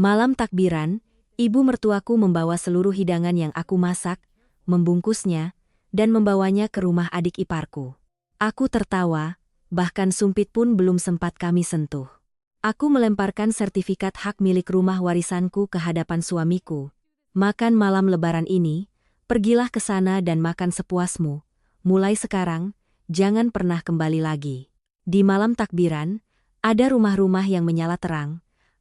Malam takbiran, ibu mertuaku membawa seluruh hidangan yang aku masak, membungkusnya, dan membawanya ke rumah adik iparku. Aku tertawa, bahkan sumpit pun belum sempat kami sentuh. Aku melemparkan sertifikat hak milik rumah warisanku ke hadapan suamiku. Makan malam lebaran ini, pergilah ke sana dan makan sepuasmu. Mulai sekarang, jangan pernah kembali lagi. Di malam takbiran, ada rumah-rumah yang menyala terang.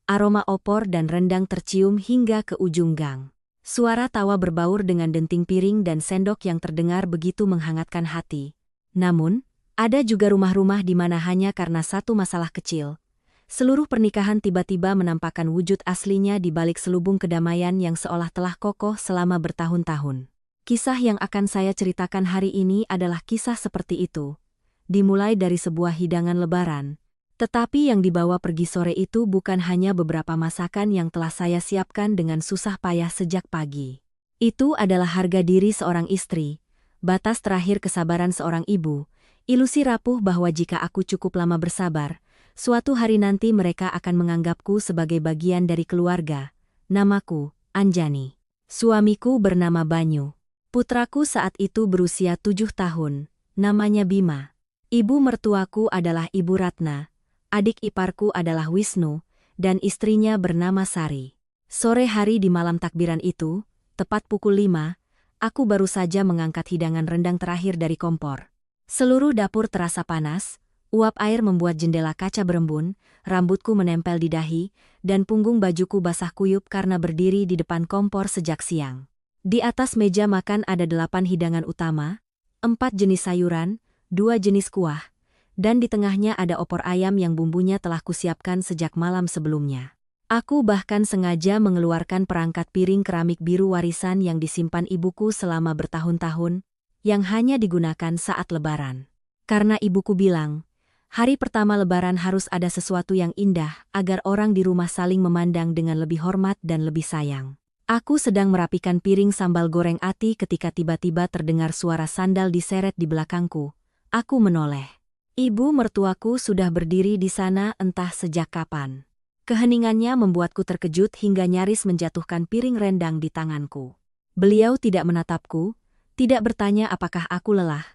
Aroma opor dan rendang tercium hingga ke ujung gang. Suara tawa berbaur dengan denting piring dan sendok yang terdengar begitu menghangatkan hati. Namun, ada juga rumah-rumah di mana hanya karena satu masalah kecil, seluruh pernikahan tiba-tiba menampakkan wujud aslinya di balik selubung kedamaian yang seolah telah kokoh selama bertahun-tahun. Kisah yang akan saya ceritakan hari ini adalah kisah seperti itu. Dimulai dari sebuah hidangan lebaran. Tetapi yang dibawa pergi sore itu bukan hanya beberapa masakan yang telah saya siapkan dengan susah payah sejak pagi. Itu adalah harga diri seorang istri, batas terakhir kesabaran seorang ibu, ilusi rapuh bahwa jika aku cukup lama bersabar, suatu hari nanti mereka akan menganggapku sebagai bagian dari keluarga. Namaku, Anjani. Suamiku bernama Banyu. Putraku saat itu berusia 7 tahun, namanya Bima. Ibu mertuaku adalah Ibu Ratna. Adik iparku adalah Wisnu, dan istrinya bernama Sari. Sore hari di malam takbiran itu, tepat pukul 5, aku baru saja mengangkat hidangan rendang terakhir dari kompor. Seluruh dapur terasa panas, uap air membuat jendela kaca berembun, rambutku menempel di dahi, dan punggung bajuku basah kuyup karena berdiri di depan kompor sejak siang. Di atas meja makan ada 8 hidangan utama, 4 jenis sayuran, 2 jenis kuah, dan di tengahnya ada opor ayam yang bumbunya telah kusiapkan sejak malam sebelumnya. Aku bahkan sengaja mengeluarkan perangkat piring keramik biru warisan yang disimpan ibuku selama bertahun-tahun, yang hanya digunakan saat lebaran. Karena ibuku bilang, hari pertama lebaran harus ada sesuatu yang indah agar orang di rumah saling memandang dengan lebih hormat dan lebih sayang. Aku sedang merapikan piring sambal goreng ati ketika tiba-tiba terdengar suara sandal diseret di belakangku. Aku menoleh. Ibu mertuaku sudah berdiri di sana entah sejak kapan. Keheningannya membuatku terkejut hingga nyaris menjatuhkan piring rendang di tanganku. Beliau tidak menatapku, tidak bertanya apakah aku lelah,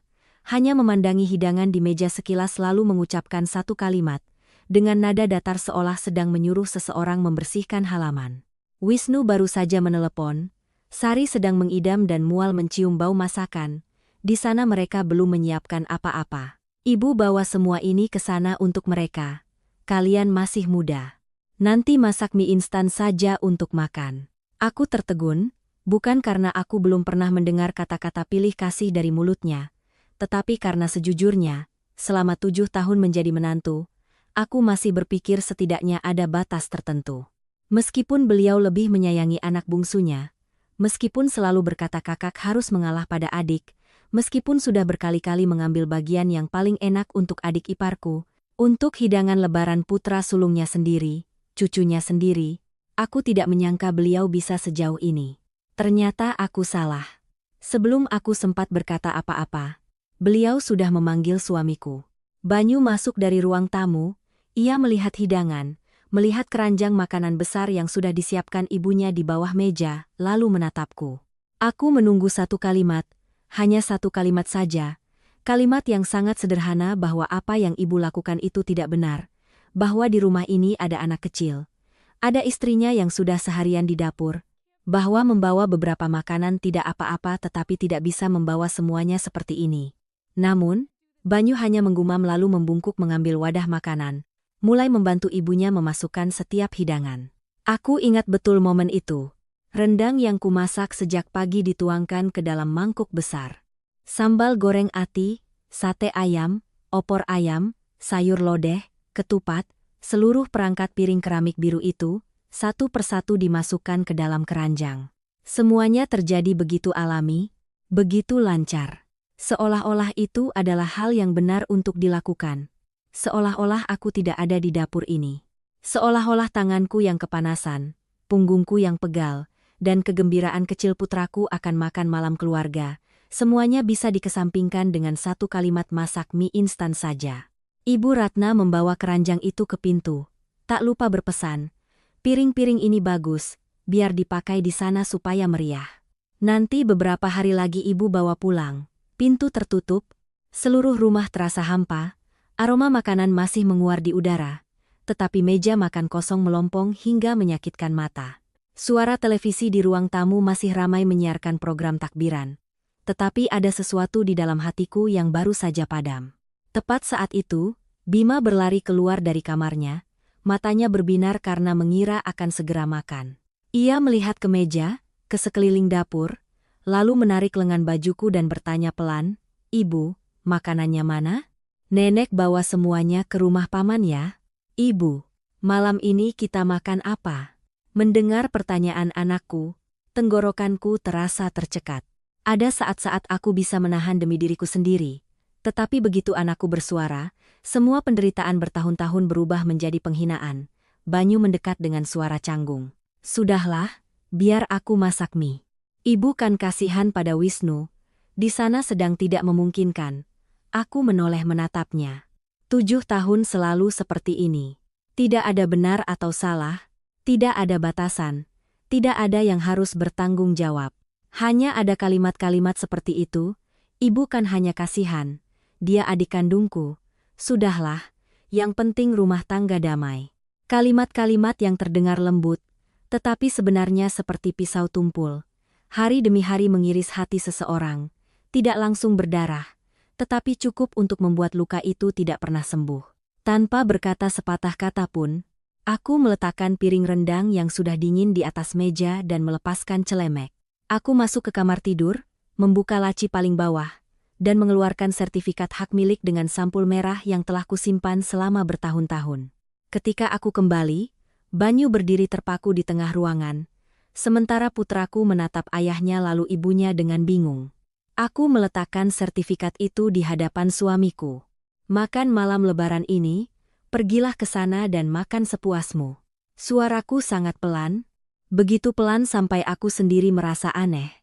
hanya memandangi hidangan di meja sekilas lalu mengucapkan satu kalimat, dengan nada datar seolah sedang menyuruh seseorang membersihkan halaman. Wisnu baru saja menelepon, Sari sedang mengidam dan mual mencium bau masakan, di sana mereka belum menyiapkan apa-apa. Ibu bawa semua ini ke sana untuk mereka. Kalian masih muda. Nanti masak mie instan saja untuk makan. Aku tertegun, bukan karena aku belum pernah mendengar kata-kata pilih kasih dari mulutnya, tetapi karena sejujurnya, selama 7 tahun menjadi menantu, aku masih berpikir setidaknya ada batas tertentu. Meskipun beliau lebih menyayangi anak bungsunya, meskipun selalu berkata kakak harus mengalah pada adik, meskipun sudah berkali-kali mengambil bagian yang paling enak untuk adik iparku, untuk hidangan lebaran putra sulungnya sendiri, cucunya sendiri, aku tidak menyangka beliau bisa sejauh ini. Ternyata aku salah. Sebelum aku sempat berkata apa-apa, beliau sudah memanggil suamiku. Banyu masuk dari ruang tamu, ia melihat hidangan, melihat keranjang makanan besar yang sudah disiapkan ibunya di bawah meja, lalu menatapku. Aku menunggu satu kalimat, hanya satu kalimat saja, kalimat yang sangat sederhana bahwa apa yang ibu lakukan itu tidak benar, bahwa di rumah ini ada anak kecil, ada istrinya yang sudah seharian di dapur, bahwa membawa beberapa makanan tidak apa-apa tetapi tidak bisa membawa semuanya seperti ini. Namun, Banyu hanya menggumam lalu membungkuk mengambil wadah makanan, mulai membantu ibunya memasukkan setiap hidangan. Aku ingat betul momen itu. Rendang yang kumasak sejak pagi dituangkan ke dalam mangkuk besar. Sambal goreng ati, sate ayam, opor ayam, sayur lodeh, ketupat, seluruh perangkat piring keramik biru itu, satu persatu dimasukkan ke dalam keranjang. Semuanya terjadi begitu alami, begitu lancar. Seolah-olah itu adalah hal yang benar untuk dilakukan. Seolah-olah aku tidak ada di dapur ini. Seolah-olah tanganku yang kepanasan, punggungku yang pegal, dan kegembiraan kecil putraku akan makan malam keluarga, semuanya bisa dikesampingkan dengan satu kalimat masak mie instan saja. Ibu Ratna membawa keranjang itu ke pintu, tak lupa berpesan, Piring-piring ini bagus, biar dipakai di sana supaya meriah. Nanti beberapa hari lagi ibu bawa pulang. Pintu tertutup, seluruh rumah terasa hampa, aroma makanan masih menguar di udara, tetapi meja makan kosong melompong hingga menyakitkan mata. Suara televisi di ruang tamu masih ramai menyiarkan program takbiran. Tetapi ada sesuatu di dalam hatiku yang baru saja padam. Tepat saat itu, Bima berlari keluar dari kamarnya, matanya berbinar karena mengira akan segera makan. Ia melihat ke meja, ke sekeliling dapur, lalu menarik lengan bajuku dan bertanya pelan, "Ibu, makanannya mana?" "Nenek bawa semuanya ke rumah paman ya." "Ibu, malam ini kita makan apa?" Mendengar pertanyaan anakku, tenggorokanku terasa tercekat. Ada saat-saat aku bisa menahan demi diriku sendiri, tetapi begitu anakku bersuara, semua penderitaan bertahun-tahun berubah menjadi penghinaan. Banyu mendekat dengan suara canggung. "Sudahlah, biar aku masak mie. Ibu kan kasihan pada Wisnu, di sana sedang tidak memungkinkan." Aku menoleh menatapnya. 7 tahun selalu seperti ini. Tidak ada benar atau salah, tidak ada batasan, tidak ada yang harus bertanggung jawab. Hanya ada kalimat-kalimat seperti itu, "Ibu kan hanya kasihan, dia adik kandungku. Sudahlah, yang penting rumah tangga damai." Kalimat-kalimat yang terdengar lembut, tetapi sebenarnya seperti pisau tumpul. Hari demi hari mengiris hati seseorang, tidak langsung berdarah, tetapi cukup untuk membuat luka itu tidak pernah sembuh. Tanpa berkata sepatah kata pun, aku meletakkan piring rendang yang sudah dingin di atas meja dan melepaskan celemek. Aku masuk ke kamar tidur, membuka laci paling bawah, dan mengeluarkan sertifikat hak milik dengan sampul merah yang telah kusimpan selama bertahun-tahun. Ketika aku kembali, Banyu berdiri terpaku di tengah ruangan, sementara putraku menatap ayahnya lalu ibunya dengan bingung. Aku meletakkan sertifikat itu di hadapan suamiku. "Makan malam lebaran ini, pergilah ke sana dan makan sepuasmu." Suaraku sangat pelan, begitu pelan sampai aku sendiri merasa aneh.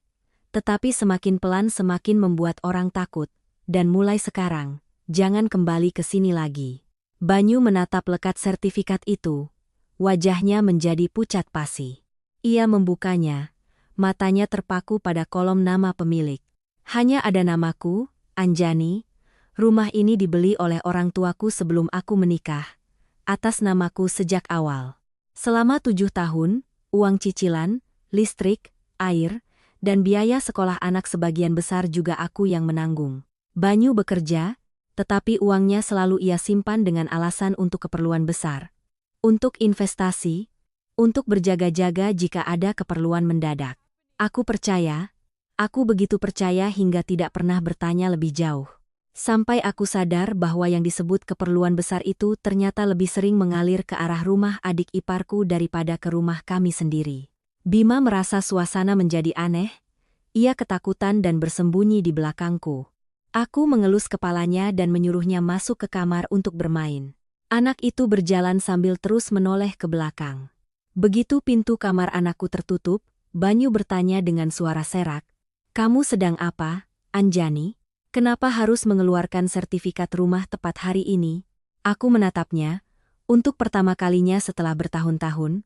Tetapi semakin pelan semakin membuat orang takut, dan mulai sekarang, jangan kembali ke sini lagi. Banyu menatap lekat sertifikat itu, wajahnya menjadi pucat pasi. Ia membukanya, matanya terpaku pada kolom nama pemilik. Hanya ada namaku, Anjani. Rumah ini dibeli oleh orang tuaku sebelum aku menikah, atas namaku sejak awal. Selama 7 tahun, uang cicilan, listrik, air, dan biaya sekolah anak sebagian besar juga aku yang menanggung. Banyu bekerja, tetapi uangnya selalu ia simpan dengan alasan untuk keperluan besar. Untuk investasi, untuk berjaga-jaga jika ada keperluan mendadak. Aku percaya, aku begitu percaya hingga tidak pernah bertanya lebih jauh. Sampai aku sadar bahwa yang disebut keperluan besar itu ternyata lebih sering mengalir ke arah rumah adik iparku daripada ke rumah kami sendiri. Bima merasa suasana menjadi aneh. Ia ketakutan dan bersembunyi di belakangku. Aku mengelus kepalanya dan menyuruhnya masuk ke kamar untuk bermain. Anak itu berjalan sambil terus menoleh ke belakang. Begitu pintu kamar anakku tertutup, Banyu bertanya dengan suara serak, "Kamu sedang apa, Anjani? Kenapa harus mengeluarkan sertifikat rumah tepat hari ini?" Aku menatapnya. Untuk pertama kalinya setelah bertahun-tahun,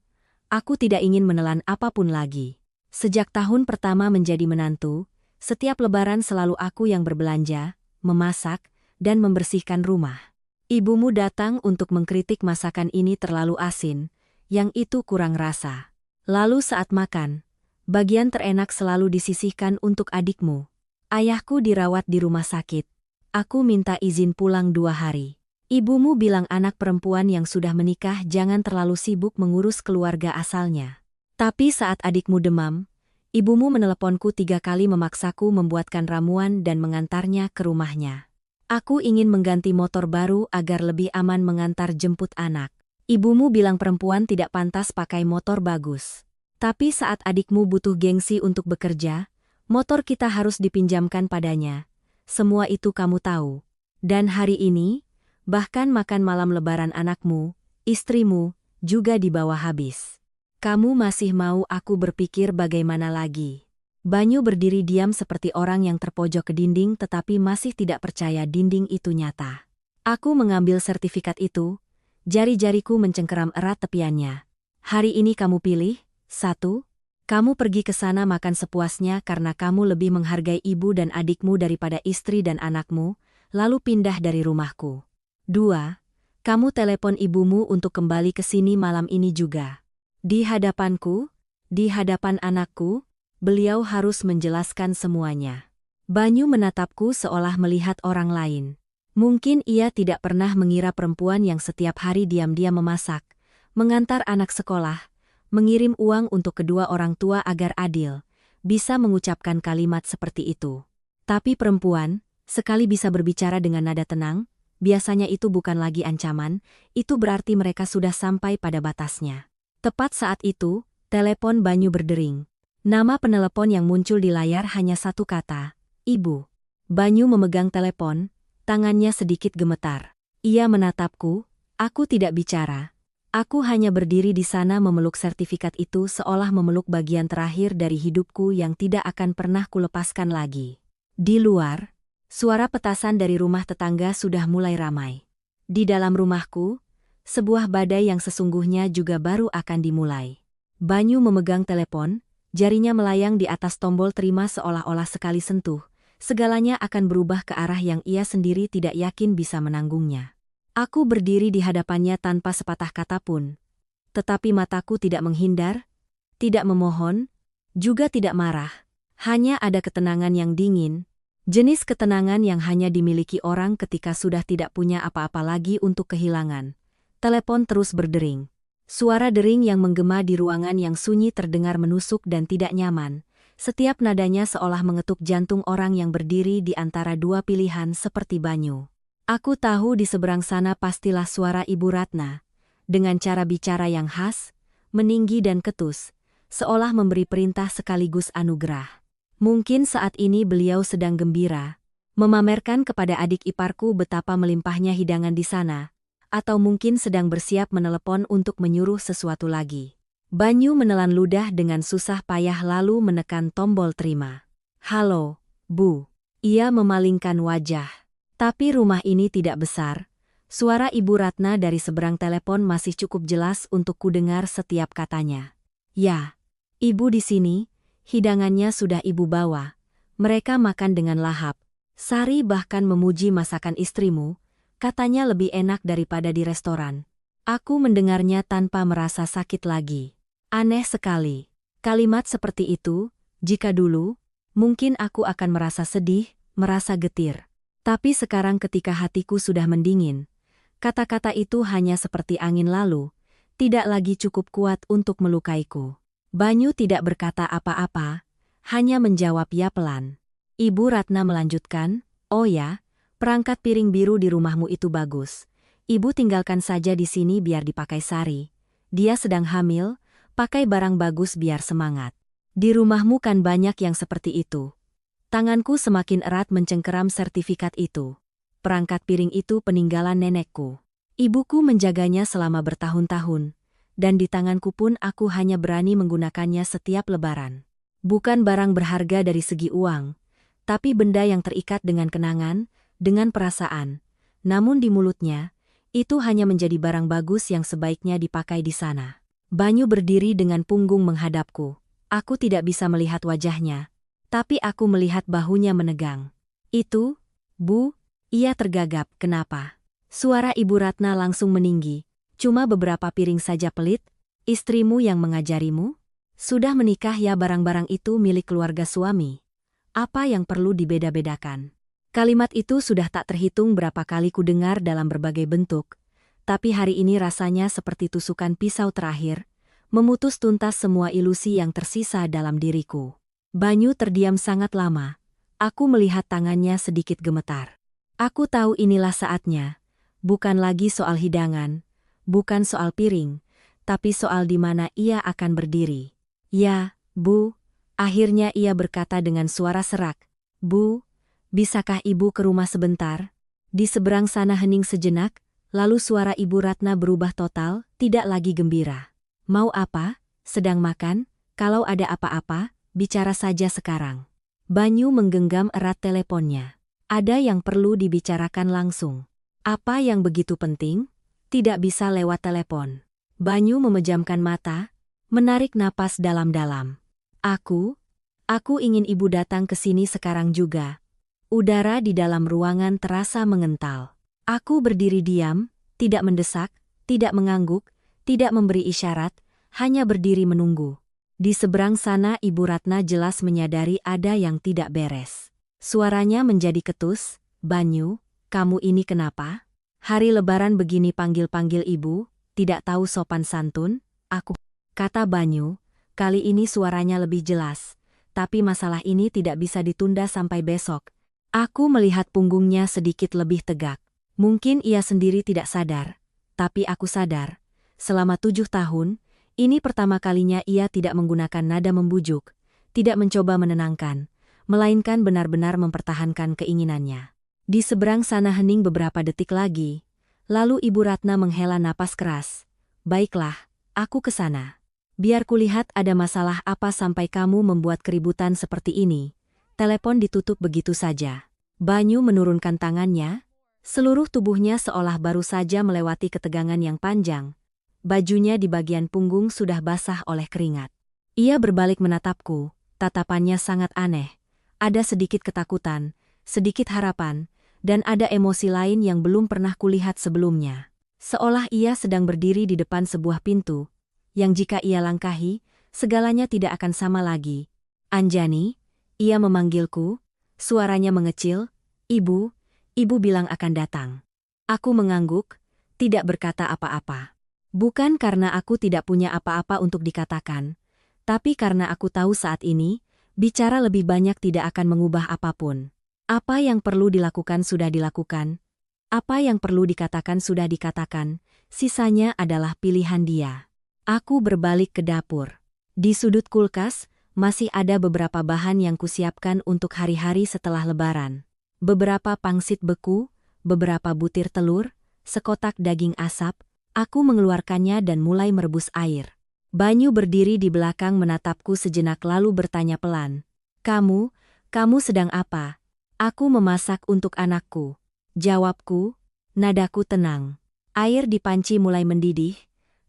aku tidak ingin menelan apapun lagi. Sejak tahun pertama menjadi menantu, setiap lebaran selalu aku yang berbelanja, memasak, dan membersihkan rumah. Ibumu datang untuk mengkritik masakan ini terlalu asin, yang itu kurang rasa. Lalu saat makan, bagian terenak selalu disisihkan untuk adikmu. Ayahku dirawat di rumah sakit. Aku minta izin pulang 2 hari. Ibumu bilang anak perempuan yang sudah menikah jangan terlalu sibuk mengurus keluarga asalnya. Tapi saat adikmu demam, ibumu meneleponku 3 kali memaksaku membuatkan ramuan dan mengantarnya ke rumahnya. Aku ingin mengganti motor baru agar lebih aman mengantar jemput anak. Ibumu bilang perempuan tidak pantas pakai motor bagus. Tapi saat adikmu butuh gengsi untuk bekerja, motor kita harus dipinjamkan padanya. Semua itu kamu tahu. Dan hari ini, bahkan makan malam lebaran anakmu, istrimu, juga dibawa habis. Kamu masih mau aku berpikir bagaimana lagi? Banyu berdiri diam seperti orang yang terpojok ke dinding tetapi masih tidak percaya dinding itu nyata. Aku mengambil sertifikat itu, jari-jariku mencengkeram erat tepiannya. Hari ini kamu pilih, 1. Kamu pergi ke sana makan sepuasnya karena kamu lebih menghargai ibu dan adikmu daripada istri dan anakmu, lalu pindah dari rumahku. 2. Kamu telepon ibumu untuk kembali ke sini malam ini juga. Di hadapanku, di hadapan anakku, beliau harus menjelaskan semuanya. Banyu menatapku seolah melihat orang lain. Mungkin ia tidak pernah mengira perempuan yang setiap hari diam-diam memasak, mengantar anak sekolah, mengirim uang untuk kedua orang tua agar adil, bisa mengucapkan kalimat seperti itu. Tapi perempuan, sekali bisa berbicara dengan nada tenang, biasanya itu bukan lagi ancaman, itu berarti mereka sudah sampai pada batasnya. Tepat saat itu, telepon Banyu berdering. Nama penelepon yang muncul di layar hanya satu kata, Ibu. Banyu memegang telepon, tangannya sedikit gemetar. Ia menatapku, aku tidak bicara. Aku hanya berdiri di sana memeluk sertifikat itu seolah memeluk bagian terakhir dari hidupku yang tidak akan pernah kulepaskan lagi. Di luar, suara petasan dari rumah tetangga sudah mulai ramai. Di dalam rumahku, sebuah badai yang sesungguhnya juga baru akan dimulai. Banyu memegang telepon, jarinya melayang di atas tombol terima seolah-olah sekali sentuh, segalanya akan berubah ke arah yang ia sendiri tidak yakin bisa menanggungnya. Aku berdiri di hadapannya tanpa sepatah kata pun. Tetapi mataku tidak menghindar, tidak memohon, juga tidak marah. Hanya ada ketenangan yang dingin, jenis ketenangan yang hanya dimiliki orang ketika sudah tidak punya apa-apa lagi untuk kehilangan. Telepon terus berdering. Suara dering yang menggema di ruangan yang sunyi terdengar menusuk dan tidak nyaman. Setiap nadanya seolah mengetuk jantung orang yang berdiri di antara dua pilihan seperti Banyu. Aku tahu di seberang sana pastilah suara Ibu Ratna, dengan cara bicara yang khas, meninggi dan ketus, seolah memberi perintah sekaligus anugerah. Mungkin saat ini beliau sedang gembira, memamerkan kepada adik iparku betapa melimpahnya hidangan di sana, atau mungkin sedang bersiap menelepon untuk menyuruh sesuatu lagi. Banyu menelan ludah dengan susah payah lalu menekan tombol terima. Halo, Bu. Ia memalingkan wajah. Tapi rumah ini tidak besar. Suara Ibu Ratna dari seberang telepon masih cukup jelas untuk kudengar setiap katanya. Ya, Ibu di sini. Hidangannya sudah Ibu bawa. Mereka makan dengan lahap. Sari bahkan memuji masakan istrimu, katanya lebih enak daripada di restoran. Aku mendengarnya tanpa merasa sakit lagi. Aneh sekali. Kalimat seperti itu, jika dulu, mungkin aku akan merasa sedih, merasa getir. Tapi sekarang ketika hatiku sudah mendingin, kata-kata itu hanya seperti angin lalu, tidak lagi cukup kuat untuk melukaiku. Banyu tidak berkata apa-apa, hanya menjawab ya pelan. Ibu Ratna melanjutkan, oh ya, perangkat piring biru di rumahmu itu bagus. Ibu tinggalkan saja di sini biar dipakai Sari. Dia sedang hamil, pakai barang bagus biar semangat. Di rumahmu kan banyak yang seperti itu. Tanganku semakin erat mencengkeram sertifikat itu. Perangkat piring itu peninggalan nenekku. Ibuku menjaganya selama bertahun-tahun. Dan di tanganku pun aku hanya berani menggunakannya setiap lebaran. Bukan barang berharga dari segi uang, tapi benda yang terikat dengan kenangan, dengan perasaan. Namun di mulutnya, itu hanya menjadi barang bagus yang sebaiknya dipakai di sana. Banyu berdiri dengan punggung menghadapku. Aku tidak bisa melihat wajahnya, tapi aku melihat bahunya menegang. Itu, Bu, ia tergagap, kenapa? Suara Ibu Ratna langsung meninggi. Cuma beberapa piring saja pelit, istrimu yang mengajarimu? Sudah menikah ya barang-barang itu milik keluarga suami. Apa yang perlu dibeda-bedakan? Kalimat itu sudah tak terhitung berapa kali ku dengar dalam berbagai bentuk, tapi hari ini rasanya seperti tusukan pisau terakhir, memutus tuntas semua ilusi yang tersisa dalam diriku. Banyu terdiam sangat lama. Aku melihat tangannya sedikit gemetar. Aku tahu inilah saatnya. Bukan lagi soal hidangan. Bukan soal piring, tapi soal di mana ia akan berdiri. Ya, Bu, akhirnya ia berkata dengan suara serak. Bu, bisakah Ibu ke rumah sebentar? Di seberang sana hening sejenak, lalu suara Ibu Ratna berubah total, tidak lagi gembira. Mau apa? Sedang makan? Kalau ada apa-apa, bicara saja sekarang. Banyu menggenggam erat teleponnya. Ada yang perlu dibicarakan langsung. Apa yang begitu penting? Tidak bisa lewat telepon. Banyu memejamkan mata, menarik napas dalam-dalam. Aku ingin ibu datang ke sini sekarang juga. Udara di dalam ruangan terasa mengental. Aku berdiri diam, tidak mendesak, tidak mengangguk, tidak memberi isyarat, hanya berdiri menunggu. Di seberang sana Ibu Ratna jelas menyadari ada yang tidak beres. Suaranya menjadi ketus, "Banyu, kamu ini kenapa? Hari Lebaran begini panggil-panggil ibu, tidak tahu sopan santun?" "Aku," kata Banyu, kali ini suaranya lebih jelas. "Tapi masalah ini tidak bisa ditunda sampai besok." Aku melihat punggungnya sedikit lebih tegak. Mungkin ia sendiri tidak sadar, tapi aku sadar. Selama 7 tahun, ini pertama kalinya ia tidak menggunakan nada membujuk, tidak mencoba menenangkan, melainkan benar-benar mempertahankan keinginannya. Di seberang sana hening beberapa detik lagi, lalu Ibu Ratna menghela napas keras. "Baiklah, aku ke sana. Biar kulihat ada masalah apa sampai kamu membuat keributan seperti ini." Telepon ditutup begitu saja. Banyu menurunkan tangannya, seluruh tubuhnya seolah baru saja melewati ketegangan yang panjang. Bajunya di bagian punggung sudah basah oleh keringat. Ia berbalik menatapku, tatapannya sangat aneh. Ada sedikit ketakutan, sedikit harapan, dan ada emosi lain yang belum pernah kulihat sebelumnya. Seolah ia sedang berdiri di depan sebuah pintu, yang jika ia langkahi, segalanya tidak akan sama lagi. "Anjani," ia memanggilku, suaranya mengecil. "Ibu, ibu bilang akan datang." Aku mengangguk, tidak berkata apa-apa. Bukan karena aku tidak punya apa-apa untuk dikatakan, tapi karena aku tahu saat ini, bicara lebih banyak tidak akan mengubah apapun. Apa yang perlu dilakukan sudah dilakukan, apa yang perlu dikatakan sudah dikatakan, sisanya adalah pilihan dia. Aku berbalik ke dapur. Di sudut kulkas, masih ada beberapa bahan yang kusiapkan untuk hari-hari setelah Lebaran. Beberapa pangsit beku, beberapa butir telur, sekotak daging asap. Aku mengeluarkannya dan mulai merebus air. Banyu berdiri di belakang menatapku sejenak lalu bertanya pelan. Kamu sedang apa?" "Aku memasak untuk anakku," jawabku, nadaku tenang. Air di panci mulai mendidih,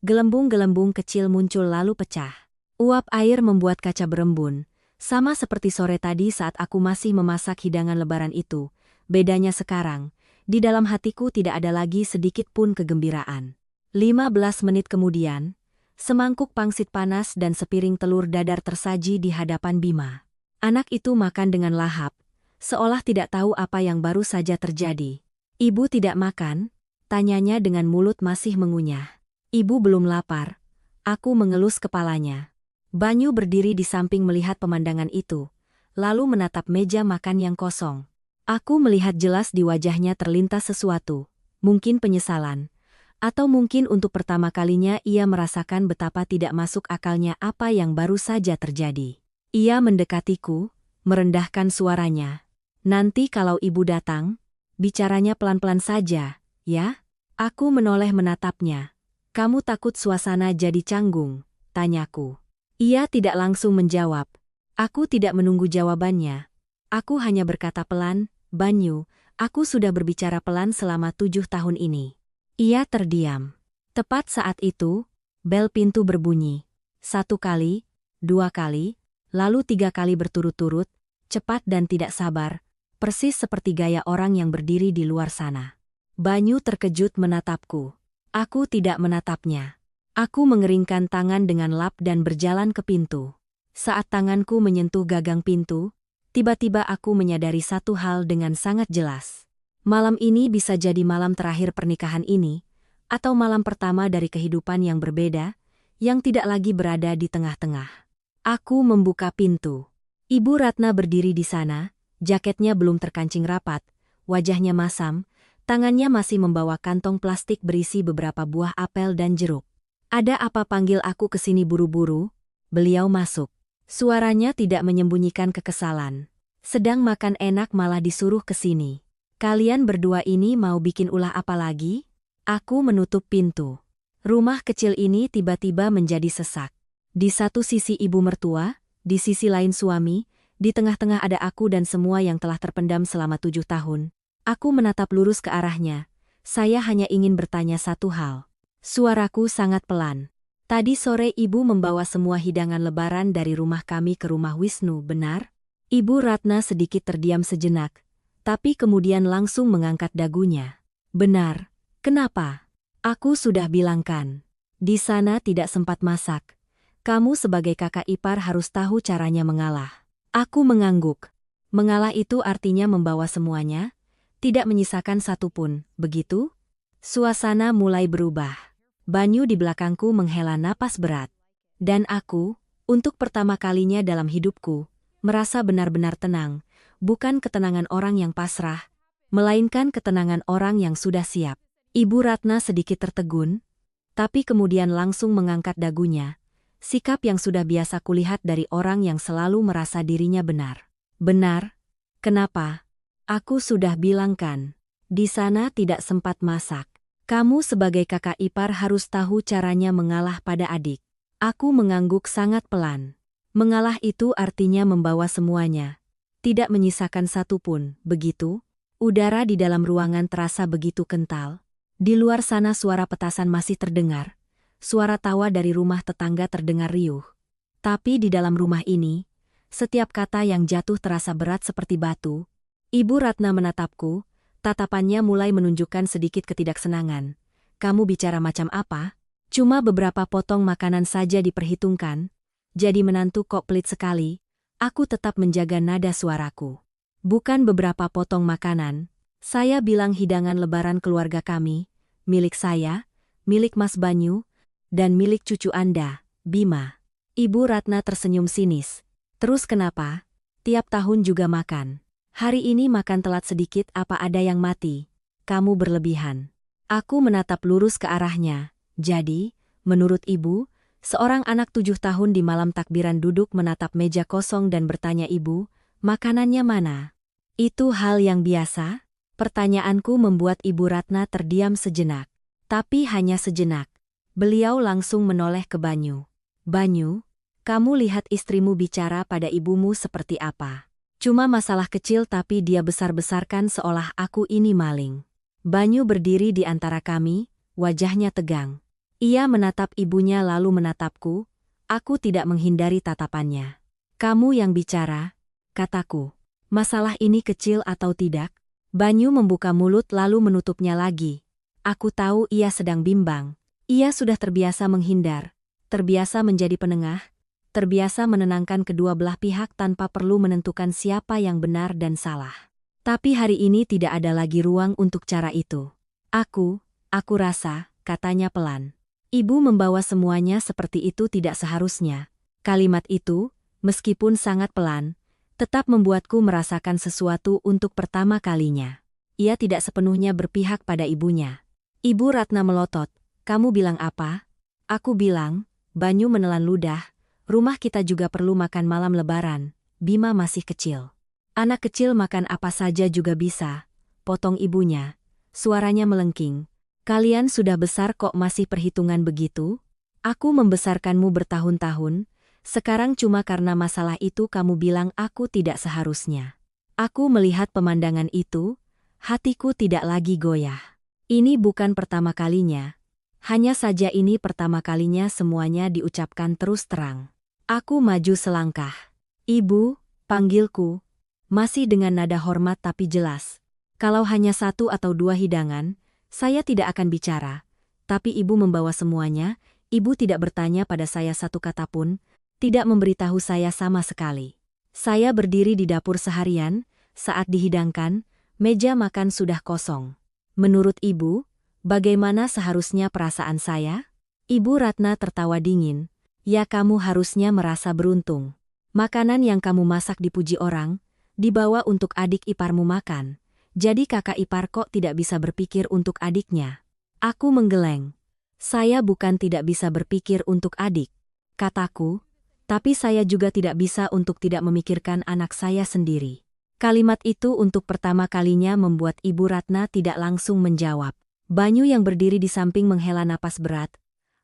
gelembung-gelembung kecil muncul lalu pecah. Uap air membuat kaca berembun, sama seperti sore tadi saat aku masih memasak hidangan Lebaran itu. Bedanya sekarang, di dalam hatiku tidak ada lagi sedikit pun kegembiraan. 15 menit kemudian, semangkuk pangsit panas dan sepiring telur dadar tersaji di hadapan Bima. Anak itu makan dengan lahap, seolah tidak tahu apa yang baru saja terjadi. "Ibu tidak makan?" tanyanya dengan mulut masih mengunyah. "Ibu belum lapar." Aku mengelus kepalanya. Banyu berdiri di samping melihat pemandangan itu, lalu menatap meja makan yang kosong. Aku melihat jelas di wajahnya terlintas sesuatu, mungkin penyesalan, atau mungkin untuk pertama kalinya ia merasakan betapa tidak masuk akalnya apa yang baru saja terjadi. Ia mendekatiku, merendahkan suaranya. "Nanti kalau ibu datang, bicaranya pelan-pelan saja, ya?" Aku menoleh menatapnya. "Kamu takut suasana jadi canggung?" tanyaku. Ia tidak langsung menjawab. Aku tidak menunggu jawabannya. Aku hanya berkata pelan, "Banyu, aku sudah berbicara pelan selama 7 tahun ini." Ia terdiam. Tepat saat itu, bel pintu berbunyi. 1 kali, 2 kali, lalu 3 kali berturut-turut, cepat dan tidak sabar, persis seperti gaya orang yang berdiri di luar sana. Banyu terkejut menatapku. Aku tidak menatapnya. Aku mengeringkan tangan dengan lap dan berjalan ke pintu. Saat tanganku menyentuh gagang pintu, tiba-tiba aku menyadari satu hal dengan sangat jelas. Malam ini bisa jadi malam terakhir pernikahan ini, atau malam pertama dari kehidupan yang berbeda, yang tidak lagi berada di tengah-tengah. Aku membuka pintu. Ibu Ratna berdiri di sana, jaketnya belum terkancing rapat, wajahnya masam, tangannya masih membawa kantong plastik berisi beberapa buah apel dan jeruk. "Ada apa panggil aku ke sini buru-buru?" Beliau masuk. Suaranya tidak menyembunyikan kekesalan. "Sedang makan enak malah disuruh ke sini. Kalian berdua ini mau bikin ulah apa lagi?" Aku menutup pintu. Rumah kecil ini tiba-tiba menjadi sesak. Di satu sisi ibu mertua, di sisi lain suami, di tengah-tengah ada aku dan semua yang telah terpendam selama 7 tahun. Aku menatap lurus ke arahnya. Saya hanya ingin bertanya satu hal. Suaraku sangat pelan. Tadi sore ibu membawa semua hidangan lebaran dari rumah kami ke rumah Wisnu, benar? Ibu Ratna sedikit terdiam sejenak, tapi kemudian langsung mengangkat dagunya. Benar. Kenapa? Aku sudah bilangkan. Di sana tidak sempat masak. Kamu sebagai kakak ipar harus tahu caranya mengalah. Aku mengangguk. Mengalah itu artinya membawa semuanya, tidak menyisakan satupun, begitu? Suasana mulai berubah. Banyu di belakangku menghela napas berat. Dan aku, untuk pertama kalinya dalam hidupku, merasa benar-benar tenang, bukan ketenangan orang yang pasrah, melainkan ketenangan orang yang sudah siap. Ibu Ratna sedikit tertegun, tapi kemudian langsung mengangkat dagunya, sikap yang sudah biasa kulihat dari orang yang selalu merasa dirinya benar. Benar? Kenapa? Aku sudah bilang kan, di sana tidak sempat masak. Kamu sebagai kakak ipar harus tahu caranya mengalah pada adik. Aku mengangguk sangat pelan. Mengalah itu artinya membawa semuanya, tidak menyisakan satupun, begitu? Udara di dalam ruangan terasa begitu kental. Di luar sana suara petasan masih terdengar. Suara tawa dari rumah tetangga terdengar riuh. Tapi di dalam rumah ini, setiap kata yang jatuh terasa berat seperti batu. Ibu Ratna menatapku, tatapannya mulai menunjukkan sedikit ketidaksenangan. Kamu bicara macam apa? Cuma beberapa potong makanan saja diperhitungkan. Jadi menantu kok pelit sekali. Aku tetap menjaga nada suaraku. Bukan beberapa potong makanan. Saya bilang hidangan lebaran keluarga kami, milik saya, milik Mas Banyu, dan milik cucu Anda, Bima. Ibu Ratna tersenyum sinis. Terus kenapa? Tiap tahun juga makan. Hari ini makan telat sedikit, apa ada yang mati? Kamu berlebihan. Aku menatap lurus ke arahnya. Jadi, menurut ibu, seorang anak 7 tahun di malam takbiran duduk menatap meja kosong dan bertanya ibu, makanannya mana? Itu hal yang biasa? Pertanyaanku membuat Ibu Ratna terdiam sejenak. Tapi hanya sejenak. Beliau langsung menoleh ke Banyu. Banyu, kamu lihat istrimu bicara pada ibumu seperti apa? Cuma masalah kecil tapi dia besar-besarkan seolah aku ini maling. Banyu berdiri di antara kami, wajahnya tegang. Ia menatap ibunya lalu menatapku, aku tidak menghindari tatapannya. Kamu yang bicara, kataku. Masalah ini kecil atau tidak? Banyu membuka mulut lalu menutupnya lagi. Aku tahu ia sedang bimbang. Ia sudah terbiasa menghindar, terbiasa menjadi penengah, terbiasa menenangkan kedua belah pihak tanpa perlu menentukan siapa yang benar dan salah. Tapi hari ini tidak ada lagi ruang untuk cara itu. Aku rasa, katanya pelan. Ibu membawa semuanya seperti itu tidak seharusnya. Kalimat itu, meskipun sangat pelan, tetap membuatku merasakan sesuatu untuk pertama kalinya. Ia tidak sepenuhnya berpihak pada ibunya. Ibu Ratna melotot, kamu bilang apa? Aku bilang, Banyu menelan ludah, rumah kita juga perlu makan malam lebaran, Bima masih kecil. Anak kecil makan apa saja juga bisa, potong ibunya. Suaranya melengking. Kalian sudah besar kok masih perhitungan begitu? Aku membesarkanmu bertahun-tahun, sekarang cuma karena masalah itu kamu bilang aku tidak seharusnya. Aku melihat pemandangan itu, hatiku tidak lagi goyah. Ini bukan pertama kalinya. Hanya saja ini pertama kalinya semuanya diucapkan terus terang. Aku maju selangkah. Ibu, panggilku. Masih dengan nada hormat tapi jelas. Kalau hanya 1 atau 2 hidangan, saya tidak akan bicara. Tapi ibu membawa semuanya, ibu tidak bertanya pada saya satu kata pun, tidak memberitahu saya sama sekali. Saya berdiri di dapur seharian, saat dihidangkan, meja makan sudah kosong. Menurut ibu, bagaimana seharusnya perasaan saya? Ibu Ratna tertawa dingin. Ya kamu harusnya merasa beruntung. Makanan yang kamu masak dipuji orang, dibawa untuk adik iparmu makan. Jadi kakak ipar kok tidak bisa berpikir untuk adiknya? Aku menggeleng. Saya bukan tidak bisa berpikir untuk adik, kataku, tapi saya juga tidak bisa untuk tidak memikirkan anak saya sendiri. Kalimat itu untuk pertama kalinya membuat Ibu Ratna tidak langsung menjawab. Banyu yang berdiri di samping menghela napas berat.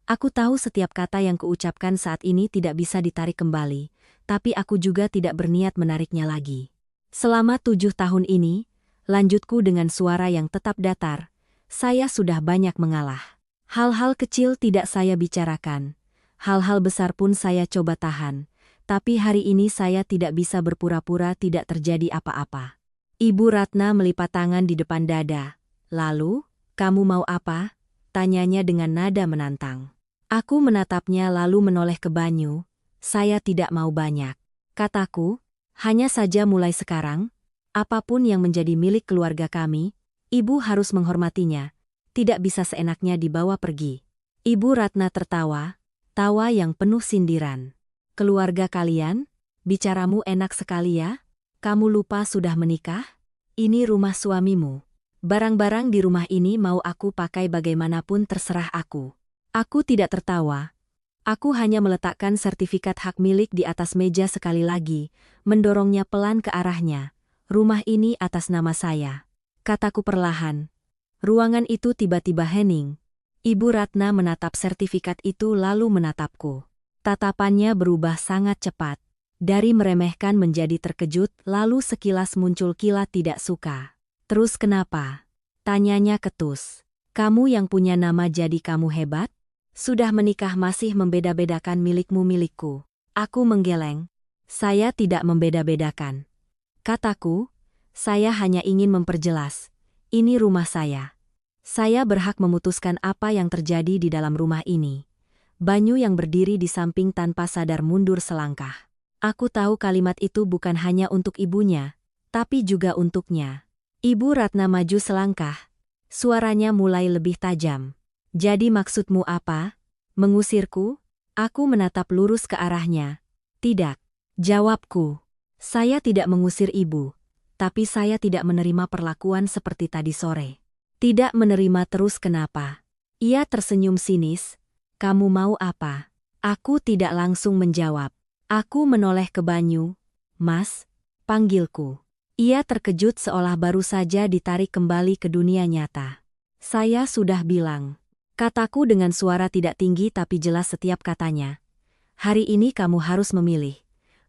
Aku tahu setiap kata yang kuucapkan saat ini tidak bisa ditarik kembali, tapi aku juga tidak berniat menariknya lagi. Selama 7 tahun ini, lanjutku dengan suara yang tetap datar, saya sudah banyak mengalah. Hal-hal kecil tidak saya bicarakan. Hal-hal besar pun saya coba tahan. Tapi hari ini saya tidak bisa berpura-pura tidak terjadi apa-apa. Ibu Ratna melipat tangan di depan dada. Lalu, kamu mau apa? Tanyanya dengan nada menantang. Aku menatapnya lalu menoleh ke Banyu. Saya tidak mau banyak. Kataku, hanya saja mulai sekarang, apapun yang menjadi milik keluarga kami, ibu harus menghormatinya. Tidak bisa seenaknya dibawa pergi. Ibu Ratna tertawa, tawa yang penuh sindiran. Keluarga kalian? Bicaramu enak sekali ya? Kamu lupa sudah menikah? Ini rumah suamimu. Barang-barang di rumah ini mau aku pakai bagaimanapun terserah aku. Aku tidak tertawa. Aku hanya meletakkan sertifikat hak milik di atas meja sekali lagi, mendorongnya pelan ke arahnya. Rumah ini atas nama saya. Kataku perlahan. Ruangan itu tiba-tiba hening. Ibu Ratna menatap sertifikat itu lalu menatapku. Tatapannya berubah sangat cepat. Dari meremehkan menjadi terkejut lalu sekilas muncul kilat tidak suka. Terus kenapa? Tanyanya ketus. Kamu yang punya nama jadi kamu hebat? Sudah menikah masih membeda-bedakan milikmu milikku. Aku menggeleng. Saya tidak membeda-bedakan. Kataku, saya hanya ingin memperjelas. Ini rumah saya. Saya berhak memutuskan apa yang terjadi di dalam rumah ini. Banyu yang berdiri di samping tanpa sadar mundur selangkah. Aku tahu kalimat itu bukan hanya untuk ibunya, tapi juga untuknya. Ibu Ratna maju selangkah. Suaranya mulai lebih tajam. Jadi maksudmu apa? Mengusirku? Aku menatap lurus ke arahnya. Tidak. Jawabku. Saya tidak mengusir ibu. Tapi saya tidak menerima perlakuan seperti tadi sore. Tidak menerima terus kenapa? Ia tersenyum sinis. Kamu mau apa? Aku tidak langsung menjawab. Aku menoleh ke Banyu. Mas, panggilku. Ia terkejut seolah baru saja ditarik kembali ke dunia nyata. Saya sudah bilang. Kataku dengan suara tidak tinggi tapi jelas setiap katanya. Hari ini kamu harus memilih.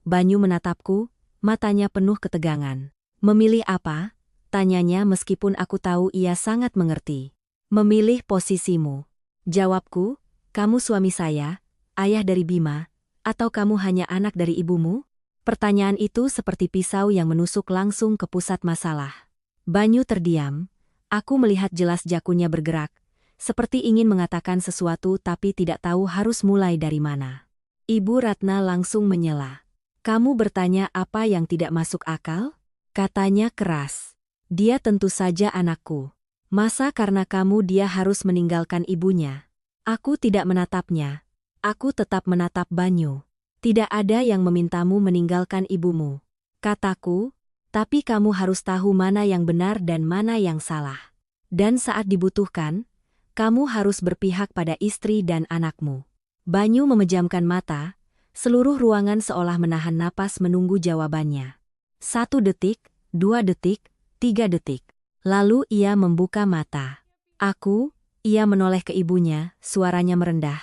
Banyu menatapku, matanya penuh ketegangan. Memilih apa? Tanyanya meskipun aku tahu ia sangat mengerti. Memilih posisimu. Jawabku, kamu suami saya, ayah dari Bima, atau kamu hanya anak dari ibumu? Pertanyaan itu seperti pisau yang menusuk langsung ke pusat masalah. Banyu terdiam, aku melihat jelas jakunya bergerak, seperti ingin mengatakan sesuatu tapi tidak tahu harus mulai dari mana. Ibu Ratna langsung menyela. Kamu bertanya apa yang tidak masuk akal? Katanya keras. Dia tentu saja anakku. Masa karena kamu dia harus meninggalkan ibunya? Aku tidak menatapnya. Aku tetap menatap Banyu. Tidak ada yang memintamu meninggalkan ibumu. Kataku, tapi kamu harus tahu mana yang benar dan mana yang salah. Dan saat dibutuhkan, kamu harus berpihak pada istri dan anakmu. Banyu memejamkan mata, seluruh ruangan seolah menahan napas menunggu jawabannya. 1 detik, 2 detik, 3 detik. Lalu ia membuka mata. Aku, ia menoleh ke ibunya, suaranya merendah.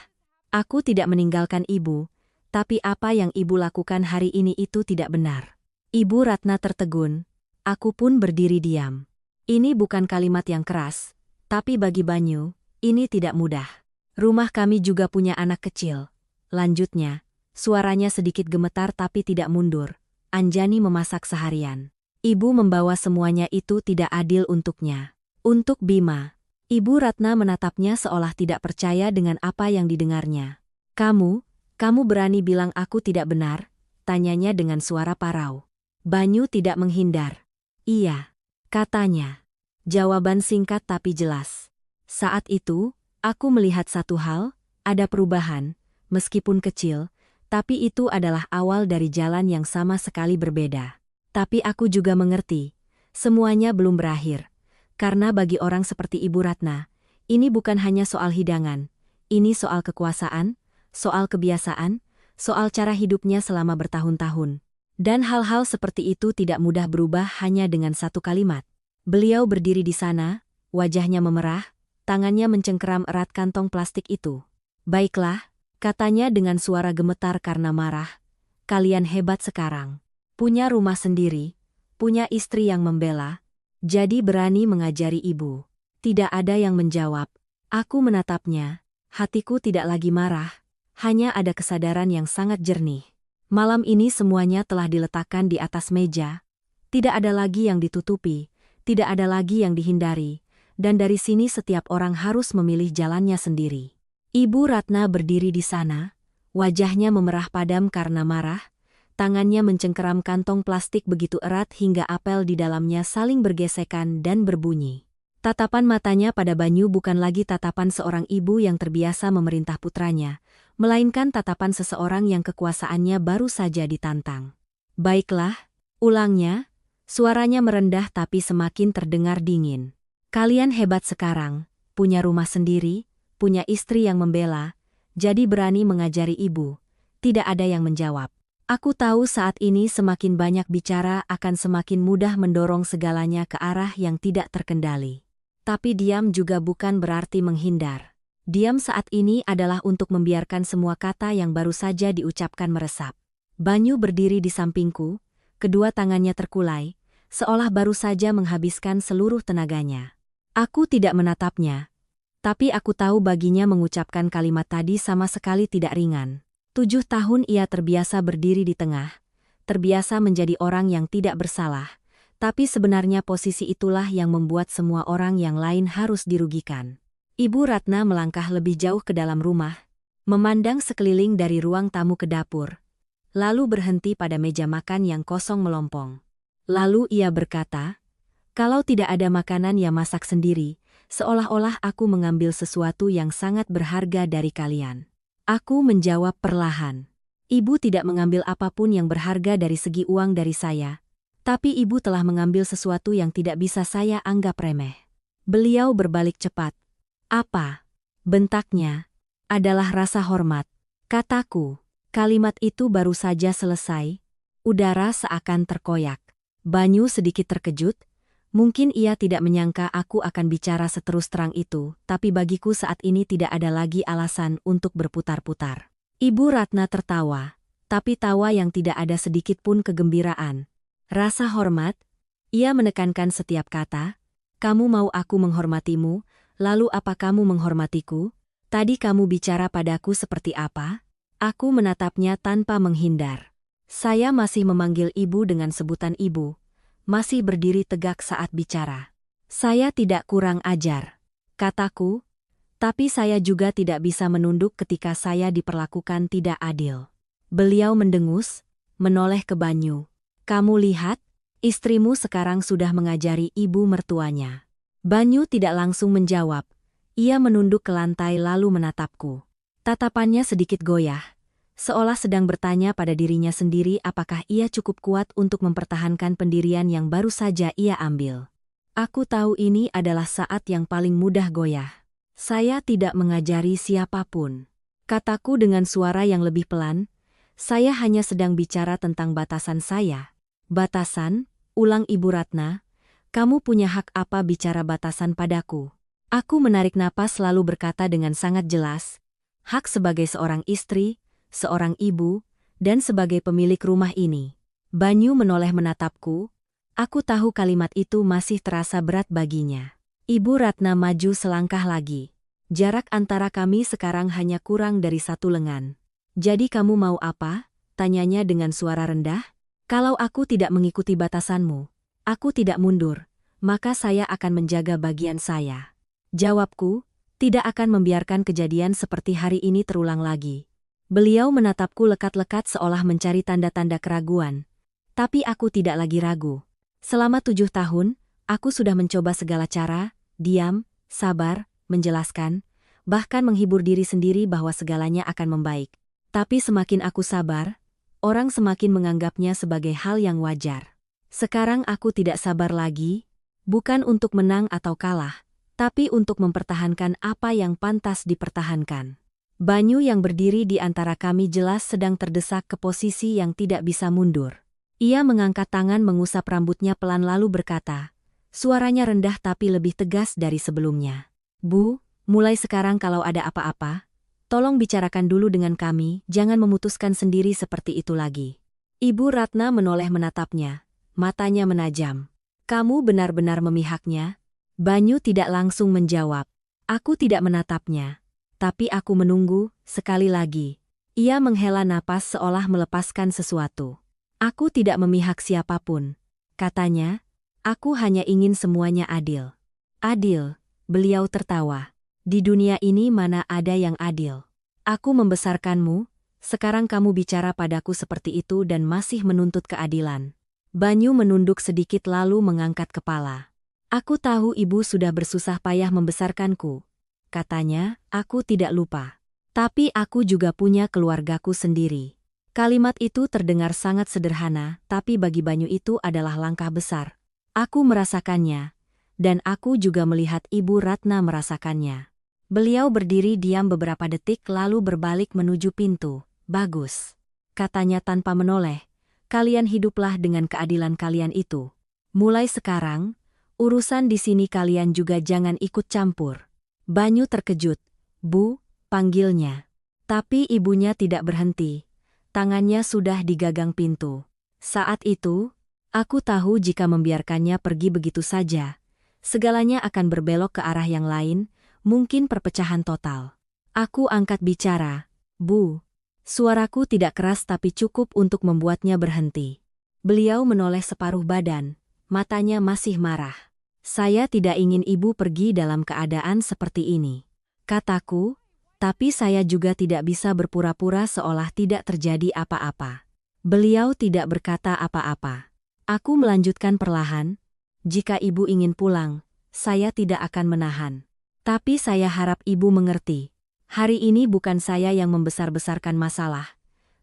Aku tidak meninggalkan ibu, tapi apa yang ibu lakukan hari ini itu tidak benar. Ibu Ratna tertegun, aku pun berdiri diam. Ini bukan kalimat yang keras, tapi bagi Banyu, ini tidak mudah. Rumah kami juga punya anak kecil. Lanjutnya, suaranya sedikit gemetar tapi tidak mundur. Anjani memasak seharian. Ibu membawa semuanya itu tidak adil untuknya. Untuk Bima. Ibu Ratna menatapnya seolah tidak percaya dengan apa yang didengarnya. Kamu berani bilang aku tidak benar? Tanyanya dengan suara parau. Banyu tidak menghindar. Iya, katanya. Jawaban singkat tapi jelas. Saat itu, aku melihat satu hal, ada perubahan, meskipun kecil, tapi itu adalah awal dari jalan yang sama sekali berbeda. Tapi aku juga mengerti, semuanya belum berakhir. Karena bagi orang seperti Ibu Ratna, ini bukan hanya soal hidangan, ini soal kekuasaan, soal kebiasaan, soal cara hidupnya selama bertahun-tahun. Dan hal-hal seperti itu tidak mudah berubah hanya dengan satu kalimat. Beliau berdiri di sana, wajahnya memerah, tangannya mencengkeram erat kantong plastik itu. Baiklah, katanya dengan suara gemetar karena marah, kalian hebat sekarang. Punya rumah sendiri, punya istri yang membela, jadi berani mengajari ibu. Tidak ada yang menjawab. Aku menatapnya, hatiku tidak lagi marah, hanya ada kesadaran yang sangat jernih. Malam ini semuanya telah diletakkan di atas meja, tidak ada lagi yang ditutupi, tidak ada lagi yang dihindari, dan dari sini setiap orang harus memilih jalannya sendiri. Ibu Ratna berdiri di sana, wajahnya memerah padam karena marah, tangannya mencengkeram kantong plastik begitu erat hingga apel di dalamnya saling bergesekan dan berbunyi. Tatapan matanya pada Banyu bukan lagi tatapan seorang ibu yang terbiasa memerintah putranya, melainkan tatapan seseorang yang kekuasaannya baru saja ditantang. Baiklah, ulangnya, suaranya merendah tapi semakin terdengar dingin. Kalian hebat sekarang, punya rumah sendiri, punya istri yang membela, jadi berani mengajari ibu. Tidak ada yang menjawab. Aku tahu saat ini semakin banyak bicara akan semakin mudah mendorong segalanya ke arah yang tidak terkendali. Tapi diam juga bukan berarti menghindar. Diam saat ini adalah untuk membiarkan semua kata yang baru saja diucapkan meresap. Banyu berdiri di sampingku, kedua tangannya terkulai, seolah baru saja menghabiskan seluruh tenaganya. Aku tidak menatapnya, tapi aku tahu baginya mengucapkan kalimat tadi sama sekali tidak ringan. 7 tahun ia terbiasa berdiri di tengah, terbiasa menjadi orang yang tidak bersalah. Tapi sebenarnya posisi itulah yang membuat semua orang yang lain harus dirugikan. Ibu Ratna melangkah lebih jauh ke dalam rumah, memandang sekeliling dari ruang tamu ke dapur, lalu berhenti pada meja makan yang kosong melompong. Lalu ia berkata, "Kalau tidak ada makanan ya masak sendiri, seolah-olah aku mengambil sesuatu yang sangat berharga dari kalian." Aku menjawab perlahan, "Ibu tidak mengambil apapun yang berharga dari segi uang dari saya. Tapi ibu telah mengambil sesuatu yang tidak bisa saya anggap remeh." Beliau berbalik cepat. "Apa?" bentaknya. "Adalah rasa hormat," kataku. Kalimat itu baru saja selesai. Udara seakan terkoyak. Banyu sedikit terkejut. Mungkin ia tidak menyangka aku akan bicara seterus terang itu, tapi bagiku saat ini tidak ada lagi alasan untuk berputar-putar. Ibu Ratna tertawa, tapi tawa yang tidak ada sedikit pun kegembiraan. Rasa hormat? Ia menekankan setiap kata. "Kamu mau aku menghormatimu, lalu apa kamu menghormatiku? Tadi kamu bicara padaku seperti apa?" Aku menatapnya tanpa menghindar. Saya masih memanggil ibu dengan sebutan ibu, masih berdiri tegak saat bicara. "Saya tidak kurang ajar," kataku, "tapi saya juga tidak bisa menunduk ketika saya diperlakukan tidak adil." Beliau mendengus, menoleh ke Banyu. "Kamu lihat, istrimu sekarang sudah mengajari ibu mertuanya." Banyu tidak langsung menjawab. Ia menunduk ke lantai lalu menatapku. Tatapannya sedikit goyah, seolah sedang bertanya pada dirinya sendiri apakah ia cukup kuat untuk mempertahankan pendirian yang baru saja ia ambil. Aku tahu ini adalah saat yang paling mudah goyah. "Saya tidak mengajari siapapun," kataku dengan suara yang lebih pelan. "Saya hanya sedang bicara tentang batasan saya." "Batasan?" ulang Ibu Ratna. "Kamu punya hak apa bicara batasan padaku?" Aku menarik napas lalu berkata dengan sangat jelas, "Hak sebagai seorang istri, seorang ibu, dan sebagai pemilik rumah ini." Banyu menoleh menatapku. Aku tahu kalimat itu masih terasa berat baginya. Ibu Ratna maju selangkah lagi. "Jarak antara kami sekarang hanya kurang dari 1 lengan. Jadi kamu mau apa?" tanyanya dengan suara rendah. "Kalau aku tidak mengikuti batasanmu, aku tidak mundur, maka saya akan menjaga bagian saya." Jawabku, "Tidak akan membiarkan kejadian seperti hari ini terulang lagi." Beliau menatapku lekat-lekat seolah mencari tanda-tanda keraguan. Tapi aku tidak lagi ragu. Selama 7 tahun, aku sudah mencoba segala cara, diam, sabar, menjelaskan, bahkan menghibur diri sendiri bahwa segalanya akan membaik. Tapi semakin aku sabar, orang semakin menganggapnya sebagai hal yang wajar. Sekarang aku tidak sabar lagi, bukan untuk menang atau kalah, tapi untuk mempertahankan apa yang pantas dipertahankan. Banyu yang berdiri di antara kami jelas sedang terdesak ke posisi yang tidak bisa mundur. Ia mengangkat tangan mengusap rambutnya pelan lalu berkata, suaranya rendah tapi lebih tegas dari sebelumnya. "Bu, mulai sekarang kalau ada apa-apa, tolong bicarakan dulu dengan kami, jangan memutuskan sendiri seperti itu lagi." Ibu Ratna menoleh menatapnya, matanya menajam. "Kamu benar-benar memihaknya?" Banyu tidak langsung menjawab. Aku tidak menatapnya. Tapi aku menunggu, sekali lagi. Ia menghela napas seolah melepaskan sesuatu. Aku tidak memihak siapapun. Katanya, aku hanya ingin semuanya adil. Adil, beliau tertawa. Di dunia ini mana ada yang adil? Aku membesarkanmu, sekarang kamu bicara padaku seperti itu dan masih menuntut keadilan. Banyu menunduk sedikit lalu mengangkat kepala. Aku tahu ibu sudah bersusah payah membesarkanku. Katanya, aku tidak lupa. Tapi aku juga punya keluargaku sendiri. Kalimat itu terdengar sangat sederhana, tapi bagi Banyu itu adalah langkah besar. Aku merasakannya, dan aku juga melihat Ibu Ratna merasakannya. Beliau berdiri diam beberapa detik lalu berbalik menuju pintu. Bagus. Katanya tanpa menoleh, kalian hiduplah dengan keadilan kalian itu. Mulai sekarang, urusan di sini kalian juga jangan ikut campur. Banyu terkejut. Bu, panggilnya. Tapi ibunya tidak berhenti. Tangannya sudah digagang pintu. Saat itu, aku tahu jika membiarkannya pergi begitu saja, segalanya akan berbelok ke arah yang lain, mungkin perpecahan total. Aku angkat bicara. Bu. Suaraku tidak keras tapi cukup untuk membuatnya berhenti. Beliau menoleh separuh badan, matanya masih marah. Saya tidak ingin ibu pergi dalam keadaan seperti ini. Kataku, tapi saya juga tidak bisa berpura-pura seolah tidak terjadi apa-apa. Beliau tidak berkata apa-apa. Aku melanjutkan perlahan, jika ibu ingin pulang, saya tidak akan menahan. Tapi saya harap ibu mengerti. Hari ini bukan saya yang membesar-besarkan masalah,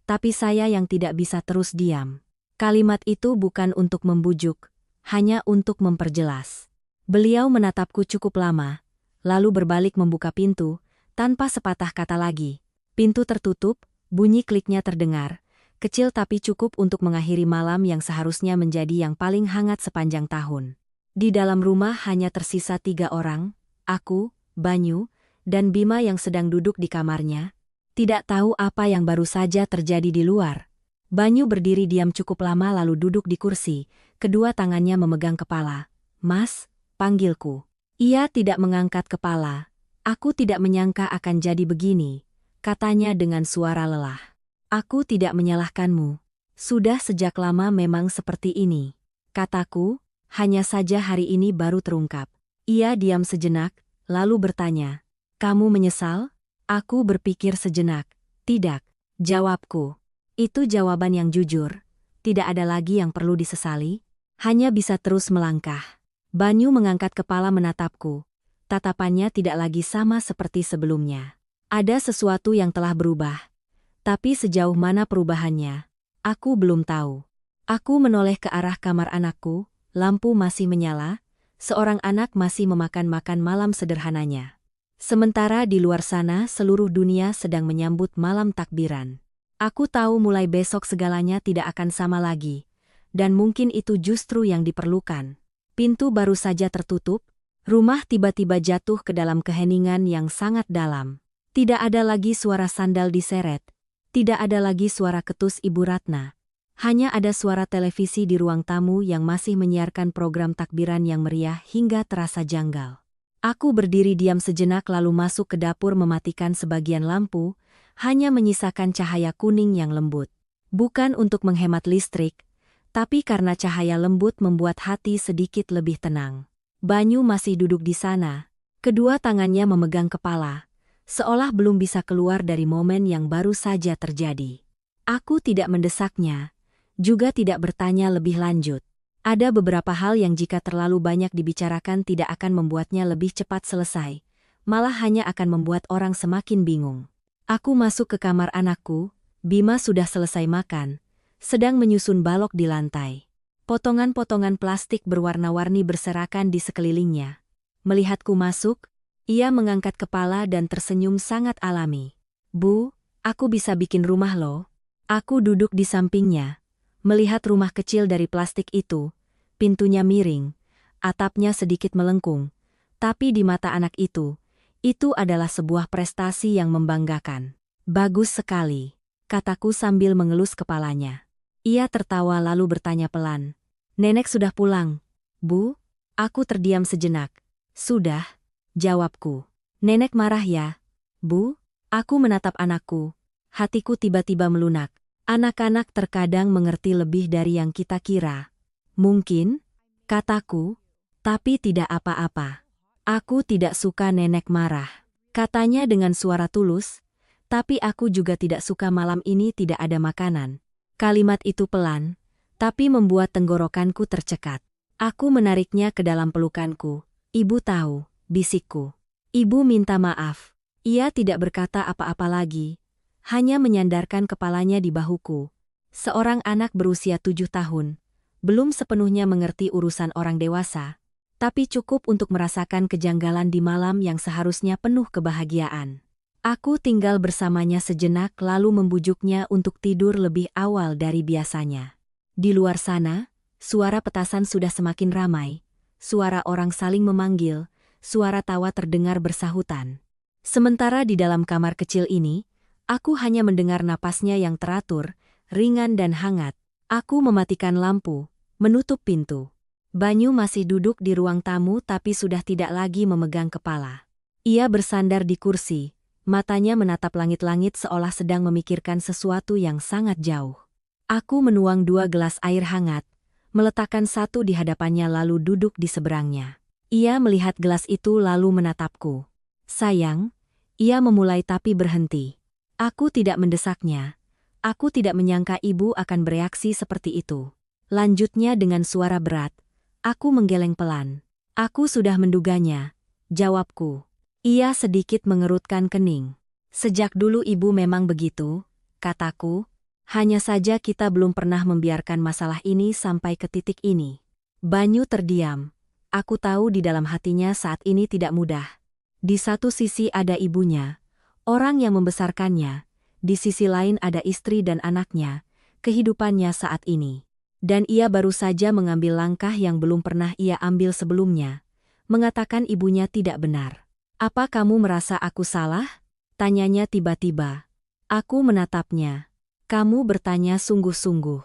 tapi saya yang tidak bisa terus diam. Kalimat itu bukan untuk membujuk, hanya untuk memperjelas. Beliau menatapku cukup lama, lalu berbalik membuka pintu, tanpa sepatah kata lagi. Pintu tertutup, bunyi kliknya terdengar, kecil tapi cukup untuk mengakhiri malam yang seharusnya menjadi yang paling hangat sepanjang tahun. Di dalam rumah hanya tersisa 3 orang, aku, Banyu, dan Bima yang sedang duduk di kamarnya. Tidak tahu apa yang baru saja terjadi di luar. Banyu berdiri diam cukup lama lalu duduk di kursi, kedua tangannya memegang kepala. Mas, panggilku. Ia tidak mengangkat kepala. Aku tidak menyangka akan jadi begini, katanya dengan suara lelah. Aku tidak menyalahkanmu. Sudah sejak lama memang seperti ini. Kataku, hanya saja hari ini baru terungkap. Ia diam sejenak, lalu bertanya, kamu menyesal? Aku berpikir sejenak. Tidak, jawabku. Itu jawaban yang jujur. Tidak ada lagi yang perlu disesali. Hanya bisa terus melangkah. Banyu mengangkat kepala menatapku. Tatapannya tidak lagi sama seperti sebelumnya. Ada sesuatu yang telah berubah. Tapi sejauh mana perubahannya, aku belum tahu. Aku menoleh ke arah kamar anakku, lampu masih menyala, seorang anak masih memakan makan malam sederhananya. Sementara di luar sana seluruh dunia sedang menyambut malam takbiran. Aku tahu mulai besok segalanya tidak akan sama lagi, dan mungkin itu justru yang diperlukan. Pintu baru saja tertutup, rumah tiba-tiba jatuh ke dalam keheningan yang sangat dalam. Tidak ada lagi suara sandal diseret. Tidak ada lagi suara ketus Ibu Ratna. Hanya ada suara televisi di ruang tamu yang masih menyiarkan program takbiran yang meriah hingga terasa janggal. Aku berdiri diam sejenak lalu masuk ke dapur mematikan sebagian lampu, hanya menyisakan cahaya kuning yang lembut. Bukan untuk menghemat listrik, tapi karena cahaya lembut membuat hati sedikit lebih tenang. Banyu masih duduk di sana, kedua tangannya memegang kepala, seolah belum bisa keluar dari momen yang baru saja terjadi. Aku tidak mendesaknya, juga tidak bertanya lebih lanjut. Ada beberapa hal yang jika terlalu banyak dibicarakan tidak akan membuatnya lebih cepat selesai, malah hanya akan membuat orang semakin bingung. Aku masuk ke kamar anakku, Bima sudah selesai makan, sedang menyusun balok di lantai. Potongan-potongan plastik berwarna-warni berserakan di sekelilingnya. Melihatku masuk, ia mengangkat kepala dan tersenyum sangat alami. Bu, aku bisa bikin rumah lo. Aku duduk di sampingnya, melihat rumah kecil dari plastik itu, pintunya miring, atapnya sedikit melengkung, tapi di mata anak itu adalah sebuah prestasi yang membanggakan. Bagus sekali, kataku sambil mengelus kepalanya. Ia tertawa lalu bertanya pelan. Nenek sudah pulang, Bu? Aku terdiam sejenak. Sudah, jawabku. Nenek marah ya? Bu? Aku menatap anakku. Hatiku tiba-tiba melunak. Anak-anak terkadang mengerti lebih dari yang kita kira. Mungkin, kataku, tapi tidak apa-apa. Aku tidak suka nenek marah. Katanya dengan suara tulus, tapi aku juga tidak suka malam ini tidak ada makanan. Kalimat itu pelan, tapi membuat tenggorokanku tercekat. Aku menariknya ke dalam pelukanku. Ibu tahu, bisikku. Ibu minta maaf. Ia tidak berkata apa-apa lagi, hanya menyandarkan kepalanya di bahuku. Seorang anak berusia 7 tahun, belum sepenuhnya mengerti urusan orang dewasa, tapi cukup untuk merasakan kejanggalan di malam yang seharusnya penuh kebahagiaan. Aku tinggal bersamanya sejenak lalu membujuknya untuk tidur lebih awal dari biasanya. Di luar sana, suara petasan sudah semakin ramai, suara orang saling memanggil, suara tawa terdengar bersahutan. Sementara di dalam kamar kecil ini, aku hanya mendengar napasnya yang teratur, ringan dan hangat. Aku mematikan lampu, menutup pintu. Banyu masih duduk di ruang tamu tapi sudah tidak lagi memegang kepala. Ia bersandar di kursi, matanya menatap langit-langit seolah sedang memikirkan sesuatu yang sangat jauh. Aku menuang 2 gelas air hangat, meletakkan satu di hadapannya lalu duduk di seberangnya. Ia melihat gelas itu lalu menatapku. Sayang, ia memulai tapi berhenti. Aku tidak mendesaknya. Aku tidak menyangka ibu akan bereaksi seperti itu. Lanjutnya dengan suara berat. Aku menggeleng pelan. Aku sudah menduganya, jawabku. Ia sedikit mengerutkan kening. Sejak dulu ibu memang begitu, kataku. Hanya saja kita belum pernah membiarkan masalah ini sampai ke titik ini. Banyu terdiam. Aku tahu di dalam hatinya saat ini tidak mudah. Di satu sisi ada ibunya, orang yang membesarkannya. Di sisi lain ada istri dan anaknya, kehidupannya saat ini. Dan ia baru saja mengambil langkah yang belum pernah ia ambil sebelumnya, mengatakan ibunya tidak benar. Apa kamu merasa aku salah? Tanyanya tiba-tiba. Aku menatapnya. Kamu bertanya sungguh-sungguh.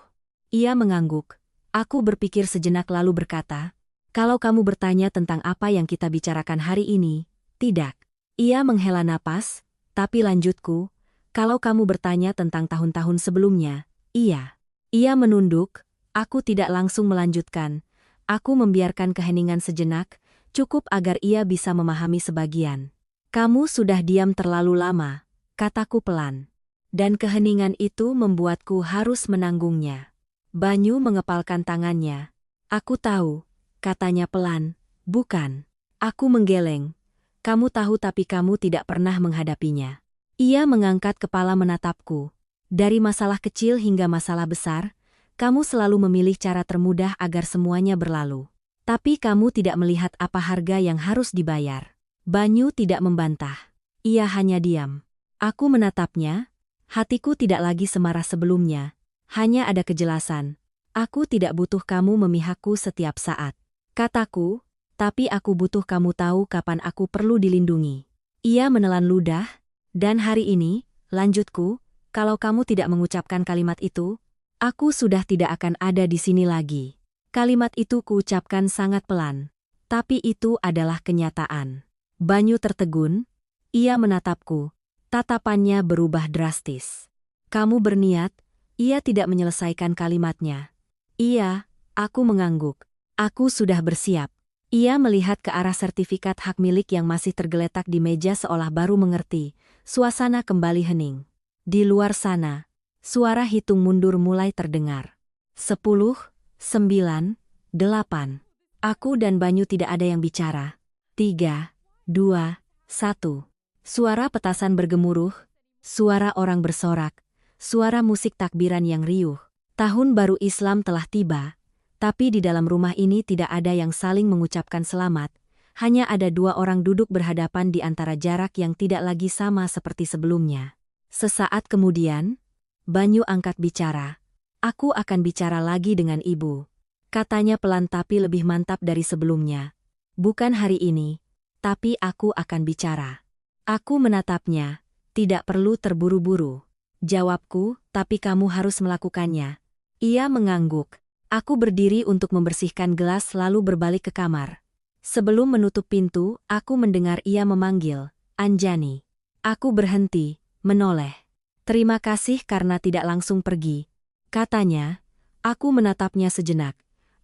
Ia mengangguk. Aku berpikir sejenak lalu berkata, kalau kamu bertanya tentang apa yang kita bicarakan hari ini, tidak. Ia menghela napas, tapi lanjutku, kalau kamu bertanya tentang tahun-tahun sebelumnya, iya. Ia menunduk, aku tidak langsung melanjutkan. Aku membiarkan keheningan sejenak, cukup agar ia bisa memahami sebagian. Kamu sudah diam terlalu lama, kataku pelan. Dan keheningan itu membuatku harus menanggungnya. Banyu mengepalkan tangannya. Aku tahu, katanya pelan, bukan. Aku menggeleng. Kamu tahu tapi kamu tidak pernah menghadapinya. Ia mengangkat kepala menatapku. Dari masalah kecil hingga masalah besar, kamu selalu memilih cara termudah agar semuanya berlalu. Tapi kamu tidak melihat apa harga yang harus dibayar. Banyu tidak membantah. Ia hanya diam. Aku menatapnya. Hatiku tidak lagi semarah sebelumnya. Hanya ada kejelasan. Aku tidak butuh kamu memihakku setiap saat. Kataku, tapi aku butuh kamu tahu kapan aku perlu dilindungi. Ia menelan ludah, dan hari ini, lanjutku, kalau kamu tidak mengucapkan kalimat itu, aku sudah tidak akan ada di sini lagi. Kalimat itu kuucapkan sangat pelan, tapi itu adalah kenyataan. Banyu tertegun, ia menatapku, tatapannya berubah drastis. Kamu berniat, ia tidak menyelesaikan kalimatnya. Iya, aku mengangguk. Aku sudah bersiap. Ia melihat ke arah sertifikat hak milik yang masih tergeletak di meja seolah baru mengerti. Suasana kembali hening. Di luar sana, suara hitung mundur mulai terdengar. 10, 9, 8. Aku dan Banyu tidak ada yang bicara. 3, 2, 1. Suara petasan bergemuruh, suara orang bersorak, suara musik takbiran yang riuh. Tahun baru Islam telah tiba. Tapi di dalam rumah ini tidak ada yang saling mengucapkan selamat, hanya ada 2 orang duduk berhadapan di antara jarak yang tidak lagi sama seperti sebelumnya. Sesaat kemudian, Banyu angkat bicara. Aku akan bicara lagi dengan ibu. Katanya pelan tapi lebih mantap dari sebelumnya. Bukan hari ini, tapi aku akan bicara. Aku menatapnya, tidak perlu terburu-buru. Jawabku, tapi kamu harus melakukannya. Ia mengangguk. Aku berdiri untuk membersihkan gelas lalu berbalik ke kamar. Sebelum menutup pintu, aku mendengar ia memanggil, Anjani. Aku berhenti, menoleh. Terima kasih karena tidak langsung pergi. Katanya, aku menatapnya sejenak.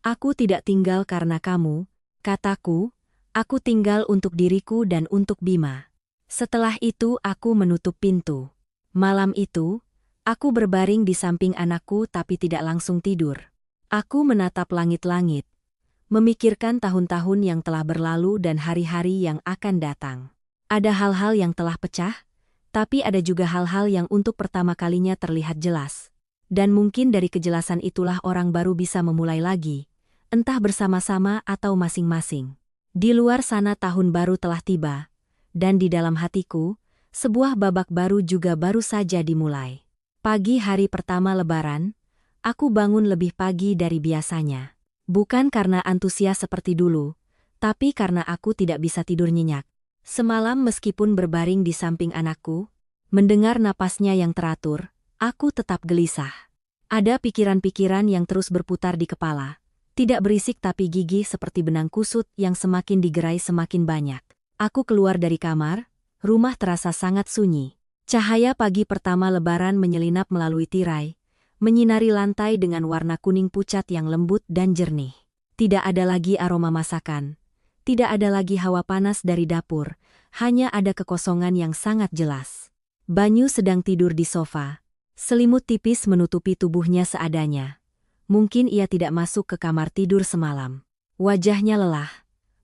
Aku tidak tinggal karena kamu, kataku, aku tinggal untuk diriku dan untuk Bima. Setelah itu aku menutup pintu. Malam itu, aku berbaring di samping anakku tapi tidak langsung tidur. Aku menatap langit-langit, memikirkan tahun-tahun yang telah berlalu dan hari-hari yang akan datang. Ada hal-hal yang telah pecah, tapi ada juga hal-hal yang untuk pertama kalinya terlihat jelas. Dan mungkin dari kejelasan itulah orang baru bisa memulai lagi, entah bersama-sama atau masing-masing. Di luar sana tahun baru telah tiba, dan di dalam hatiku, sebuah babak baru juga baru saja dimulai. Pagi hari pertama Lebaran, aku bangun lebih pagi dari biasanya. Bukan karena antusias seperti dulu, tapi karena aku tidak bisa tidur nyenyak. Semalam meskipun berbaring di samping anakku, mendengar napasnya yang teratur, aku tetap gelisah. Ada pikiran-pikiran yang terus berputar di kepala, tidak berisik tapi gigih seperti benang kusut yang semakin digerai semakin banyak. Aku keluar dari kamar, rumah terasa sangat sunyi. Cahaya pagi pertama Lebaran menyelinap melalui tirai, menyinari lantai dengan warna kuning pucat yang lembut dan jernih. Tidak ada lagi aroma masakan. Tidak ada lagi hawa panas dari dapur, hanya ada kekosongan yang sangat jelas. Banyu sedang tidur di sofa. Selimut tipis menutupi tubuhnya seadanya. Mungkin ia tidak masuk ke kamar tidur semalam. Wajahnya lelah.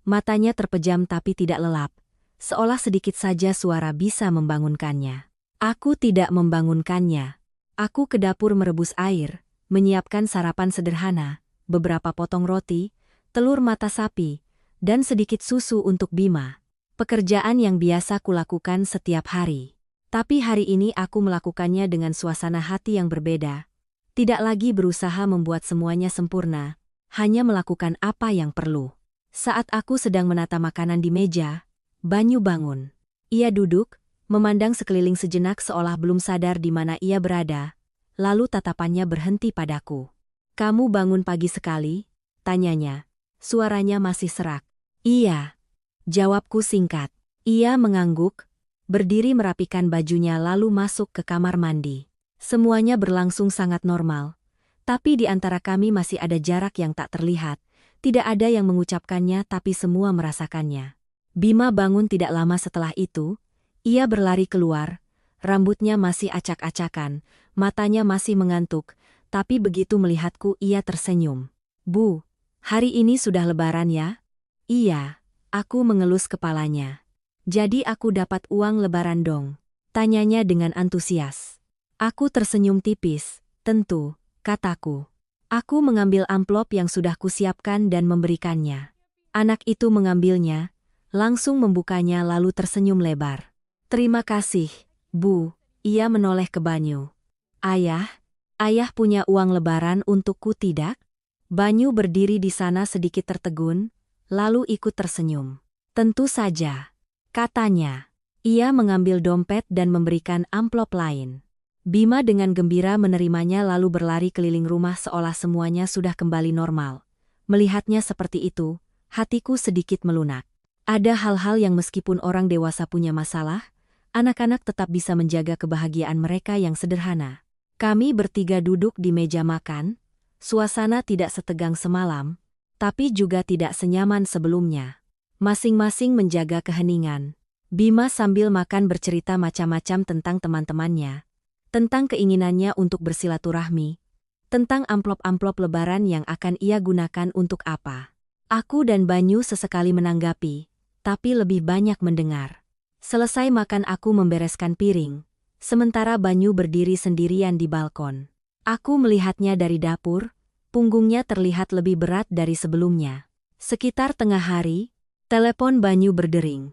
Matanya terpejam tapi tidak lelap. Seolah sedikit saja suara bisa membangunkannya. Aku tidak membangunkannya. Aku ke dapur merebus air, menyiapkan sarapan sederhana, beberapa potong roti, telur mata sapi, dan sedikit susu untuk Bima. Pekerjaan yang biasa kulakukan setiap hari. Tapi hari ini aku melakukannya dengan suasana hati yang berbeda. Tidak lagi berusaha membuat semuanya sempurna, hanya melakukan apa yang perlu. Saat aku sedang menata makanan di meja, Banyu bangun. Ia duduk, memandang sekeliling sejenak seolah belum sadar di mana ia berada, lalu tatapannya berhenti padaku. "Kamu bangun pagi sekali?" tanyanya. Suaranya masih serak. "Iya," jawabku singkat. Ia mengangguk, berdiri merapikan bajunya lalu masuk ke kamar mandi. Semuanya berlangsung sangat normal, tapi di antara kami masih ada jarak yang tak terlihat. Tidak ada yang mengucapkannya tapi semua merasakannya. Bima bangun tidak lama setelah itu. Ia berlari keluar, rambutnya masih acak-acakan, matanya masih mengantuk, tapi begitu melihatku ia tersenyum. "Bu, hari ini sudah Lebaran ya?" "Iya," aku mengelus kepalanya. "Jadi aku dapat uang Lebaran dong?" tanyanya dengan antusias. Aku tersenyum tipis. "Tentu," kataku. Aku mengambil amplop yang sudah kusiapkan dan memberikannya. Anak itu mengambilnya, langsung membukanya lalu tersenyum lebar. "Terima kasih, Bu." Ia menoleh ke Banyu. Ayah punya uang Lebaran untukku tidak?" Banyu berdiri di sana sedikit tertegun, lalu ikut tersenyum. "Tentu saja," katanya. Ia mengambil dompet dan memberikan amplop lain. Bima dengan gembira menerimanya lalu berlari keliling rumah seolah semuanya sudah kembali normal. Melihatnya seperti itu, hatiku sedikit melunak. Ada hal-hal yang meskipun orang dewasa punya masalah, anak-anak tetap bisa menjaga kebahagiaan mereka yang sederhana. Kami bertiga duduk di meja makan, suasana tidak setegang semalam, tapi juga tidak senyaman sebelumnya. Masing-masing menjaga keheningan. Bima sambil makan bercerita macam-macam tentang teman-temannya, tentang keinginannya untuk bersilaturahmi, tentang amplop-amplop Lebaran yang akan ia gunakan untuk apa. Aku dan Banyu sesekali menanggapi, tapi lebih banyak mendengar. Selesai makan aku membereskan piring, sementara Banyu berdiri sendirian di balkon. Aku melihatnya dari dapur, punggungnya terlihat lebih berat dari sebelumnya. Sekitar tengah hari, telepon Banyu berdering.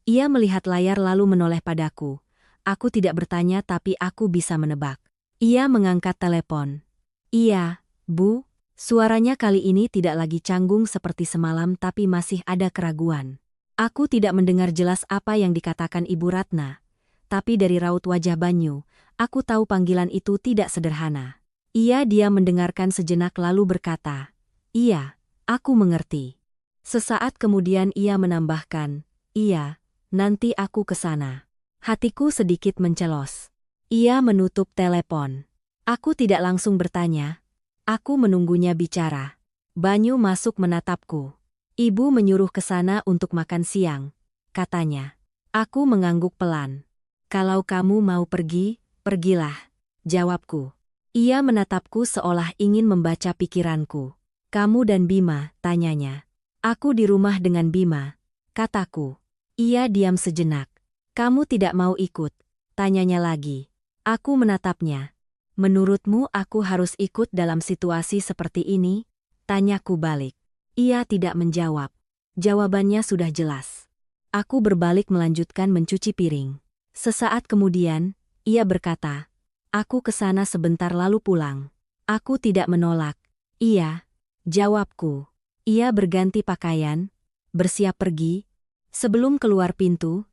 Ia melihat layar lalu menoleh padaku. Aku tidak bertanya tapi aku bisa menebak. Ia mengangkat telepon. "Iya, Bu." Suaranya kali ini tidak lagi canggung seperti semalam tapi masih ada keraguan. Aku tidak mendengar jelas apa yang dikatakan Ibu Ratna. Tapi dari raut wajah Banyu, aku tahu panggilan itu tidak sederhana. Ia diam mendengarkan sejenak lalu berkata, "Iya, aku mengerti." Sesaat kemudian ia menambahkan, "Iya, nanti aku ke sana. Hatiku sedikit mencelos. Ia menutup telepon. Aku tidak langsung bertanya. Aku menunggunya bicara. Banyu masuk menatapku. Ibu menyuruh ke sana untuk makan siang, katanya. Aku mengangguk pelan. Kalau kamu mau pergi, pergilah, jawabku. Ia menatapku seolah ingin membaca pikiranku. Kamu dan Bima, tanyanya. Aku di rumah dengan Bima, kataku. Ia diam sejenak. Kamu tidak mau ikut, tanyanya lagi. Aku menatapnya. Menurutmu aku harus ikut dalam situasi seperti ini? Tanyaku balik. Ia tidak menjawab. Jawabannya sudah jelas. Aku berbalik melanjutkan mencuci piring. Sesaat kemudian, ia berkata, aku ke sana sebentar lalu pulang. Aku tidak menolak. Iya, jawabku. Ia berganti pakaian, bersiap pergi. Sebelum keluar pintu,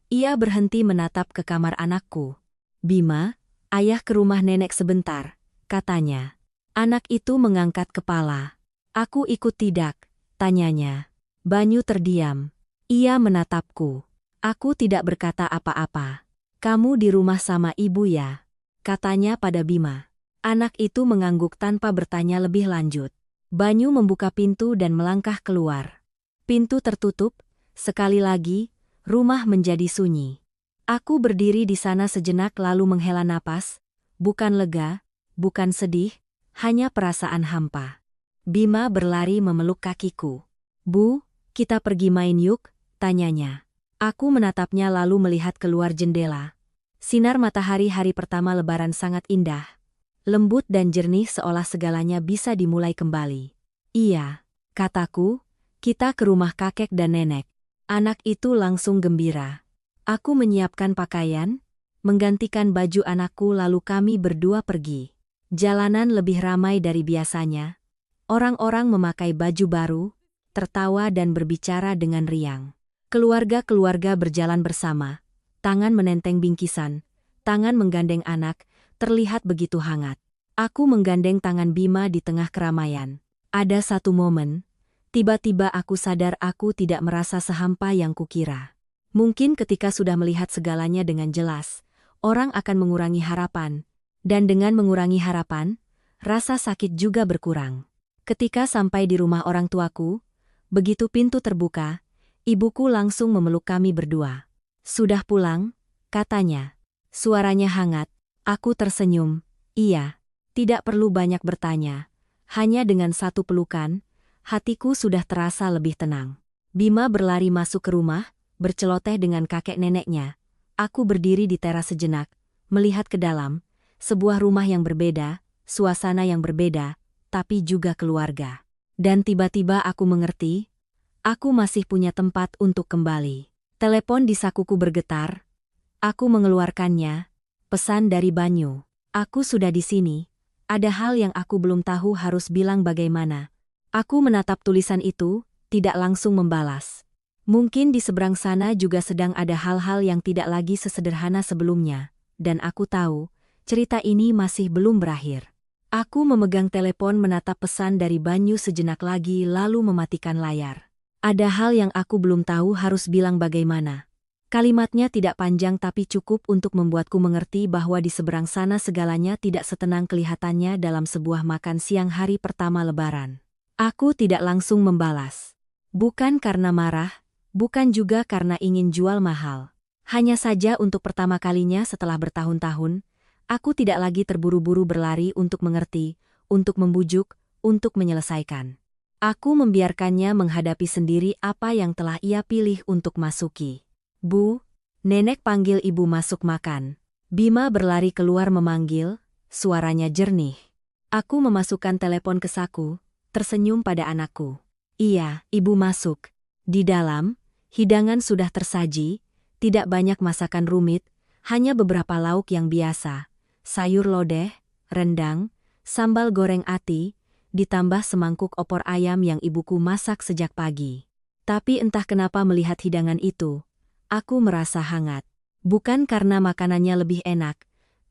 ia berhenti menatap ke kamar anakku. Bima, ayah ke rumah nenek sebentar, katanya. Anak itu mengangkat kepala. Aku ikut tidak, tanyanya. Banyu terdiam. Ia menatapku. Aku tidak berkata apa-apa. Kamu di rumah sama ibu ya? Katanya pada Bima. Anak itu mengangguk tanpa bertanya lebih lanjut. Banyu membuka pintu dan melangkah keluar. Pintu tertutup, sekali lagi, rumah menjadi sunyi. Aku berdiri di sana sejenak lalu menghela napas, bukan lega, bukan sedih, hanya perasaan hampa. Bima berlari memeluk kakiku. Bu, kita pergi main yuk, tanyanya. Aku menatapnya lalu melihat keluar jendela. Sinar matahari hari pertama Lebaran sangat indah. Lembut dan jernih seolah segalanya bisa dimulai kembali. Iya, kataku, kita ke rumah kakek dan nenek. Anak itu langsung gembira. Aku menyiapkan pakaian, menggantikan baju anakku lalu kami berdua pergi. Jalanan lebih ramai dari biasanya. Orang-orang memakai baju baru, tertawa dan berbicara dengan riang. Keluarga-keluarga berjalan bersama, tangan menenteng bingkisan, tangan menggandeng anak, terlihat begitu hangat. Aku menggandeng tangan Bima di tengah keramaian. Ada satu momen, tiba-tiba aku sadar aku tidak merasa sehampa yang kukira. Mungkin ketika sudah melihat segalanya dengan jelas, orang akan mengurangi harapan, dan dengan mengurangi harapan, rasa sakit juga berkurang. Ketika sampai di rumah orang tuaku, begitu pintu terbuka, ibuku langsung memeluk kami berdua. Sudah pulang, katanya. Suaranya hangat, aku tersenyum, iya. Tidak perlu banyak bertanya. Hanya dengan satu pelukan, hatiku sudah terasa lebih tenang. Bima berlari masuk ke rumah, berceloteh dengan kakek neneknya. Aku berdiri di teras sejenak, melihat ke dalam, sebuah rumah yang berbeda, suasana yang berbeda, tapi juga keluarga. Dan tiba-tiba aku mengerti, aku masih punya tempat untuk kembali. Telepon di sakuku bergetar. Aku mengeluarkannya. Pesan dari Banyu. Aku sudah di sini. Ada hal yang aku belum tahu harus bilang bagaimana. Aku menatap tulisan itu, tidak langsung membalas. Mungkin di seberang sana juga sedang ada hal-hal yang tidak lagi sesederhana sebelumnya. Dan aku tahu, cerita ini masih belum berakhir. Aku memegang telepon menatap pesan dari Banyu sejenak lagi lalu mematikan layar. Ada hal yang aku belum tahu harus bilang bagaimana. Kalimatnya tidak panjang tapi cukup untuk membuatku mengerti bahwa di seberang sana segalanya tidak setenang kelihatannya dalam sebuah makan siang hari pertama Lebaran. Aku tidak langsung membalas. Bukan karena marah, bukan juga karena ingin jual mahal. Hanya saja untuk pertama kalinya setelah bertahun-tahun, aku tidak lagi terburu-buru berlari untuk mengerti, untuk membujuk, untuk menyelesaikan. Aku membiarkannya menghadapi sendiri apa yang telah ia pilih untuk masuki. Bu, nenek panggil ibu masuk makan. Bima berlari keluar memanggil, suaranya jernih. Aku memasukkan telepon ke saku, tersenyum pada anakku. Iya, ibu masuk. Di dalam, hidangan sudah tersaji, tidak banyak masakan rumit, hanya beberapa lauk yang biasa. Sayur lodeh, rendang, sambal goreng ati, ditambah semangkuk opor ayam yang ibuku masak sejak pagi. Tapi entah kenapa melihat hidangan itu, aku merasa hangat. Bukan karena makanannya lebih enak,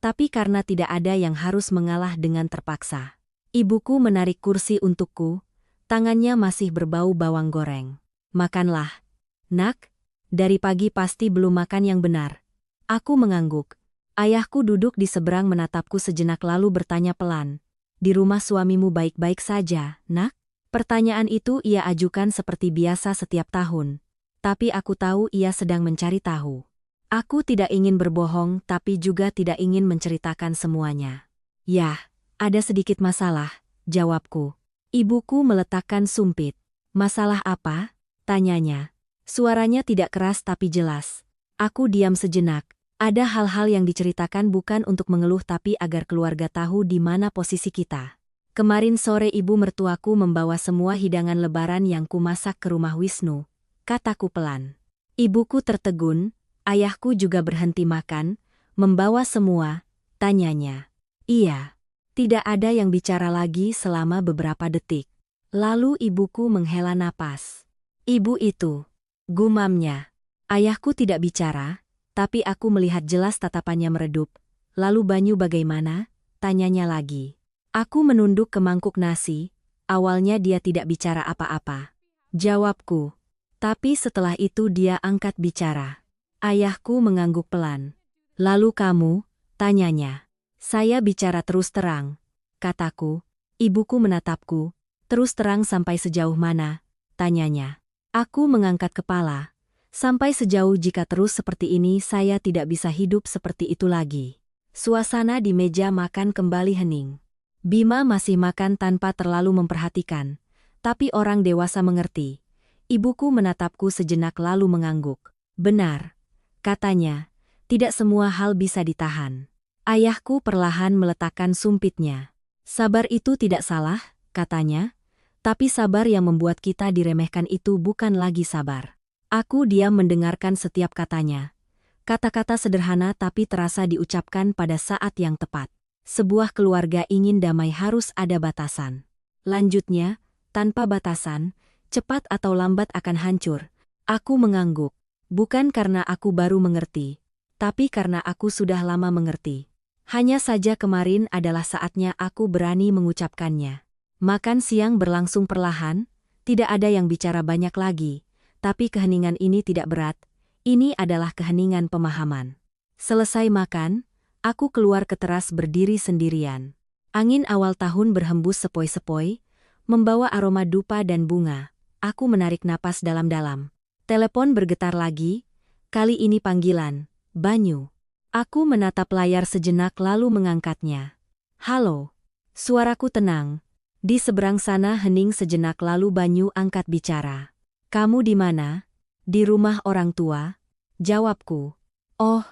tapi karena tidak ada yang harus mengalah dengan terpaksa. Ibuku menarik kursi untukku, tangannya masih berbau bawang goreng. Makanlah, nak, Dari pagi pasti belum makan yang benar. Aku mengangguk. Ayahku duduk di seberang menatapku sejenak lalu bertanya pelan. Di rumah suamimu baik-baik saja, nak? Pertanyaan itu ia ajukan seperti biasa setiap tahun. Tapi aku tahu ia sedang mencari tahu. Aku tidak ingin berbohong tapi juga tidak ingin menceritakan semuanya. Yah, ada sedikit masalah, jawabku. Ibuku meletakkan sumpit. Masalah apa? Tanyanya. Suaranya tidak keras tapi jelas. Aku diam sejenak. Ada hal-hal yang diceritakan bukan untuk mengeluh tapi agar keluarga tahu di mana posisi kita. Kemarin sore ibu mertuaku membawa semua hidangan lebaran yang kumasak ke rumah Wisnu, kataku pelan. Ibuku tertegun, ayahku juga berhenti makan, membawa semua, tanyanya. Iya. Tidak ada yang bicara lagi selama beberapa detik. Lalu ibuku menghela napas. Ibu itu, gumamnya. Ayahku tidak bicara, tapi aku melihat jelas tatapannya meredup. Lalu Banyu bagaimana? Tanyanya lagi. Aku menunduk ke mangkuk nasi, awalnya dia tidak bicara apa-apa. Jawabku. Tapi setelah itu dia angkat bicara. Ayahku mengangguk pelan. Lalu kamu? Tanyanya. Saya bicara terus terang, kataku. Ibuku menatapku. Terus terang sampai sejauh mana? Tanyanya. Aku mengangkat kepala. Sampai sejauh jika terus seperti ini saya tidak bisa hidup seperti itu lagi. Suasana di meja makan kembali hening. Bima masih makan tanpa terlalu memperhatikan. Tapi orang dewasa mengerti. Ibuku menatapku sejenak lalu mengangguk. Benar, katanya. Tidak semua hal bisa ditahan. Ayahku perlahan meletakkan sumpitnya. Sabar itu tidak salah, katanya. Tapi sabar yang membuat kita diremehkan itu bukan lagi sabar. Aku diam mendengarkan setiap katanya. Kata-kata sederhana tapi terasa diucapkan pada saat yang tepat. Sebuah keluarga ingin damai harus ada batasan. Lanjutnya, tanpa batasan, cepat atau lambat akan hancur. Aku mengangguk. Bukan karena aku baru mengerti, tapi karena aku sudah lama mengerti. Hanya saja kemarin adalah saatnya aku berani mengucapkannya. Makan siang berlangsung perlahan, tidak ada yang bicara banyak lagi, tapi keheningan ini tidak berat, ini adalah keheningan pemahaman. Selesai makan, aku keluar ke teras berdiri sendirian. Angin awal tahun berhembus sepoi-sepoi, membawa aroma dupa dan bunga. Aku menarik napas dalam-dalam. Telepon bergetar lagi, kali ini panggilan, Banyu. Aku menatap layar sejenak lalu mengangkatnya. Halo. Suaraku tenang. Di seberang sana hening sejenak lalu Banyu angkat bicara. Kamu di mana? Di rumah orang tua? Jawabku. Oh,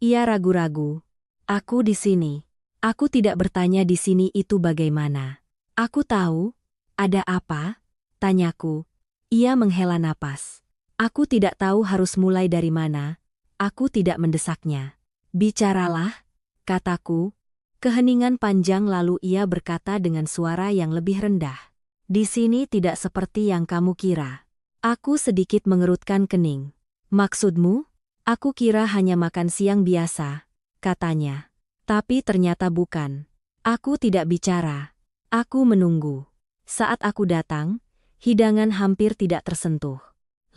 ia ragu-ragu. Aku di sini. Aku tidak bertanya di sini itu bagaimana. Aku tahu. Ada apa? Tanyaku. Ia menghela napas. Aku tidak tahu harus mulai dari mana. Aku tidak mendesaknya. Bicaralah, kataku. Keheningan panjang lalu ia berkata dengan suara yang lebih rendah. Di sini tidak seperti yang kamu kira. Aku sedikit mengerutkan kening. Maksudmu? Aku kira hanya makan siang biasa, katanya. Tapi ternyata bukan. Aku tidak bicara. Aku menunggu. Saat aku datang, hidangan hampir tidak tersentuh.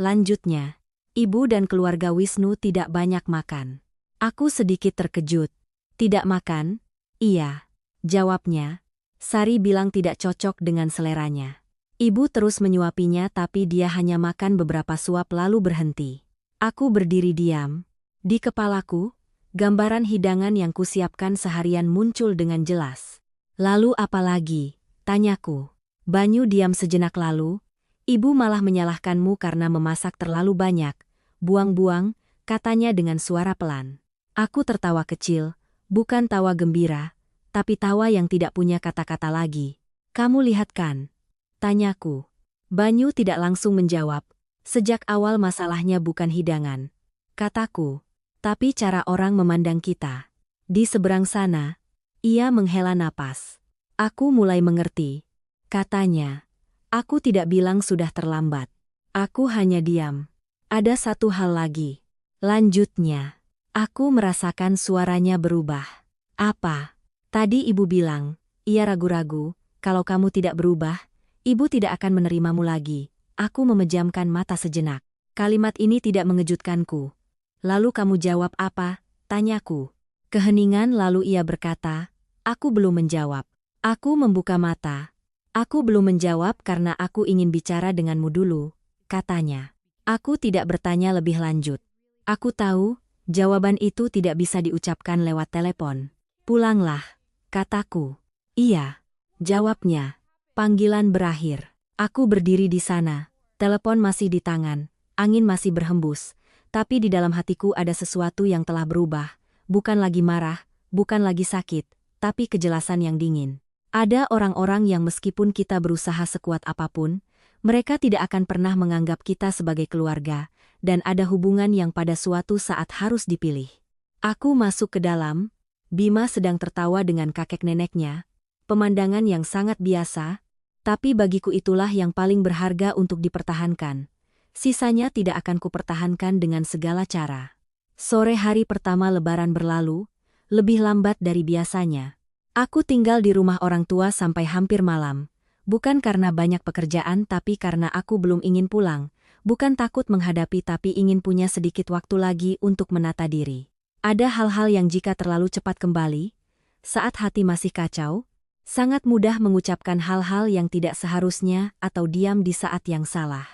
Lanjutnya, ibu dan keluarga Wisnu tidak banyak makan. Aku sedikit terkejut. Tidak makan? Iya. Jawabnya. Sari bilang tidak cocok dengan seleranya. Ibu terus menyuapinya tapi dia hanya makan beberapa suap lalu berhenti. Aku berdiri diam. Di kepalaku, gambaran hidangan yang kusiapkan seharian muncul dengan jelas. Lalu apa lagi? Tanyaku. Banyu diam sejenak lalu. Ibu malah menyalahkanmu karena memasak terlalu banyak. Buang-buang, katanya dengan suara pelan. Aku tertawa kecil, bukan tawa gembira, tapi tawa yang tidak punya kata-kata lagi. Kamu lihat kan? Tanyaku. Banyu tidak langsung menjawab. Sejak awal masalahnya bukan hidangan, kataku, tapi cara orang memandang kita. Di seberang sana, ia menghela napas. Aku mulai mengerti. Katanya, aku tidak bilang sudah terlambat. Aku hanya diam. Ada satu hal lagi. Lanjutnya. Aku merasakan suaranya berubah. Apa? Tadi ibu bilang, ia ragu-ragu, kalau kamu tidak berubah, ibu tidak akan menerimamu lagi. Aku memejamkan mata sejenak. Kalimat ini tidak mengejutkanku. Lalu kamu jawab apa? Tanyaku. Keheningan lalu ia berkata, aku belum menjawab. Aku membuka mata. Aku belum menjawab karena aku ingin bicara denganmu dulu, katanya. Aku tidak bertanya lebih lanjut. Aku tahu, jawaban itu tidak bisa diucapkan lewat telepon. Pulanglah, kataku. Iya, jawabnya. Panggilan berakhir. Aku berdiri di sana. Telepon masih di tangan. Angin masih berhembus, tapi di dalam hatiku ada sesuatu yang telah berubah. Bukan lagi marah, bukan lagi sakit, tapi kejelasan yang dingin. Ada orang-orang yang meskipun kita berusaha sekuat apapun, mereka tidak akan pernah menganggap kita sebagai keluarga, dan ada hubungan yang pada suatu saat harus dipilih. Aku masuk ke dalam, Bima sedang tertawa dengan kakek neneknya, pemandangan yang sangat biasa, tapi bagiku itulah yang paling berharga untuk dipertahankan. Sisanya tidak akan kupertahankan dengan segala cara. Sore hari pertama Lebaran berlalu, lebih lambat dari biasanya. Aku tinggal di rumah orang tua sampai hampir malam. Bukan karena banyak pekerjaan tapi karena aku belum ingin pulang. Bukan takut menghadapi tapi ingin punya sedikit waktu lagi untuk menata diri. Ada hal-hal yang jika terlalu cepat kembali, saat hati masih kacau, sangat mudah mengucapkan hal-hal yang tidak seharusnya atau diam di saat yang salah.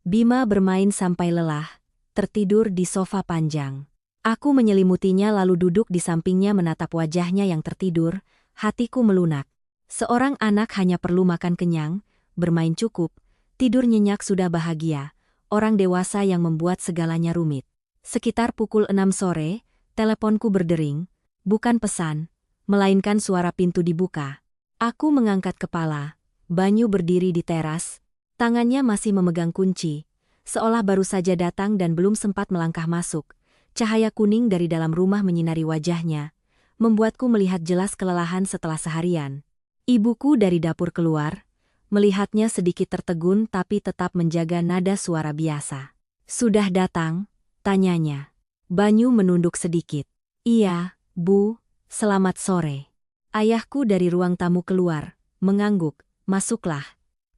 Bima bermain sampai lelah, tertidur di sofa panjang. Aku menyelimutinya lalu duduk di sampingnya menatap wajahnya yang tertidur, hatiku melunak. Seorang anak hanya perlu makan kenyang, bermain cukup, tidur nyenyak sudah bahagia. Orang dewasa yang membuat segalanya rumit. Sekitar pukul 6 sore, teleponku berdering, bukan pesan, melainkan suara pintu dibuka. Aku mengangkat kepala, Banyu berdiri di teras. Tangannya masih memegang kunci, seolah baru saja datang dan belum sempat melangkah masuk. Cahaya kuning dari dalam rumah menyinari wajahnya, membuatku melihat jelas kelelahan setelah seharian. Ibuku dari dapur keluar, melihatnya sedikit tertegun tapi tetap menjaga nada suara biasa. Sudah datang? Tanyanya. Banyu menunduk sedikit. Iya, Bu, selamat sore. Ayahku dari ruang tamu keluar, mengangguk, masuklah,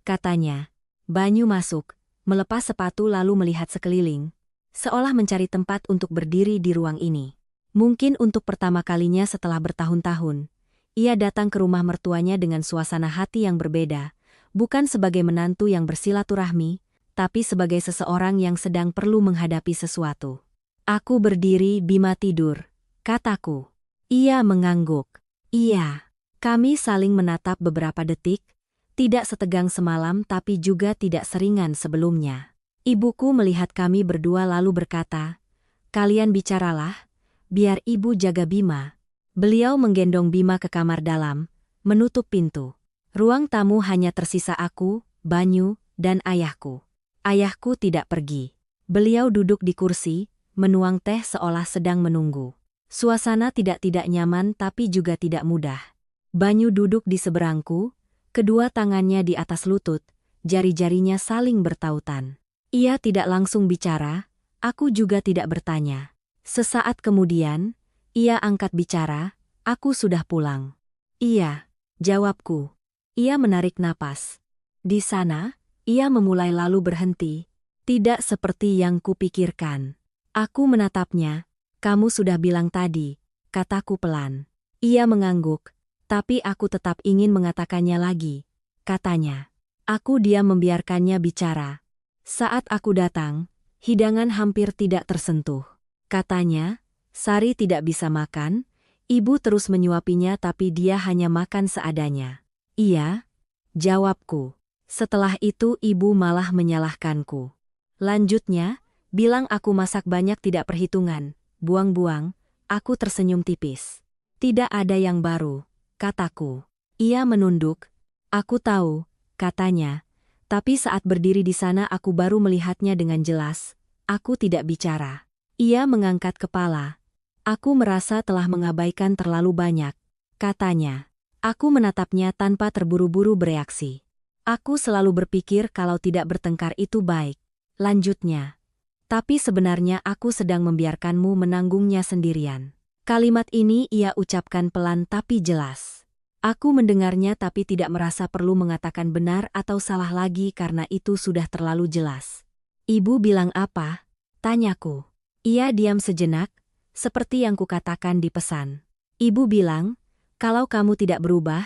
katanya. Banyu masuk, melepas sepatu lalu melihat sekeliling, seolah mencari tempat untuk berdiri di ruang ini. Mungkin untuk pertama kalinya setelah bertahun-tahun, ia datang ke rumah mertuanya dengan suasana hati yang berbeda, bukan sebagai menantu yang bersilaturahmi, tapi sebagai seseorang yang sedang perlu menghadapi sesuatu. Aku berdiri, Bima tidur, kataku. Ia mengangguk. Iya. Kami saling menatap beberapa detik, tidak setegang semalam tapi juga tidak seringan sebelumnya. Ibuku melihat kami berdua lalu berkata, kalian bicaralah, biar ibu jaga Bima. Beliau menggendong Bima ke kamar dalam, menutup pintu. Ruang tamu hanya tersisa aku, Banyu, dan ayahku. Ayahku tidak pergi. Beliau duduk di kursi, menuang teh seolah sedang menunggu. Suasana tidak nyaman tapi juga tidak mudah. Banyu duduk di seberangku, kedua tangannya di atas lutut, jari-jarinya saling bertautan. Ia tidak langsung bicara, aku juga tidak bertanya. Sesaat kemudian, ia angkat bicara, aku sudah pulang. Iya, jawabku. Ia menarik napas. Di sana, ia memulai lalu berhenti. Tidak seperti yang kupikirkan. Aku menatapnya, kamu sudah bilang tadi, kataku pelan. Ia mengangguk. Tapi aku tetap ingin mengatakannya lagi, katanya. Aku diam membiarkannya bicara. Saat aku datang, hidangan hampir tidak tersentuh. Katanya, Sari tidak bisa makan, ibu terus menyuapinya tapi dia hanya makan seadanya. Iya, jawabku. Setelah itu ibu malah menyalahkanku. Lanjutnya, bilang aku masak banyak tidak perhitungan, buang-buang, aku tersenyum tipis. Tidak ada yang baru, kataku. Ia menunduk. Aku tahu, katanya. Tapi saat berdiri di sana aku baru melihatnya dengan jelas. Aku tidak bicara. Ia mengangkat kepala. Aku merasa telah mengabaikan terlalu banyak, katanya. Aku menatapnya tanpa terburu-buru bereaksi. Aku selalu berpikir kalau tidak bertengkar itu baik. Lanjutnya. Tapi sebenarnya aku sedang membiarkanmu menanggungnya sendirian. Kalimat ini ia ucapkan pelan tapi jelas. Aku mendengarnya tapi tidak merasa perlu mengatakan benar atau salah lagi karena itu sudah terlalu jelas. Ibu bilang apa? Tanyaku. Ia diam sejenak, seperti yang kukatakan di pesan. Ibu bilang, kalau kamu tidak berubah,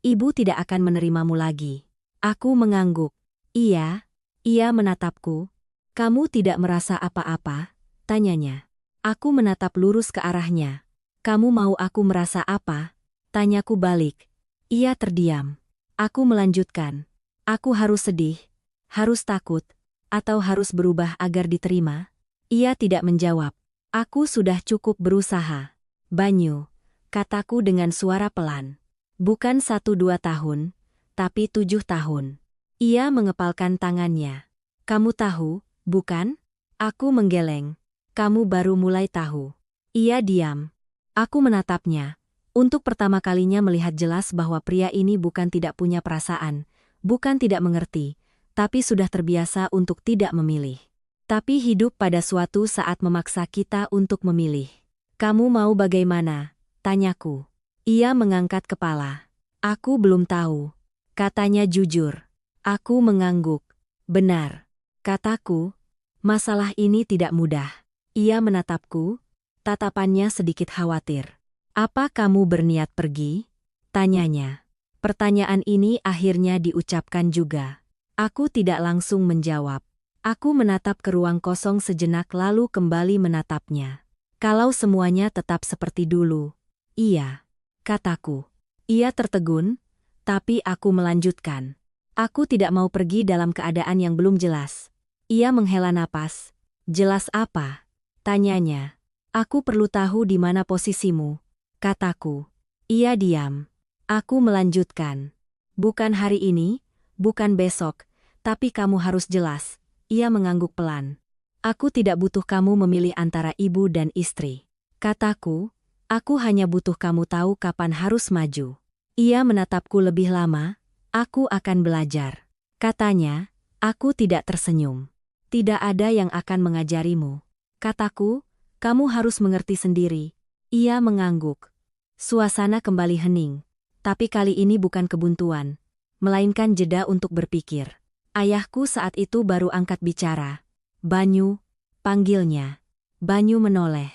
ibu tidak akan menerimamu lagi. Aku mengangguk. Iya, ia menatapku. Kamu tidak merasa apa-apa? Tanyanya. Aku menatap lurus ke arahnya. Kamu mau aku merasa apa? Tanyaku balik. Ia terdiam. Aku melanjutkan. Aku harus sedih, harus takut, atau harus berubah agar diterima? Ia tidak menjawab. Aku sudah cukup berusaha. Banyu, kataku dengan suara pelan. Bukan 1-2 tahun, tapi 7 tahun. Ia mengepalkan tangannya. Kamu tahu, bukan? Aku menggeleng. Kamu baru mulai tahu. Ia diam. Aku menatapnya. Untuk pertama kalinya melihat jelas bahwa pria ini bukan tidak punya perasaan, bukan tidak mengerti, tapi sudah terbiasa untuk tidak memilih. Tapi hidup pada suatu saat memaksa kita untuk memilih. Kamu mau bagaimana? Tanyaku. Ia mengangkat kepala. Aku belum tahu. Katanya jujur. Aku mengangguk. Benar. Kataku. Masalah ini tidak mudah. Ia menatapku. Tatapannya sedikit khawatir. Apa kamu berniat pergi? Tanyanya. Pertanyaan ini akhirnya diucapkan juga. Aku tidak langsung menjawab. Aku menatap ke ruang kosong sejenak lalu kembali menatapnya. Kalau semuanya tetap seperti dulu. Iya. Kataku. Ia tertegun, tapi aku melanjutkan. Aku tidak mau pergi dalam keadaan yang belum jelas. Ia menghela napas. Jelas apa? Tanyanya. Aku perlu tahu di mana posisimu. Kataku. Ia diam. Aku melanjutkan. Bukan hari ini, bukan besok, tapi kamu harus jelas. Ia mengangguk pelan. Aku tidak butuh kamu memilih antara ibu dan istri. Kataku, aku hanya butuh kamu tahu kapan harus maju. Ia menatapku lebih lama, aku akan belajar. Katanya, aku tidak tersenyum. Tidak ada yang akan mengajarimu. Kataku, kamu harus mengerti sendiri. Ia mengangguk. Suasana kembali hening. Tapi kali ini bukan kebuntuan, melainkan jeda untuk berpikir. Ayahku saat itu baru angkat bicara. Banyu, panggilnya. Banyu menoleh.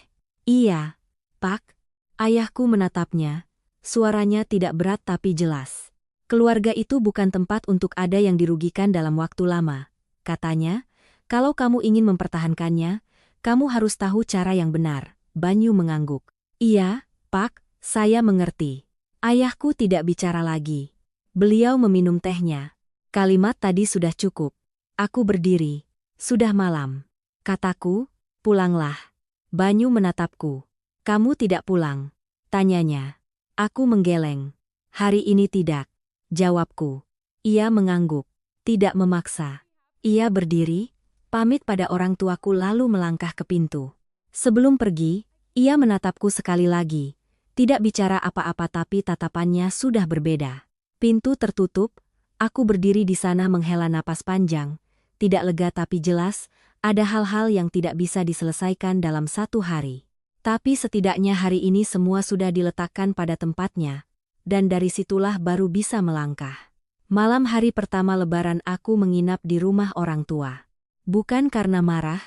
Iya, Pak. Ayahku menatapnya. Suaranya tidak berat tapi jelas. Keluarga itu bukan tempat untuk ada yang dirugikan dalam waktu lama. Katanya, kalau kamu ingin mempertahankannya, kamu harus tahu cara yang benar. Banyu mengangguk. Iya, Pak. Saya mengerti. Ayahku tidak bicara lagi. Beliau meminum tehnya. Kalimat tadi sudah cukup. Aku berdiri. Sudah malam. Kataku, pulanglah. Banyu menatapku. Kamu tidak pulang? Tanyanya. Aku menggeleng. Hari ini tidak. Jawabku. Ia mengangguk. Tidak memaksa. Ia berdiri, pamit pada orang tuaku lalu melangkah ke pintu. Sebelum pergi, ia menatapku sekali lagi. Tidak bicara apa-apa tapi tatapannya sudah berbeda. Pintu tertutup, aku berdiri di sana menghela napas panjang. Tidak lega tapi jelas, ada hal-hal yang tidak bisa diselesaikan dalam 1 hari. Tapi setidaknya hari ini semua sudah diletakkan pada tempatnya, dan dari situlah baru bisa melangkah. Malam hari pertama Lebaran aku menginap di rumah orang tua. Bukan karena marah,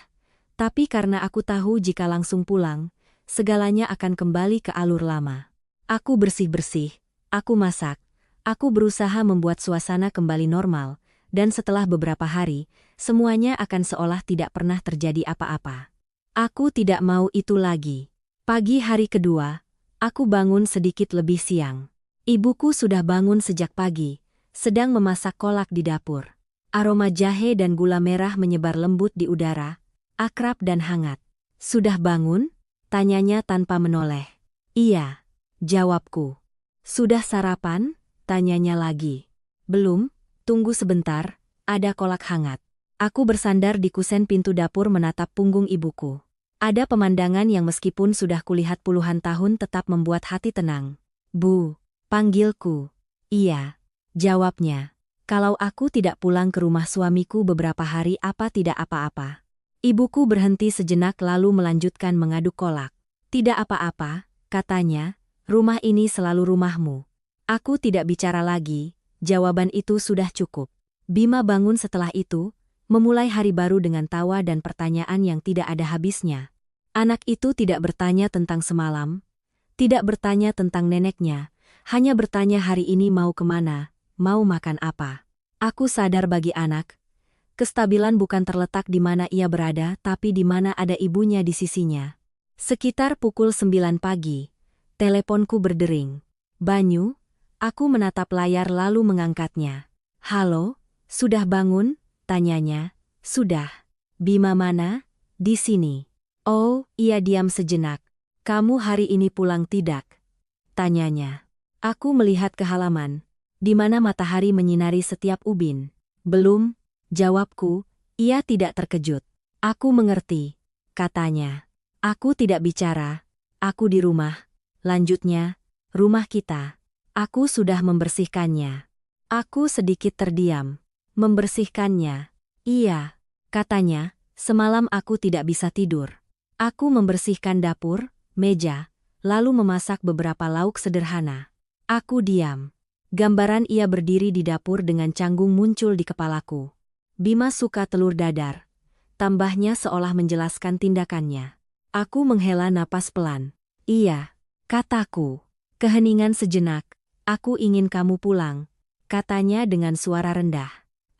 tapi karena aku tahu jika langsung pulang, segalanya akan kembali ke alur lama. Aku bersih-bersih, aku masak, aku berusaha membuat suasana kembali normal, dan setelah beberapa hari, semuanya akan seolah tidak pernah terjadi apa-apa. Aku tidak mau itu lagi. Pagi hari kedua, aku bangun sedikit lebih siang. Ibuku sudah bangun sejak pagi, sedang memasak kolak di dapur. Aroma jahe dan gula merah menyebar lembut di udara, akrab dan hangat. Sudah bangun? Tanyanya tanpa menoleh. Iya, jawabku. Sudah sarapan? Tanyanya lagi. Belum, tunggu sebentar, ada kolak hangat. Aku bersandar di kusen pintu dapur menatap punggung ibuku. Ada pemandangan yang meskipun sudah kulihat puluhan tahun tetap membuat hati tenang. Bu, panggilku. Iya, jawabnya. Kalau aku tidak pulang ke rumah suamiku beberapa hari apa tidak apa-apa. Ibuku berhenti sejenak lalu melanjutkan mengaduk kolak. Tidak apa-apa, katanya, rumah ini selalu rumahmu. Aku tidak bicara lagi, jawaban itu sudah cukup. Bima bangun setelah itu, memulai hari baru dengan tawa dan pertanyaan yang tidak ada habisnya. Anak itu tidak bertanya tentang semalam, tidak bertanya tentang neneknya, hanya bertanya hari ini mau kemana, mau makan apa. Aku sadar bagi anak, kestabilan bukan terletak di mana ia berada tapi di mana ada ibunya di sisinya. Sekitar pukul 9 pagi, teleponku berdering. Banyu, aku menatap layar lalu mengangkatnya. Halo, sudah bangun? Tanyanya. Sudah. Bima mana? Di sini. Oh, ia diam sejenak. Kamu hari ini pulang tidak? Tanyanya. Aku melihat ke halaman, di mana matahari menyinari setiap ubin. Belum, jawabku. Ia tidak terkejut. Aku mengerti, katanya. Aku tidak bicara. Aku di rumah. Lanjutnya, rumah kita. Aku sudah membersihkannya. Aku sedikit terdiam. Membersihkannya. Iya, katanya, semalam aku tidak bisa tidur. Aku membersihkan dapur, meja, lalu memasak beberapa lauk sederhana. Aku diam. Gambaran ia berdiri di dapur dengan canggung muncul di kepalaku. Bima suka telur dadar. Tambahnya seolah menjelaskan tindakannya. Aku menghela napas pelan. Iya, kataku. Keheningan sejenak. Aku ingin kamu pulang, katanya dengan suara rendah.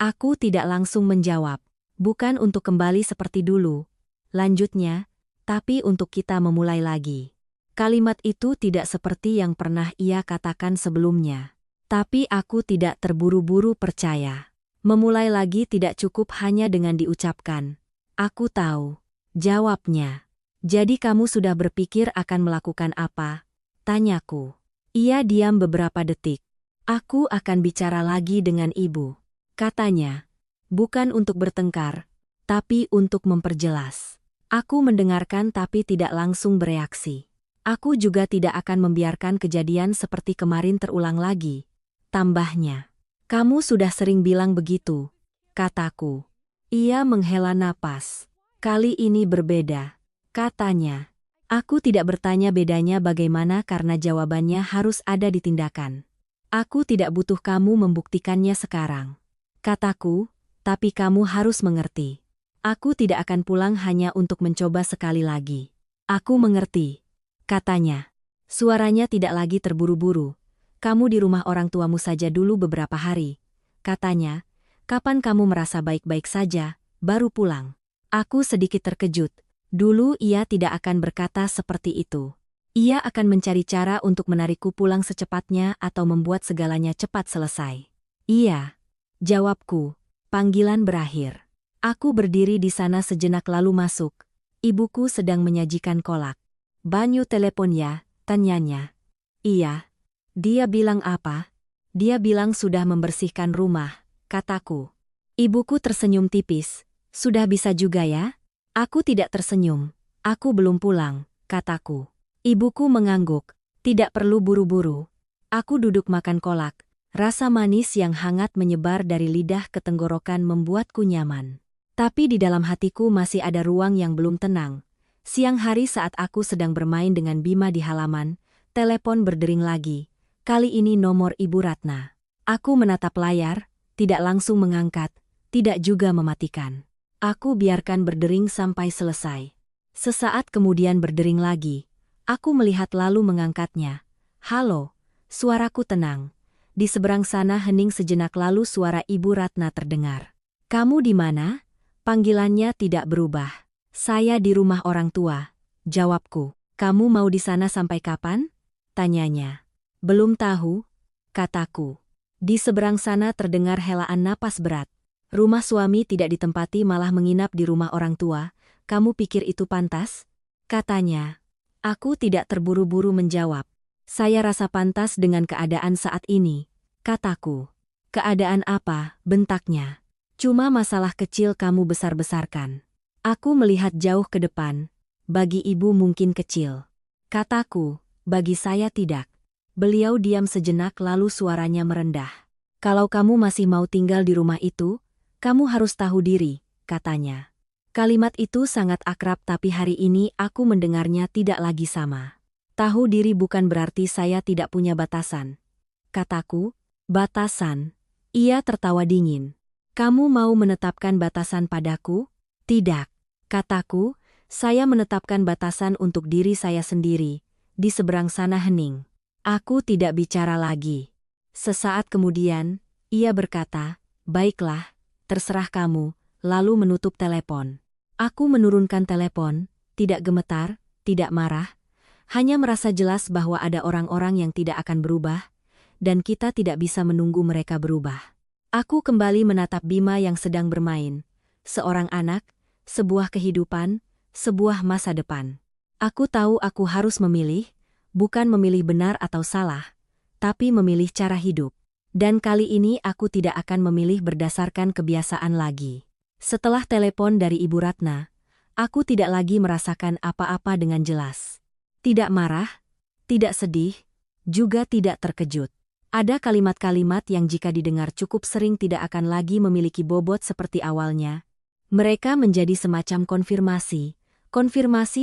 Aku tidak langsung menjawab. Bukan untuk kembali seperti dulu. Lanjutnya, tapi untuk kita memulai lagi. Kalimat itu tidak seperti yang pernah ia katakan sebelumnya. Tapi aku tidak terburu-buru percaya. Memulai lagi tidak cukup hanya dengan diucapkan. Aku tahu. Jawabnya. Jadi kamu sudah berpikir akan melakukan apa? Tanyaku. Ia diam beberapa detik. Aku akan bicara lagi dengan ibu. Katanya. Bukan untuk bertengkar, tapi untuk memperjelas. Aku mendengarkan tapi tidak langsung bereaksi. Aku juga tidak akan membiarkan kejadian seperti kemarin terulang lagi. Tambahnya. Kamu sudah sering bilang begitu, kataku. Ia menghela napas. Kali ini berbeda, katanya. Aku tidak bertanya bedanya bagaimana karena jawabannya harus ada di tindakan. Aku tidak butuh kamu membuktikannya sekarang, kataku, tapi kamu harus mengerti. Aku tidak akan pulang hanya untuk mencoba sekali lagi. Aku mengerti, katanya. Suaranya tidak lagi terburu-buru. Kamu di rumah orang tuamu saja dulu beberapa hari, katanya. Kapan kamu merasa baik-baik saja, baru pulang. Aku sedikit terkejut. Dulu ia tidak akan berkata seperti itu. Ia akan mencari cara untuk menarikku pulang secepatnya atau membuat segalanya cepat selesai. Iya, jawabku. Panggilan berakhir. Aku berdiri di sana sejenak lalu masuk. Ibuku sedang menyajikan kolak. Banyu telepon ya, tanyanya. Iya. Dia bilang apa? Dia bilang sudah membersihkan rumah, kataku. Ibuku tersenyum tipis. Sudah bisa juga ya? Aku tidak tersenyum. Aku belum pulang, kataku. Ibuku mengangguk. Tidak perlu buru-buru. Aku duduk makan kolak. Rasa manis yang hangat menyebar dari lidah ke tenggorokan membuatku nyaman. Tapi di dalam hatiku masih ada ruang yang belum tenang. Siang hari saat aku sedang bermain dengan Bima di halaman, telepon berdering lagi. Kali ini nomor Ibu Ratna. Aku menatap layar, tidak langsung mengangkat, tidak juga mematikan. Aku biarkan berdering sampai selesai. Sesaat kemudian berdering lagi. Aku melihat lalu mengangkatnya. Halo, suaraku tenang. Di seberang sana hening sejenak lalu suara Ibu Ratna terdengar. Kamu di mana? Panggilannya tidak berubah. Saya di rumah orang tua, jawabku. Kamu mau di sana sampai kapan? Tanyanya. Belum tahu, kataku. Di seberang sana terdengar helaan napas berat. Rumah suami tidak ditempati malah menginap di rumah orang tua. Kamu pikir itu pantas? Katanya. Aku tidak terburu-buru menjawab. Saya rasa pantas dengan keadaan saat ini, kataku. Keadaan apa? Bentaknya. Cuma masalah kecil kamu besar-besarkan. Aku melihat jauh ke depan. Bagi ibu mungkin kecil. Kataku, bagi saya tidak. Beliau diam sejenak lalu suaranya merendah. Kalau kamu masih mau tinggal di rumah itu, kamu harus tahu diri, katanya. Kalimat itu sangat akrab tapi hari ini aku mendengarnya tidak lagi sama. Tahu diri bukan berarti saya tidak punya batasan. Kataku, batasan. Ia tertawa dingin. Kamu mau menetapkan batasan padaku? Tidak, kataku, saya menetapkan batasan untuk diri saya sendiri, di seberang sana hening. Aku tidak bicara lagi. Sesaat kemudian, ia berkata, baiklah, terserah kamu, lalu menutup telepon. Aku menurunkan telepon, tidak gemetar, tidak marah, hanya merasa jelas bahwa ada orang-orang yang tidak akan berubah, dan kita tidak bisa menunggu mereka berubah. Aku kembali menatap Bima yang sedang bermain. Seorang anak, sebuah kehidupan, sebuah masa depan. Aku tahu aku harus memilih, bukan memilih benar atau salah, tapi memilih cara hidup. Dan kali ini aku tidak akan memilih berdasarkan kebiasaan lagi. Setelah telepon dari Ibu Ratna, aku tidak lagi merasakan apa-apa dengan jelas. Tidak marah, tidak sedih, juga tidak terkejut. Ada kalimat-kalimat yang jika didengar cukup sering tidak akan lagi memiliki bobot seperti awalnya. Mereka menjadi semacam konfirmasi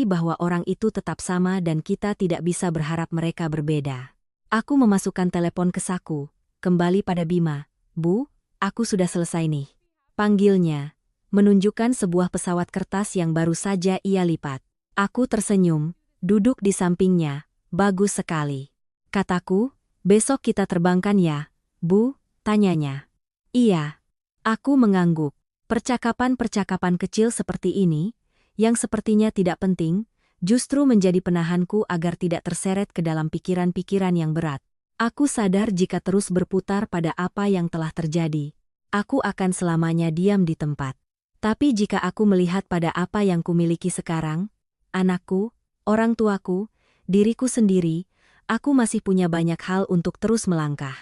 bahwa orang itu tetap sama dan kita tidak bisa berharap mereka berbeda. Aku memasukkan telepon ke saku, kembali pada Bima. Bu, aku sudah selesai nih. Panggilnya, menunjukkan sebuah pesawat kertas yang baru saja ia lipat. Aku tersenyum, duduk di sampingnya. Bagus sekali. Kataku, besok kita terbangkan ya, Bu? Tanyanya. Iya. Aku mengangguk. Percakapan-percakapan kecil seperti ini, yang sepertinya tidak penting, justru menjadi penahanku agar tidak terseret ke dalam pikiran-pikiran yang berat. Aku sadar jika terus berputar pada apa yang telah terjadi, aku akan selamanya diam di tempat. Tapi jika aku melihat pada apa yang kumiliki sekarang, anakku, orang tuaku, diriku sendiri, aku masih punya banyak hal untuk terus melangkah.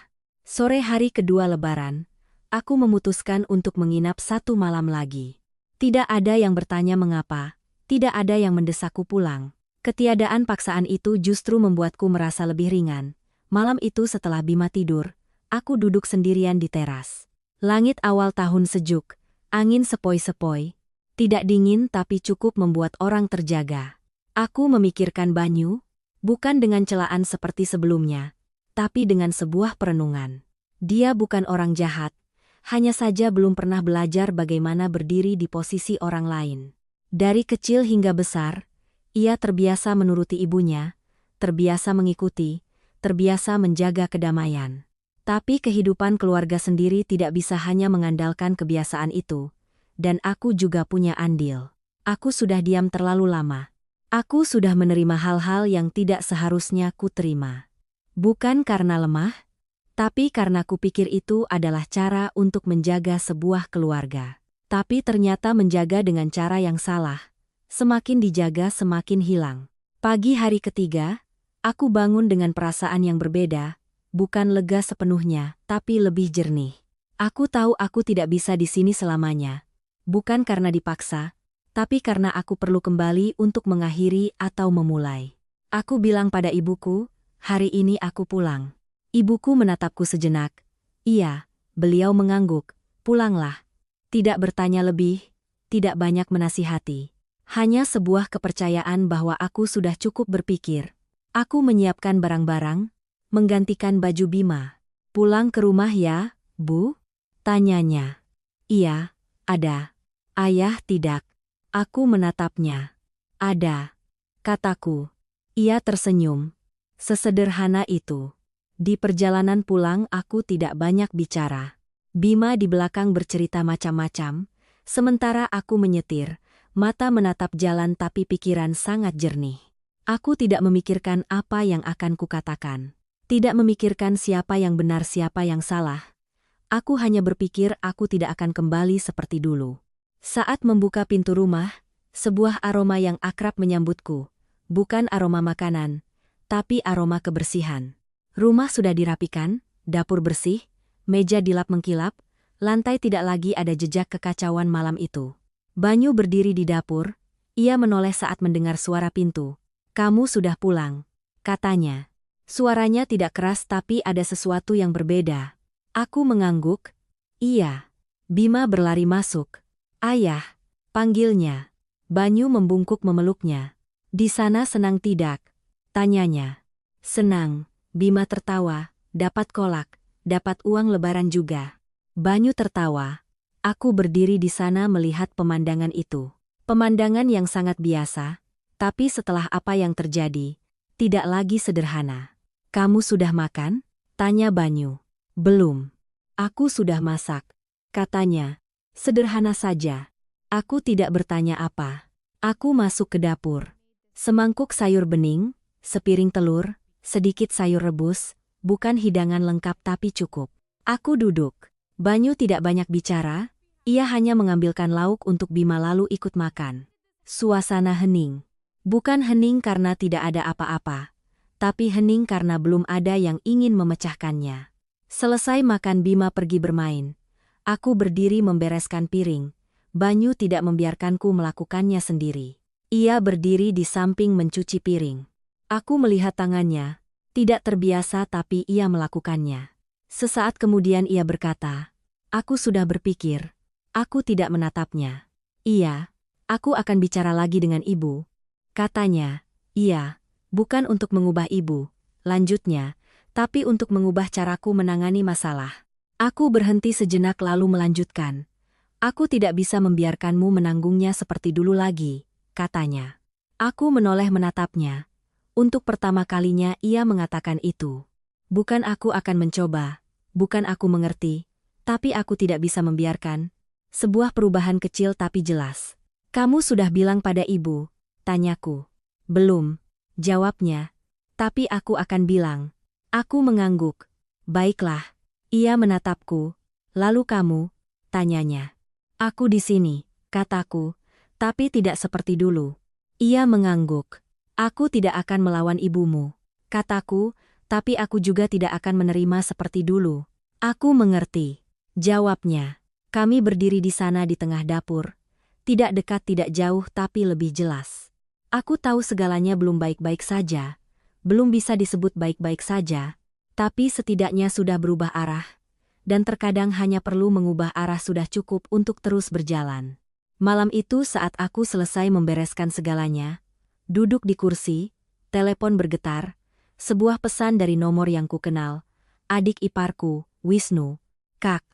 Sore hari kedua Lebaran, aku memutuskan untuk menginap 1 malam lagi. Tidak ada yang bertanya mengapa, tidak ada yang mendesakku pulang. Ketiadaan paksaan itu justru membuatku merasa lebih ringan. Malam itu setelah Bima tidur, aku duduk sendirian di teras. Langit awal tahun sejuk, angin sepoi-sepoi. Tidak dingin tapi cukup membuat orang terjaga. Aku memikirkan Banyu, bukan dengan celaan seperti sebelumnya, tapi dengan sebuah perenungan. Dia bukan orang jahat, hanya saja belum pernah belajar bagaimana berdiri di posisi orang lain. Dari kecil hingga besar, ia terbiasa menuruti ibunya, terbiasa mengikuti, terbiasa menjaga kedamaian. Tapi kehidupan keluarga sendiri tidak bisa hanya mengandalkan kebiasaan itu, dan aku juga punya andil. Aku sudah diam terlalu lama. Aku sudah menerima hal-hal yang tidak seharusnya ku terima. Bukan karena lemah, tapi karena kupikir itu adalah cara untuk menjaga sebuah keluarga. Tapi ternyata menjaga dengan cara yang salah. Semakin dijaga semakin hilang. Pagi hari ketiga, aku bangun dengan perasaan yang berbeda, bukan lega sepenuhnya, tapi lebih jernih. Aku tahu aku tidak bisa di sini selamanya. Bukan karena dipaksa, tapi karena aku perlu kembali untuk mengakhiri atau memulai. Aku bilang pada ibuku, hari ini aku pulang. Ibuku menatapku sejenak. Iya, beliau mengangguk. Pulanglah. Tidak bertanya lebih, tidak banyak menasihati. Hanya sebuah kepercayaan bahwa aku sudah cukup berpikir. Aku menyiapkan barang-barang, menggantikan baju Bima. Pulang ke rumah ya, Bu? Tanyanya. Iya, ada. Ayah tidak. Aku menatapnya. Ada. Kataku. Ia tersenyum. Sesederhana itu. Di perjalanan pulang aku tidak banyak bicara. Bima di belakang bercerita macam-macam, sementara aku menyetir, mata menatap jalan tapi pikiran sangat jernih. Aku tidak memikirkan apa yang akan kukatakan. Tidak memikirkan siapa yang benar siapa yang salah. Aku hanya berpikir aku tidak akan kembali seperti dulu. Saat membuka pintu rumah, sebuah aroma yang akrab menyambutku. Bukan aroma makanan, tapi aroma kebersihan. Rumah sudah dirapikan, dapur bersih, meja dilap mengkilap, lantai tidak lagi ada jejak kekacauan malam itu. Banyu berdiri di dapur, ia menoleh saat mendengar suara pintu. Kamu sudah pulang, katanya. Suaranya tidak keras tapi ada sesuatu yang berbeda. Aku mengangguk. Iya. Bima berlari masuk. Ayah, panggilnya. Banyu membungkuk memeluknya. Di sana senang tidak? Tanyanya. Senang, Bima tertawa, dapat kolak, dapat uang lebaran juga. Banyu tertawa. Aku berdiri di sana melihat pemandangan itu. Pemandangan yang sangat biasa, tapi setelah apa yang terjadi, tidak lagi sederhana. "Kamu sudah makan?" tanya Banyu. "Belum. Aku sudah masak," katanya. Sederhana saja. Aku tidak bertanya apa. Aku masuk ke dapur. Semangkuk sayur bening, sepiring telur, sedikit sayur rebus, bukan hidangan lengkap tapi cukup. Aku duduk. Banyu tidak banyak bicara, ia hanya mengambilkan lauk untuk Bima lalu ikut makan. Suasana hening. Bukan hening karena tidak ada apa-apa, tapi hening karena belum ada yang ingin memecahkannya. Selesai makan Bima pergi bermain. Aku berdiri membereskan piring. Banyu tidak membiarkanku melakukannya sendiri. Ia berdiri di samping mencuci piring. Aku melihat tangannya, tidak terbiasa tapi ia melakukannya. Sesaat kemudian ia berkata, "Aku sudah berpikir." Aku tidak menatapnya. "Iya, aku akan bicara lagi dengan ibu," katanya. "Iya, bukan untuk mengubah ibu," lanjutnya, "tapi untuk mengubah caraku menangani masalah." Aku berhenti sejenak lalu melanjutkan. "Aku tidak bisa membiarkanmu menanggungnya seperti dulu lagi," katanya. Aku menoleh menatapnya. Untuk pertama kalinya ia mengatakan itu. "Bukan aku akan mencoba, bukan aku mengerti, tapi aku tidak bisa membiarkan." Sebuah perubahan kecil tapi jelas. "Kamu sudah bilang pada ibu?" tanyaku. "Belum," jawabnya. "Tapi aku akan bilang." Aku mengangguk. "Baiklah." Ia menatapku. "Lalu kamu?" tanyanya. "Aku di sini," kataku, "tapi tidak seperti dulu." Ia mengangguk. "Aku tidak akan melawan ibumu," kataku, "tapi aku juga tidak akan menerima seperti dulu." "Aku mengerti," jawabnya. Kami berdiri di sana di tengah dapur. Tidak dekat tidak jauh tapi lebih jelas. Aku tahu segalanya belum baik-baik saja. Belum bisa disebut baik-baik saja. Tapi setidaknya sudah berubah arah. Dan terkadang hanya perlu mengubah arah sudah cukup untuk terus berjalan. Malam itu saat aku selesai membereskan segalanya, duduk di kursi, telepon bergetar, sebuah pesan dari nomor yang kukenal. "Adik iparku, Wisnu. Kak.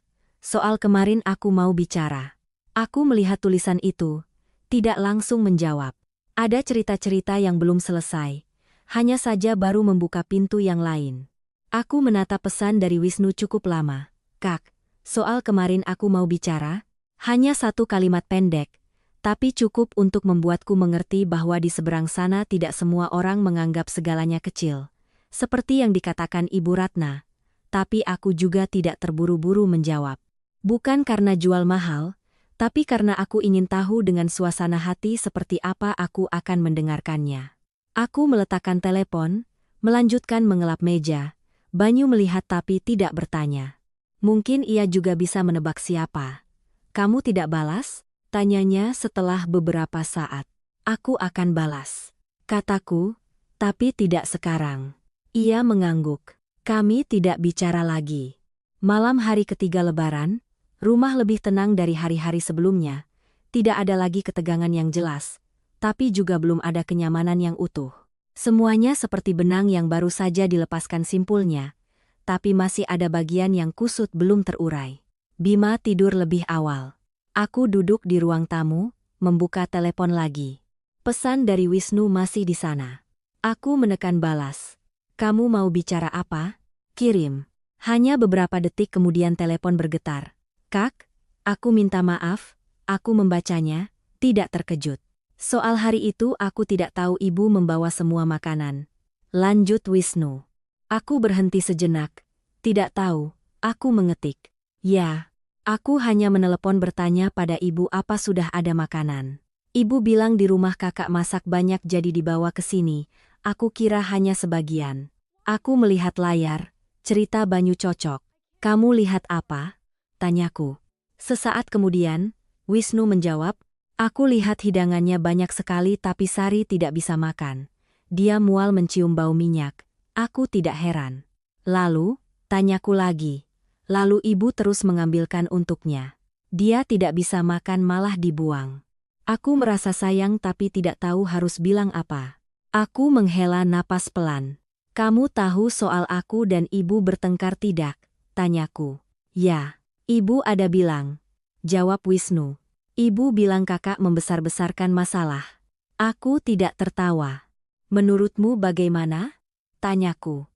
Soal kemarin aku mau bicara." Aku melihat tulisan itu, tidak langsung menjawab. Ada cerita-cerita yang belum selesai, hanya saja baru membuka pintu yang lain. Aku menatap pesan dari Wisnu cukup lama. "Kak, soal kemarin aku mau bicara." Hanya satu kalimat pendek, tapi cukup untuk membuatku mengerti bahwa di seberang sana tidak semua orang menganggap segalanya kecil. Seperti yang dikatakan Ibu Ratna. Tapi aku juga tidak terburu-buru menjawab. Bukan karena jual mahal, tapi karena aku ingin tahu dengan suasana hati seperti apa aku akan mendengarkannya. Aku meletakkan telepon, melanjutkan mengelap meja. Banyu melihat tapi tidak bertanya. Mungkin ia juga bisa menebak siapa. "Kamu tidak balas?" tanyanya setelah beberapa saat. "Aku akan balas," kataku, "tapi tidak sekarang." Ia mengangguk. Kami tidak bicara lagi. Malam hari ketiga Lebaran, rumah lebih tenang dari hari-hari sebelumnya. Tidak ada lagi ketegangan yang jelas, tapi juga belum ada kenyamanan yang utuh. Semuanya seperti benang yang baru saja dilepaskan simpulnya, tapi masih ada bagian yang kusut belum terurai. Bima tidur lebih awal. Aku duduk di ruang tamu, membuka telepon lagi. Pesan dari Wisnu masih di sana. Aku menekan balas. "Kamu mau bicara apa?" "Kirim." Hanya beberapa detik kemudian telepon bergetar. "Kak, aku minta maaf, aku membacanya, tidak terkejut. Soal hari itu aku tidak tahu ibu membawa semua makanan." Lanjut Wisnu. Aku berhenti sejenak. "Tidak tahu," aku mengetik. "Ya, aku hanya menelepon bertanya pada ibu apa sudah ada makanan. Ibu bilang di rumah kakak masak banyak jadi dibawa ke sini, aku kira hanya sebagian." Aku melihat layar, cerita Banyu cocok. "Kamu lihat apa?" tanyaku. Sesaat kemudian, Wisnu menjawab, "Aku lihat hidangannya banyak sekali tapi Sari tidak bisa makan. Dia mual mencium bau minyak." Aku tidak heran. "Lalu?" tanyaku lagi. "Lalu ibu terus mengambilkan untuknya. Dia tidak bisa makan malah dibuang." Aku merasa sayang tapi tidak tahu harus bilang apa. Aku menghela napas pelan. "Kamu tahu soal aku dan ibu bertengkar tidak?" tanyaku. "Ya, ibu ada bilang." jawab Wisnu. Ibu bilang kakak membesar-besarkan masalah. Aku tidak tertawa. Menurutmu bagaimana? Tanyaku.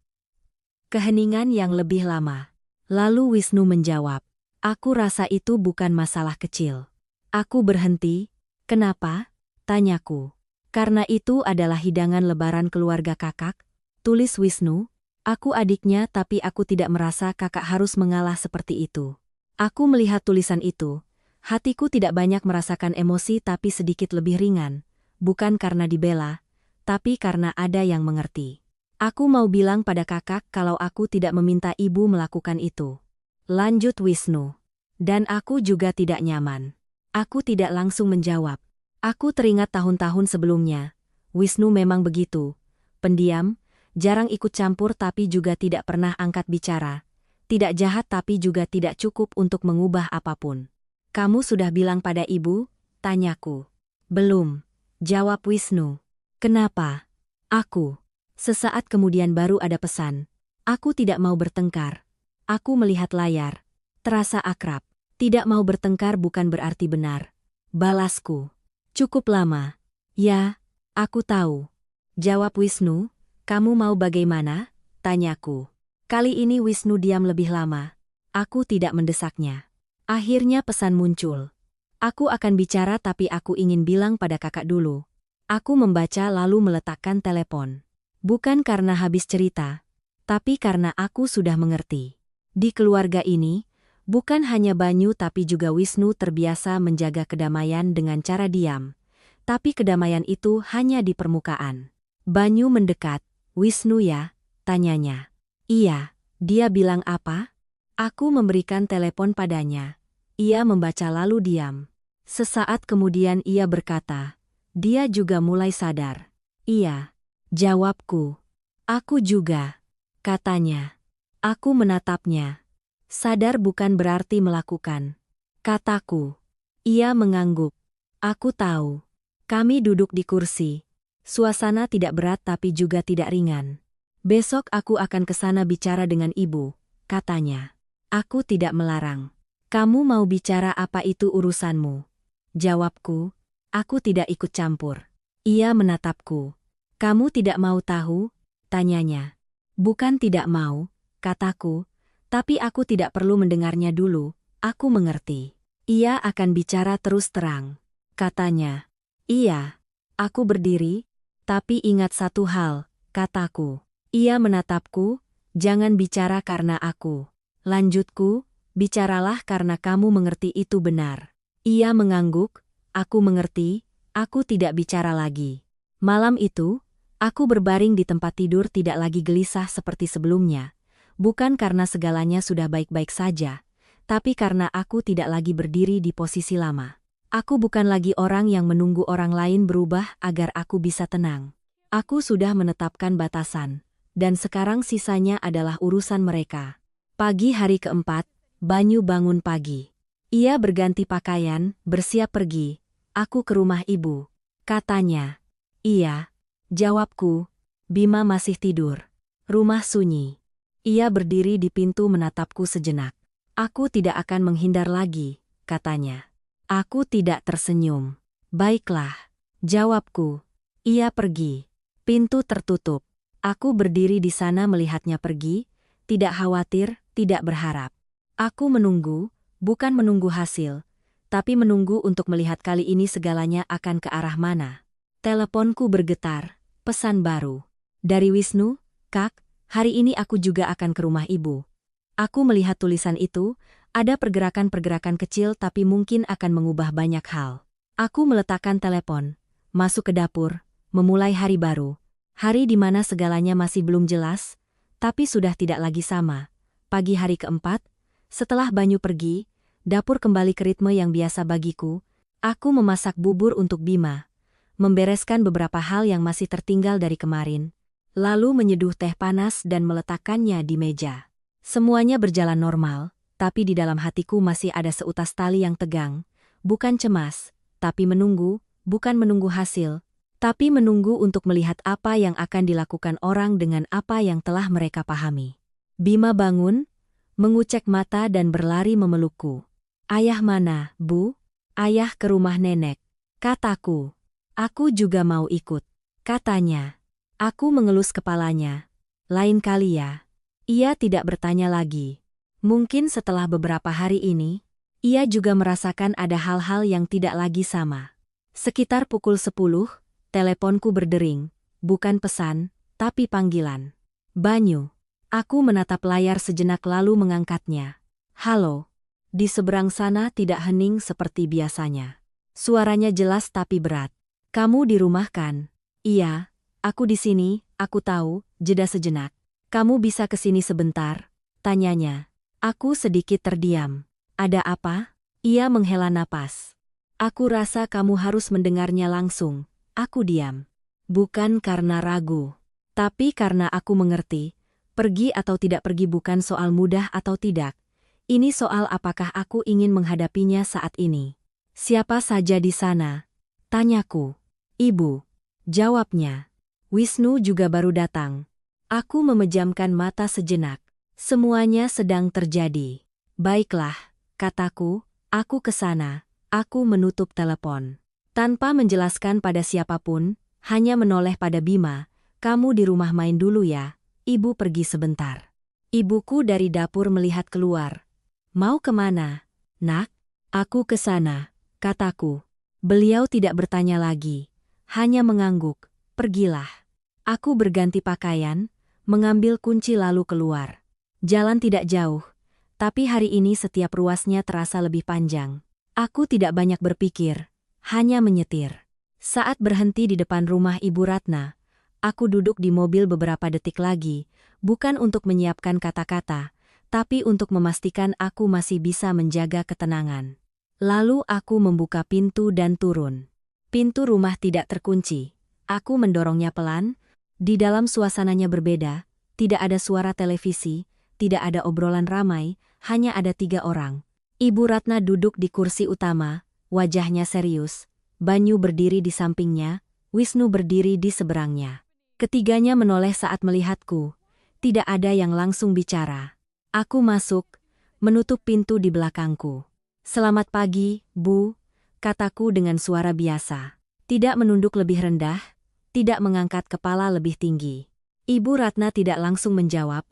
Keheningan yang lebih lama. Lalu Wisnu menjawab. Aku rasa itu bukan masalah kecil. Aku berhenti. Kenapa? Tanyaku. Karena itu adalah hidangan lebaran keluarga kakak, tulis Wisnu. Aku adiknya tapi aku tidak merasa kakak harus mengalah seperti itu. Aku melihat tulisan itu. Hatiku tidak banyak merasakan emosi tapi sedikit lebih ringan. Bukan karena dibela, tapi karena ada yang mengerti. Aku mau bilang pada kakak kalau aku tidak meminta ibu melakukan itu. Lanjut Wisnu. Dan aku juga tidak nyaman. Aku tidak langsung menjawab. Aku teringat tahun-tahun sebelumnya. Wisnu memang begitu. Pendiam, jarang ikut campur tapi juga tidak pernah angkat bicara. Tidak jahat tapi juga tidak cukup untuk mengubah apapun. Kamu sudah bilang pada ibu? Tanyaku. Belum, jawab Wisnu. Kenapa? Aku. Sesaat kemudian baru ada pesan. Aku tidak mau bertengkar. Aku melihat layar. Terasa akrab. Tidak mau bertengkar bukan berarti benar. Balasku. Cukup lama. Ya, aku tahu. Jawab Wisnu. Kamu mau bagaimana? Tanyaku. Kali ini Wisnu diam lebih lama. Aku tidak mendesaknya. Akhirnya pesan muncul. Aku akan bicara tapi aku ingin bilang pada kakak dulu. Aku membaca lalu meletakkan telepon. Bukan karena habis cerita, tapi karena aku sudah mengerti. Di keluarga ini, bukan hanya Banyu tapi juga Wisnu terbiasa menjaga kedamaian dengan cara diam. Tapi kedamaian itu hanya di permukaan. Banyu mendekat. Wisnu ya? Tanyanya. Iya. Dia bilang apa? Aku memberikan telepon padanya. Ia membaca lalu diam. Sesaat kemudian ia berkata. Dia juga mulai sadar. Iya. Jawabku. Aku juga. Katanya. Aku menatapnya. Sadar bukan berarti melakukan. Kataku. Ia mengangguk. Aku tahu. Kami duduk di kursi. Suasana tidak berat tapi juga tidak ringan. Besok aku akan ke sana bicara dengan ibu, katanya. Aku tidak melarang. Kamu mau bicara apa itu urusanmu? Jawabku. Aku tidak ikut campur. Ia menatapku. Kamu tidak mau tahu? Tanyanya. Bukan tidak mau, kataku. Tapi aku tidak perlu mendengarnya dulu, aku mengerti. Ia akan bicara terus terang. Katanya. Iya. Aku berdiri, tapi ingat satu hal, kataku. Ia menatapku, jangan bicara karena aku. Lanjutku, bicaralah karena kamu mengerti itu benar. Ia mengangguk, aku mengerti, aku tidak bicara lagi. Malam itu, aku berbaring di tempat tidur tidak lagi gelisah seperti sebelumnya. Bukan karena segalanya sudah baik-baik saja, tapi karena aku tidak lagi berdiri di posisi lama. Aku bukan lagi orang yang menunggu orang lain berubah agar aku bisa tenang. Aku sudah menetapkan batasan, dan sekarang sisanya adalah urusan mereka. Pagi hari keempat, Banyu bangun pagi. Ia berganti pakaian, bersiap pergi. Aku ke rumah ibu. Katanya. Iya. Jawabku. Bima masih tidur. Rumah sunyi. Ia berdiri di pintu menatapku sejenak. Aku tidak akan menghindar lagi, katanya. Aku tidak tersenyum. Baiklah. Jawabku. Ia pergi. Pintu tertutup. Aku berdiri di sana melihatnya pergi, tidak khawatir, tidak berharap. Aku menunggu, bukan menunggu hasil, tapi menunggu untuk melihat kali ini segalanya akan ke arah mana. Teleponku bergetar, pesan baru. Dari Wisnu, Kak, hari ini aku juga akan ke rumah ibu. Aku melihat tulisan itu, ada pergerakan-pergerakan kecil tapi mungkin akan mengubah banyak hal. Aku meletakkan telepon, masuk ke dapur, memulai hari baru. Hari di mana segalanya masih belum jelas, tapi sudah tidak lagi sama. Pagi hari keempat, setelah Banyu pergi, dapur kembali ke ritme yang biasa bagiku. Aku memasak bubur untuk Bima, membereskan beberapa hal yang masih tertinggal dari kemarin, lalu menyeduh teh panas dan meletakkannya di meja. Semuanya berjalan normal, tapi di dalam hatiku masih ada seutas tali yang tegang, bukan cemas, tapi menunggu, bukan menunggu hasil, tapi menunggu untuk melihat apa yang akan dilakukan orang dengan apa yang telah mereka pahami. Bima bangun, mengucek mata dan berlari memelukku. Ayah mana, Bu? Ayah ke rumah nenek, kataku. Aku juga mau ikut, katanya. Aku mengelus kepalanya. Lain kali ya. Ia tidak bertanya lagi. Mungkin setelah beberapa hari ini, ia juga merasakan ada hal-hal yang tidak lagi sama. Sekitar pukul 10, teleponku berdering, bukan pesan, tapi panggilan. Banyu. Aku menatap layar sejenak lalu mengangkatnya. Halo. Di seberang sana tidak hening seperti biasanya. Suaranya jelas tapi berat. Kamu di rumah kan? Iya, aku di sini, aku tahu, jeda sejenak. Kamu bisa ke sini sebentar? Tanyanya. Aku sedikit terdiam. Ada apa? Ia menghela napas. Aku rasa kamu harus mendengarnya langsung. Aku diam. Bukan karena ragu. Tapi karena aku mengerti, pergi atau tidak pergi bukan soal mudah atau tidak. Ini soal apakah aku ingin menghadapinya saat ini. Siapa saja di sana? Tanyaku. Ibu. Jawabnya. Wisnu juga baru datang. Aku memejamkan mata sejenak. Semuanya sedang terjadi. Baiklah, kataku, aku ke sana. Aku menutup telepon. Tanpa menjelaskan pada siapapun, hanya menoleh pada Bima. Kamu di rumah main dulu ya, ibu pergi sebentar. Ibuku dari dapur melihat keluar. Mau kemana? Nak? Aku ke sana, kataku. Beliau tidak bertanya lagi, hanya mengangguk. Pergilah. Aku berganti pakaian, mengambil kunci lalu keluar. Jalan tidak jauh, tapi hari ini setiap ruasnya terasa lebih panjang. Aku tidak banyak berpikir, hanya menyetir. Saat berhenti di depan rumah Ibu Ratna, aku duduk di mobil beberapa detik lagi, bukan untuk menyiapkan kata-kata, tapi untuk memastikan aku masih bisa menjaga ketenangan. Lalu aku membuka pintu dan turun. Pintu rumah tidak terkunci. Aku mendorongnya pelan. Di dalam suasananya berbeda, tidak ada suara televisi, tidak ada obrolan ramai, hanya ada 3 orang. Ibu Ratna duduk di kursi utama, wajahnya serius. Banyu berdiri di sampingnya, Wisnu berdiri di seberangnya. Ketiganya menoleh saat melihatku. Tidak ada yang langsung bicara. Aku masuk, menutup pintu di belakangku. Selamat pagi, Bu, kataku dengan suara biasa. Tidak menunduk lebih rendah, tidak mengangkat kepala lebih tinggi. Ibu Ratna tidak langsung menjawab,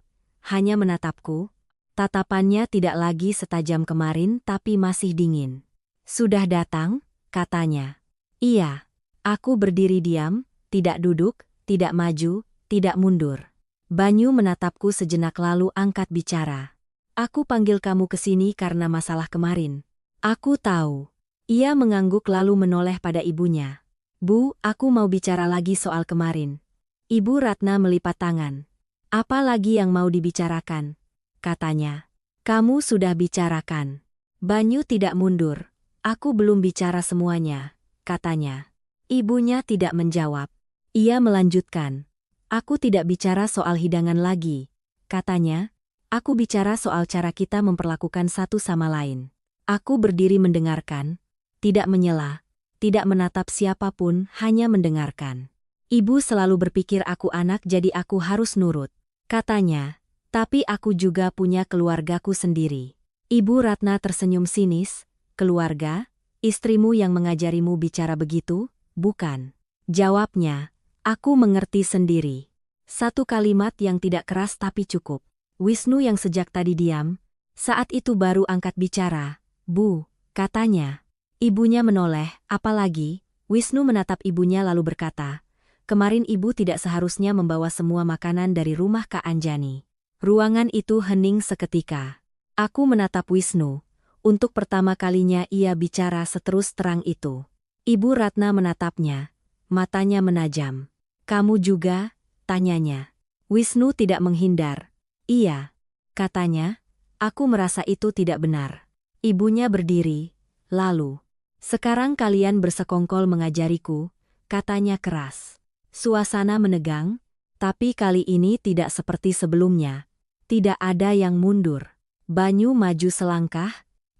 hanya menatapku. Tatapannya tidak lagi setajam kemarin tapi masih dingin. Sudah datang? Katanya. Iya. Aku berdiri diam, tidak duduk, tidak maju, tidak mundur. Banyu menatapku sejenak lalu angkat bicara. Aku panggil kamu ke sini karena masalah kemarin. Aku tahu. Ia mengangguk lalu menoleh pada ibunya. Bu, aku mau bicara lagi soal kemarin. Ibu Ratna melipat tangan. Apa lagi yang mau dibicarakan? Katanya. Kamu sudah bicarakan. Banyu tidak mundur. Aku belum bicara semuanya, katanya. Ibunya tidak menjawab. Ia melanjutkan. Aku tidak bicara soal hidangan lagi, katanya. Aku bicara soal cara kita memperlakukan satu sama lain. Aku berdiri mendengarkan, tidak menyela, tidak menatap siapapun, hanya mendengarkan. Ibu selalu berpikir aku anak jadi aku harus nurut, katanya. Tapi aku juga punya keluargaku sendiri. Ibu Ratna tersenyum sinis. Keluarga? Istrimu yang mengajarimu bicara begitu? Bukan. Jawabnya. Aku mengerti sendiri. Satu kalimat yang tidak keras tapi cukup. Wisnu yang sejak tadi diam, saat itu baru angkat bicara. Bu, katanya. Ibunya menoleh, apalagi? Wisnu menatap ibunya lalu berkata, kemarin ibu tidak seharusnya membawa semua makanan dari rumah Kak Anjani. Ruangan itu hening seketika. Aku menatap Wisnu. Untuk pertama kalinya ia bicara seterus terang itu. Ibu Ratna menatapnya. Matanya menajam. Kamu juga? Tanyanya. Wisnu tidak menghindar. Iya. Katanya. Aku merasa itu tidak benar. Ibunya berdiri. Lalu. Sekarang kalian bersekongkol mengajariku, katanya keras. Suasana menegang, tapi kali ini tidak seperti sebelumnya. Tidak ada yang mundur. Banyu maju selangkah.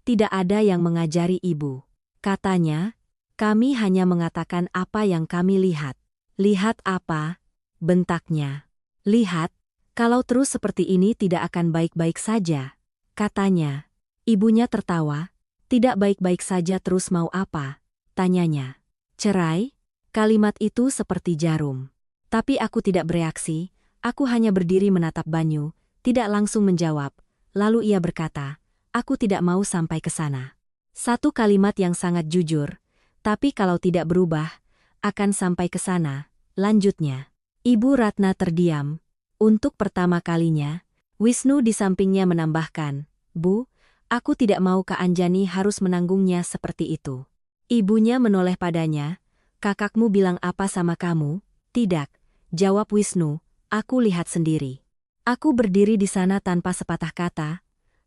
Tidak ada yang mengajari ibu. Katanya, kami hanya mengatakan apa yang kami lihat. Lihat apa? Bentaknya. Lihat, kalau terus seperti ini tidak akan baik-baik saja. Katanya. Ibunya tertawa. Tidak baik-baik saja terus mau apa? Tanyanya. Cerai? Kalimat itu seperti jarum. Tapi aku tidak bereaksi, aku hanya berdiri menatap Banyu, tidak langsung menjawab. Lalu ia berkata, aku tidak mau sampai ke sana. Satu kalimat yang sangat jujur, tapi kalau tidak berubah, akan sampai ke sana, lanjutnya. Ibu Ratna terdiam. Untuk pertama kalinya, Wisnu di sampingnya menambahkan, Bu, aku tidak mau Kak Anjani harus menanggungnya seperti itu. Ibunya menoleh padanya, kakakmu bilang apa sama kamu? Tidak, jawab Wisnu, aku lihat sendiri. Aku berdiri di sana tanpa sepatah kata,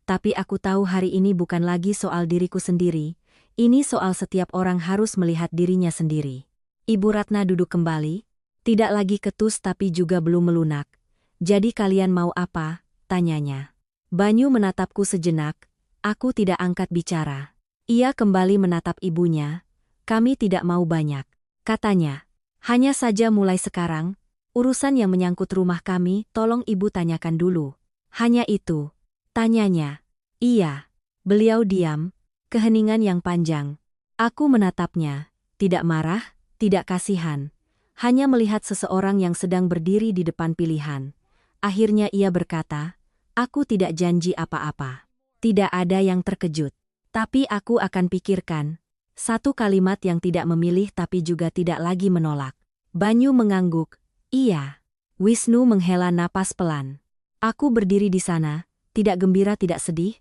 tapi aku tahu hari ini bukan lagi soal diriku sendiri, ini soal setiap orang harus melihat dirinya sendiri. Ibu Ratna duduk kembali, tidak lagi ketus tapi juga belum melunak. Jadi kalian mau apa? Tanyanya. Banyu menatapku sejenak, aku tidak angkat bicara. Ia kembali menatap ibunya, kami tidak mau banyak, katanya. Hanya saja mulai sekarang, urusan yang menyangkut rumah kami, tolong ibu tanyakan dulu. Hanya itu, tanyanya. Iya. Beliau diam, keheningan yang panjang. Aku menatapnya, tidak marah, tidak kasihan. Hanya melihat seseorang yang sedang berdiri di depan pilihan. Akhirnya ia berkata, aku tidak janji apa-apa. Tidak ada yang terkejut. Tapi aku akan pikirkan. Satu kalimat yang tidak memilih tapi juga tidak lagi menolak. Banyu mengangguk. Iya. Wisnu menghela napas pelan. Aku berdiri di sana, tidak gembira tidak sedih,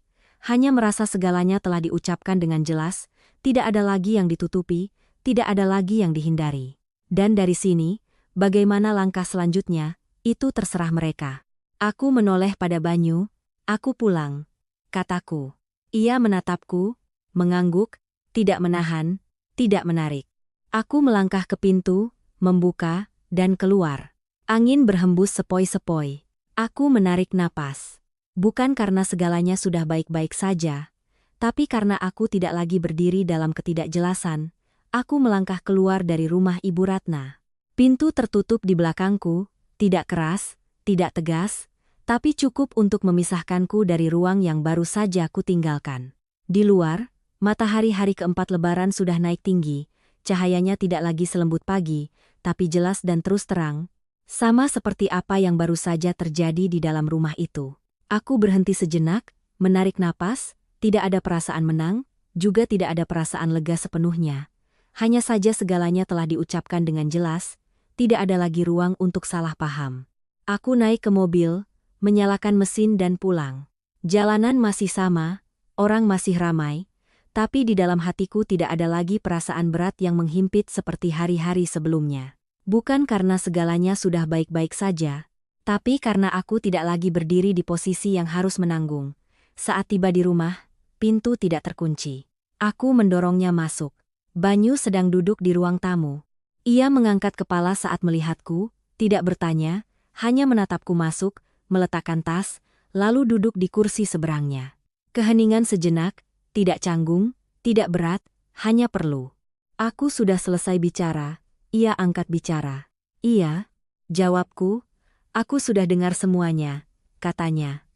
hanya merasa segalanya telah diucapkan dengan jelas, tidak ada lagi yang ditutupi, tidak ada lagi yang dihindari. Dan dari sini, bagaimana langkah selanjutnya, itu terserah mereka. Aku menoleh pada Banyu, aku pulang, kataku. Ia menatapku, mengangguk, tidak menahan, tidak menarik. Aku melangkah ke pintu, membuka, dan keluar. Angin berhembus sepoi-sepoi. Aku menarik napas. Bukan karena segalanya sudah baik-baik saja, tapi karena aku tidak lagi berdiri dalam ketidakjelasan. Aku melangkah keluar dari rumah Ibu Ratna. Pintu tertutup di belakangku, tidak keras, tidak tegas, tapi cukup untuk memisahkanku dari ruang yang baru saja kutinggalkan. Di luar, matahari hari keempat Lebaran sudah naik tinggi, cahayanya tidak lagi selembut pagi, tapi jelas dan terus terang, sama seperti apa yang baru saja terjadi di dalam rumah itu. Aku berhenti sejenak, menarik napas, tidak ada perasaan menang, juga tidak ada perasaan lega sepenuhnya. Hanya saja segalanya telah diucapkan dengan jelas, tidak ada lagi ruang untuk salah paham. Aku naik ke mobil, menyalakan mesin dan pulang. Jalanan masih sama, orang masih ramai, tapi di dalam hatiku tidak ada lagi perasaan berat yang menghimpit seperti hari-hari sebelumnya. Bukan karena segalanya sudah baik-baik saja, tapi karena aku tidak lagi berdiri di posisi yang harus menanggung. Saat tiba di rumah, pintu tidak terkunci. Aku mendorongnya masuk. Banyu sedang duduk di ruang tamu. Ia mengangkat kepala saat melihatku, tidak bertanya, hanya menatapku masuk, meletakkan tas, lalu duduk di kursi seberangnya. Keheningan sejenak, tidak canggung, tidak berat, hanya perlu. Aku sudah selesai bicara, ia angkat bicara. Iya, jawabku, aku sudah dengar semuanya, katanya.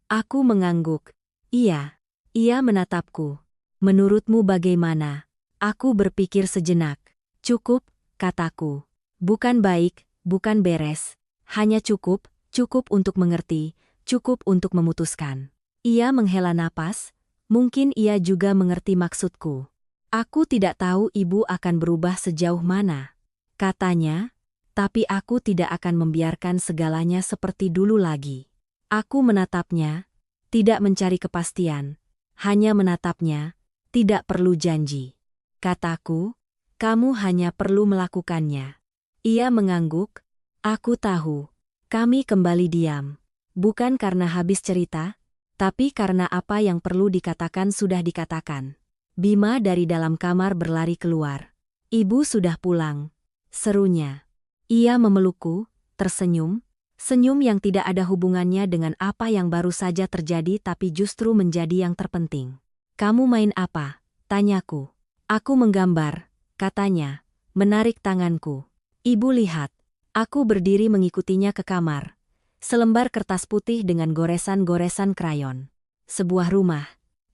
Aku mengangguk. Iya. Ia menatapku. Menurutmu bagaimana? Aku berpikir sejenak. Cukup, kataku. Bukan baik, bukan beres. Hanya cukup, cukup untuk mengerti, cukup untuk memutuskan. Ia menghela napas, mungkin ia juga mengerti maksudku. Aku tidak tahu ibu akan berubah sejauh mana, katanya, tapi aku tidak akan membiarkan segalanya seperti dulu lagi. Aku menatapnya, tidak mencari kepastian, hanya menatapnya, tidak perlu janji. Kataku, kamu hanya perlu melakukannya. Ia mengangguk, aku tahu. Kami kembali diam. Bukan karena habis cerita, tapi karena apa yang perlu dikatakan sudah dikatakan. Bima dari dalam kamar berlari keluar. Ibu sudah pulang, serunya. Ia memelukku, tersenyum, senyum yang tidak ada hubungannya dengan apa yang baru saja terjadi tapi justru menjadi yang terpenting. Kamu main apa? Tanyaku. Aku menggambar, katanya, menarik tanganku. Ibu lihat. Aku berdiri mengikutinya ke kamar. Selembar kertas putih dengan goresan-goresan krayon. Sebuah rumah.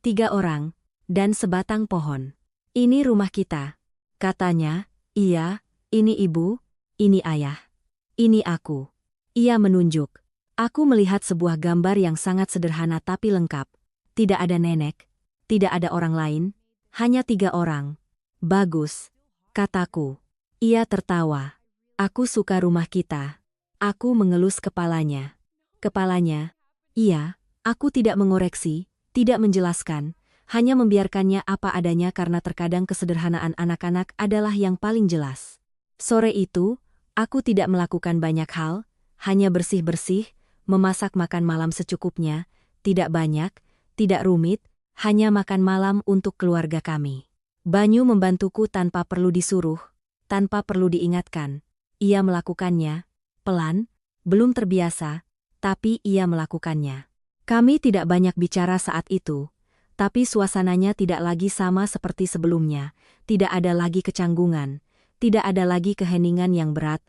3 orang. dan sebatang pohon. "Ini rumah kita," katanya. "Iya, ini ibu, ini ayah. Ini aku." Ia menunjuk. Aku melihat sebuah gambar yang sangat sederhana tapi lengkap. Tidak ada nenek, tidak ada orang lain, hanya 3 orang. "Bagus," kataku. Ia tertawa. "Aku suka rumah kita." Aku mengelus kepalanya. Iya, aku tidak mengoreksi, tidak menjelaskan, hanya membiarkannya apa adanya karena terkadang kesederhanaan anak-anak adalah yang paling jelas. Sore itu, aku tidak melakukan banyak hal, hanya bersih-bersih, memasak makan malam secukupnya, tidak banyak, tidak rumit, hanya makan malam untuk keluarga kami. Banyu membantuku tanpa perlu disuruh, tanpa perlu diingatkan. Ia melakukannya, pelan, belum terbiasa, tapi ia melakukannya. Kami tidak banyak bicara saat itu, tapi suasananya tidak lagi sama seperti sebelumnya, tidak ada lagi kecanggungan, tidak ada lagi keheningan yang berat,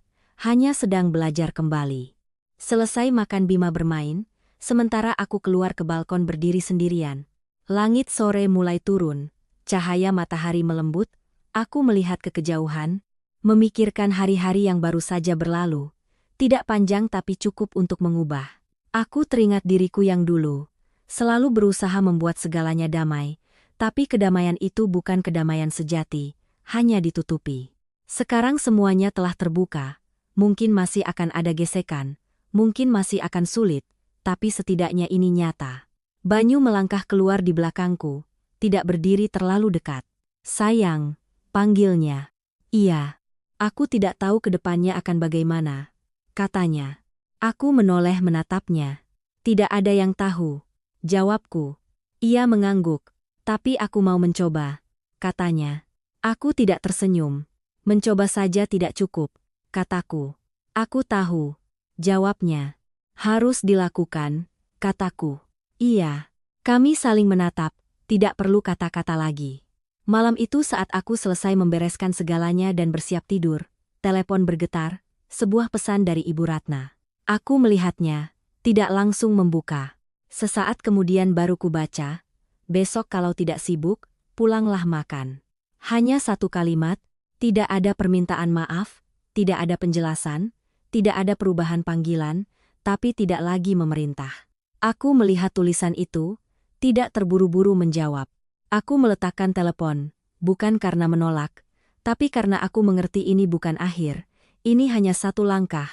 hanya sedang belajar kembali. Selesai makan Bima bermain, sementara aku keluar ke balkon berdiri sendirian. Langit sore mulai turun, cahaya matahari melembut, aku melihat ke kejauhan, memikirkan hari-hari yang baru saja berlalu, tidak panjang tapi cukup untuk mengubah. Aku teringat diriku yang dulu, selalu berusaha membuat segalanya damai, tapi kedamaian itu bukan kedamaian sejati, hanya ditutupi. Sekarang semuanya telah terbuka, mungkin masih akan ada gesekan, mungkin masih akan sulit, tapi setidaknya ini nyata. Banyu melangkah keluar di belakangku, tidak berdiri terlalu dekat. "Sayang," panggilnya. "Iya." "Aku tidak tahu ke depannya akan bagaimana," katanya. Aku menoleh menatapnya. "Tidak ada yang tahu," jawabku. Ia mengangguk. "Tapi aku mau mencoba," katanya. Aku tidak tersenyum. "Mencoba saja tidak cukup," kataku. "Aku tahu," jawabnya. "Harus dilakukan," kataku. "Iya." Kami saling menatap, tidak perlu kata-kata lagi. Malam itu saat aku selesai membereskan segalanya dan bersiap tidur, telepon bergetar, sebuah pesan dari Ibu Ratna. Aku melihatnya, tidak langsung membuka. Sesaat kemudian baru kubaca, "Besok kalau tidak sibuk, pulanglah makan." Hanya satu kalimat, tidak ada permintaan maaf, tidak ada penjelasan, tidak ada perubahan panggilan, tapi tidak lagi memerintah. Aku melihat tulisan itu, tidak terburu-buru menjawab. Aku meletakkan telepon, bukan karena menolak, tapi karena aku mengerti ini bukan akhir, ini hanya satu langkah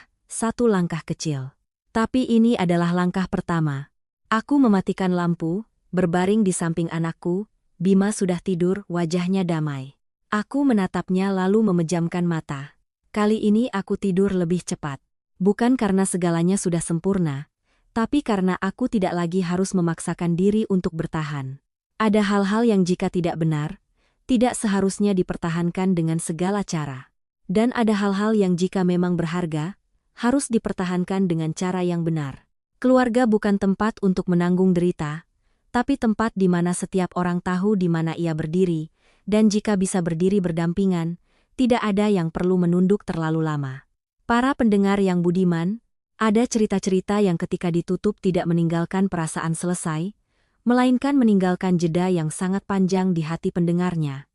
kecil. Tapi ini adalah langkah pertama. Aku mematikan lampu, berbaring di samping anakku, Bima sudah tidur, wajahnya damai. Aku menatapnya lalu memejamkan mata. Kali ini aku tidur lebih cepat. Bukan karena segalanya sudah sempurna, tapi karena aku tidak lagi harus memaksakan diri untuk bertahan. Ada hal-hal yang jika tidak benar, tidak seharusnya dipertahankan dengan segala cara. Dan ada hal-hal yang jika memang berharga, harus dipertahankan dengan cara yang benar. Keluarga bukan tempat untuk menanggung derita, tapi tempat di mana setiap orang tahu di mana ia berdiri, dan jika bisa berdiri berdampingan, tidak ada yang perlu menunduk terlalu lama. Para pendengar yang budiman, ada cerita-cerita yang ketika ditutup tidak meninggalkan perasaan selesai, melainkan meninggalkan jeda yang sangat panjang di hati pendengarnya.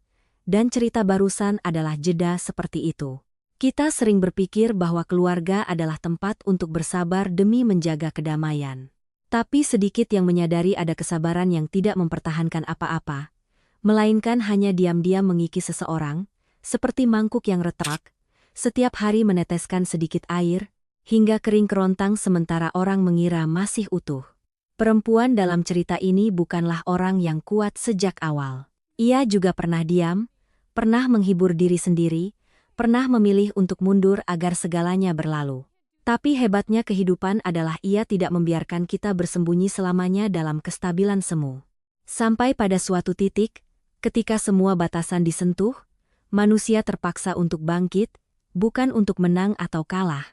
Dan cerita barusan adalah jeda seperti itu. Kita sering berpikir bahwa keluarga adalah tempat untuk bersabar demi menjaga kedamaian. Tapi sedikit yang menyadari ada kesabaran yang tidak mempertahankan apa-apa, melainkan hanya diam-diam mengikis seseorang, seperti mangkuk yang retak, setiap hari meneteskan sedikit air, hingga kering kerontang sementara orang mengira masih utuh. Perempuan dalam cerita ini bukanlah orang yang kuat sejak awal. Ia juga pernah diam, pernah menghibur diri sendiri, pernah memilih untuk mundur agar segalanya berlalu. Tapi hebatnya kehidupan adalah ia tidak membiarkan kita bersembunyi selamanya dalam kestabilan semu. Sampai pada suatu titik, ketika semua batasan disentuh, manusia terpaksa untuk bangkit, bukan untuk menang atau kalah,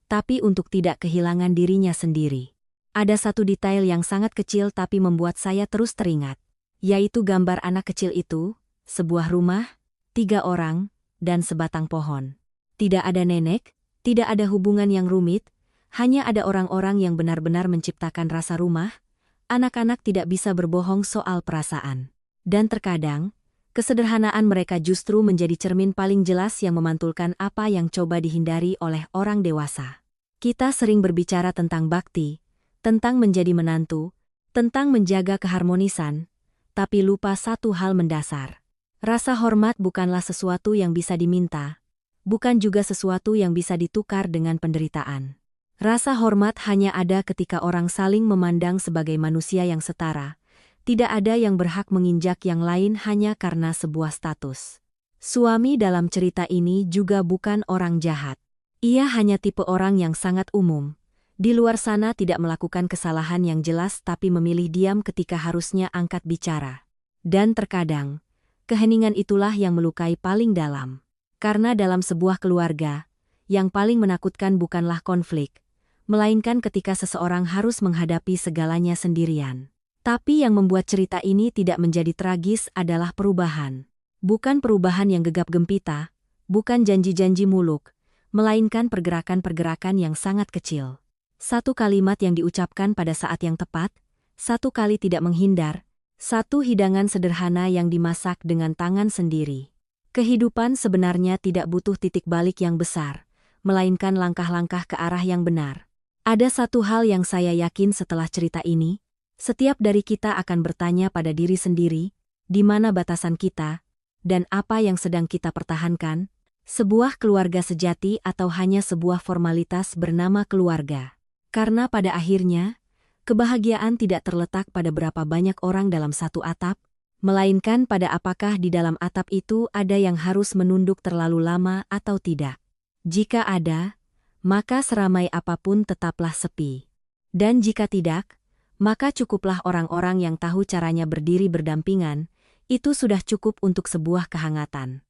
tapi untuk tidak kehilangan dirinya sendiri. Ada satu detail yang sangat kecil tapi membuat saya terus teringat, yaitu gambar anak kecil itu, sebuah rumah, 3 orang, dan sebatang pohon. Tidak ada nenek, tidak ada hubungan yang rumit, hanya ada orang-orang yang benar-benar menciptakan rasa rumah. Anak-anak tidak bisa berbohong soal perasaan. Dan terkadang, kesederhanaan mereka justru menjadi cermin paling jelas yang memantulkan apa yang coba dihindari oleh orang dewasa. Kita sering berbicara tentang bakti, tentang menjadi menantu, tentang menjaga keharmonisan, tapi lupa satu hal mendasar. Rasa hormat bukanlah sesuatu yang bisa diminta, bukan juga sesuatu yang bisa ditukar dengan penderitaan. Rasa hormat hanya ada ketika orang saling memandang sebagai manusia yang setara. Tidak ada yang berhak menginjak yang lain hanya karena sebuah status. Suami dalam cerita ini juga bukan orang jahat. Ia hanya tipe orang yang sangat umum. Di luar sana tidak melakukan kesalahan yang jelas tapi memilih diam ketika harusnya angkat bicara. Dan terkadang, keheningan itulah yang melukai paling dalam. Karena dalam sebuah keluarga, yang paling menakutkan bukanlah konflik, melainkan ketika seseorang harus menghadapi segalanya sendirian. Tapi yang membuat cerita ini tidak menjadi tragis adalah perubahan. Bukan perubahan yang gegap gempita, bukan janji-janji muluk, melainkan pergerakan-pergerakan yang sangat kecil. Satu kalimat yang diucapkan pada saat yang tepat, satu kali tidak menghindar, satu hidangan sederhana yang dimasak dengan tangan sendiri. Kehidupan sebenarnya tidak butuh titik balik yang besar, melainkan langkah-langkah ke arah yang benar. Ada satu hal yang saya yakin setelah cerita ini, setiap dari kita akan bertanya pada diri sendiri, di mana batasan kita, dan apa yang sedang kita pertahankan, sebuah keluarga sejati atau hanya sebuah formalitas bernama keluarga. Karena pada akhirnya, kebahagiaan tidak terletak pada berapa banyak orang dalam satu atap, melainkan pada apakah di dalam atap itu ada yang harus menunduk terlalu lama atau tidak. Jika ada, maka seramai apapun tetaplah sepi. Dan jika tidak, maka cukuplah orang-orang yang tahu caranya berdiri berdampingan, itu sudah cukup untuk sebuah kehangatan.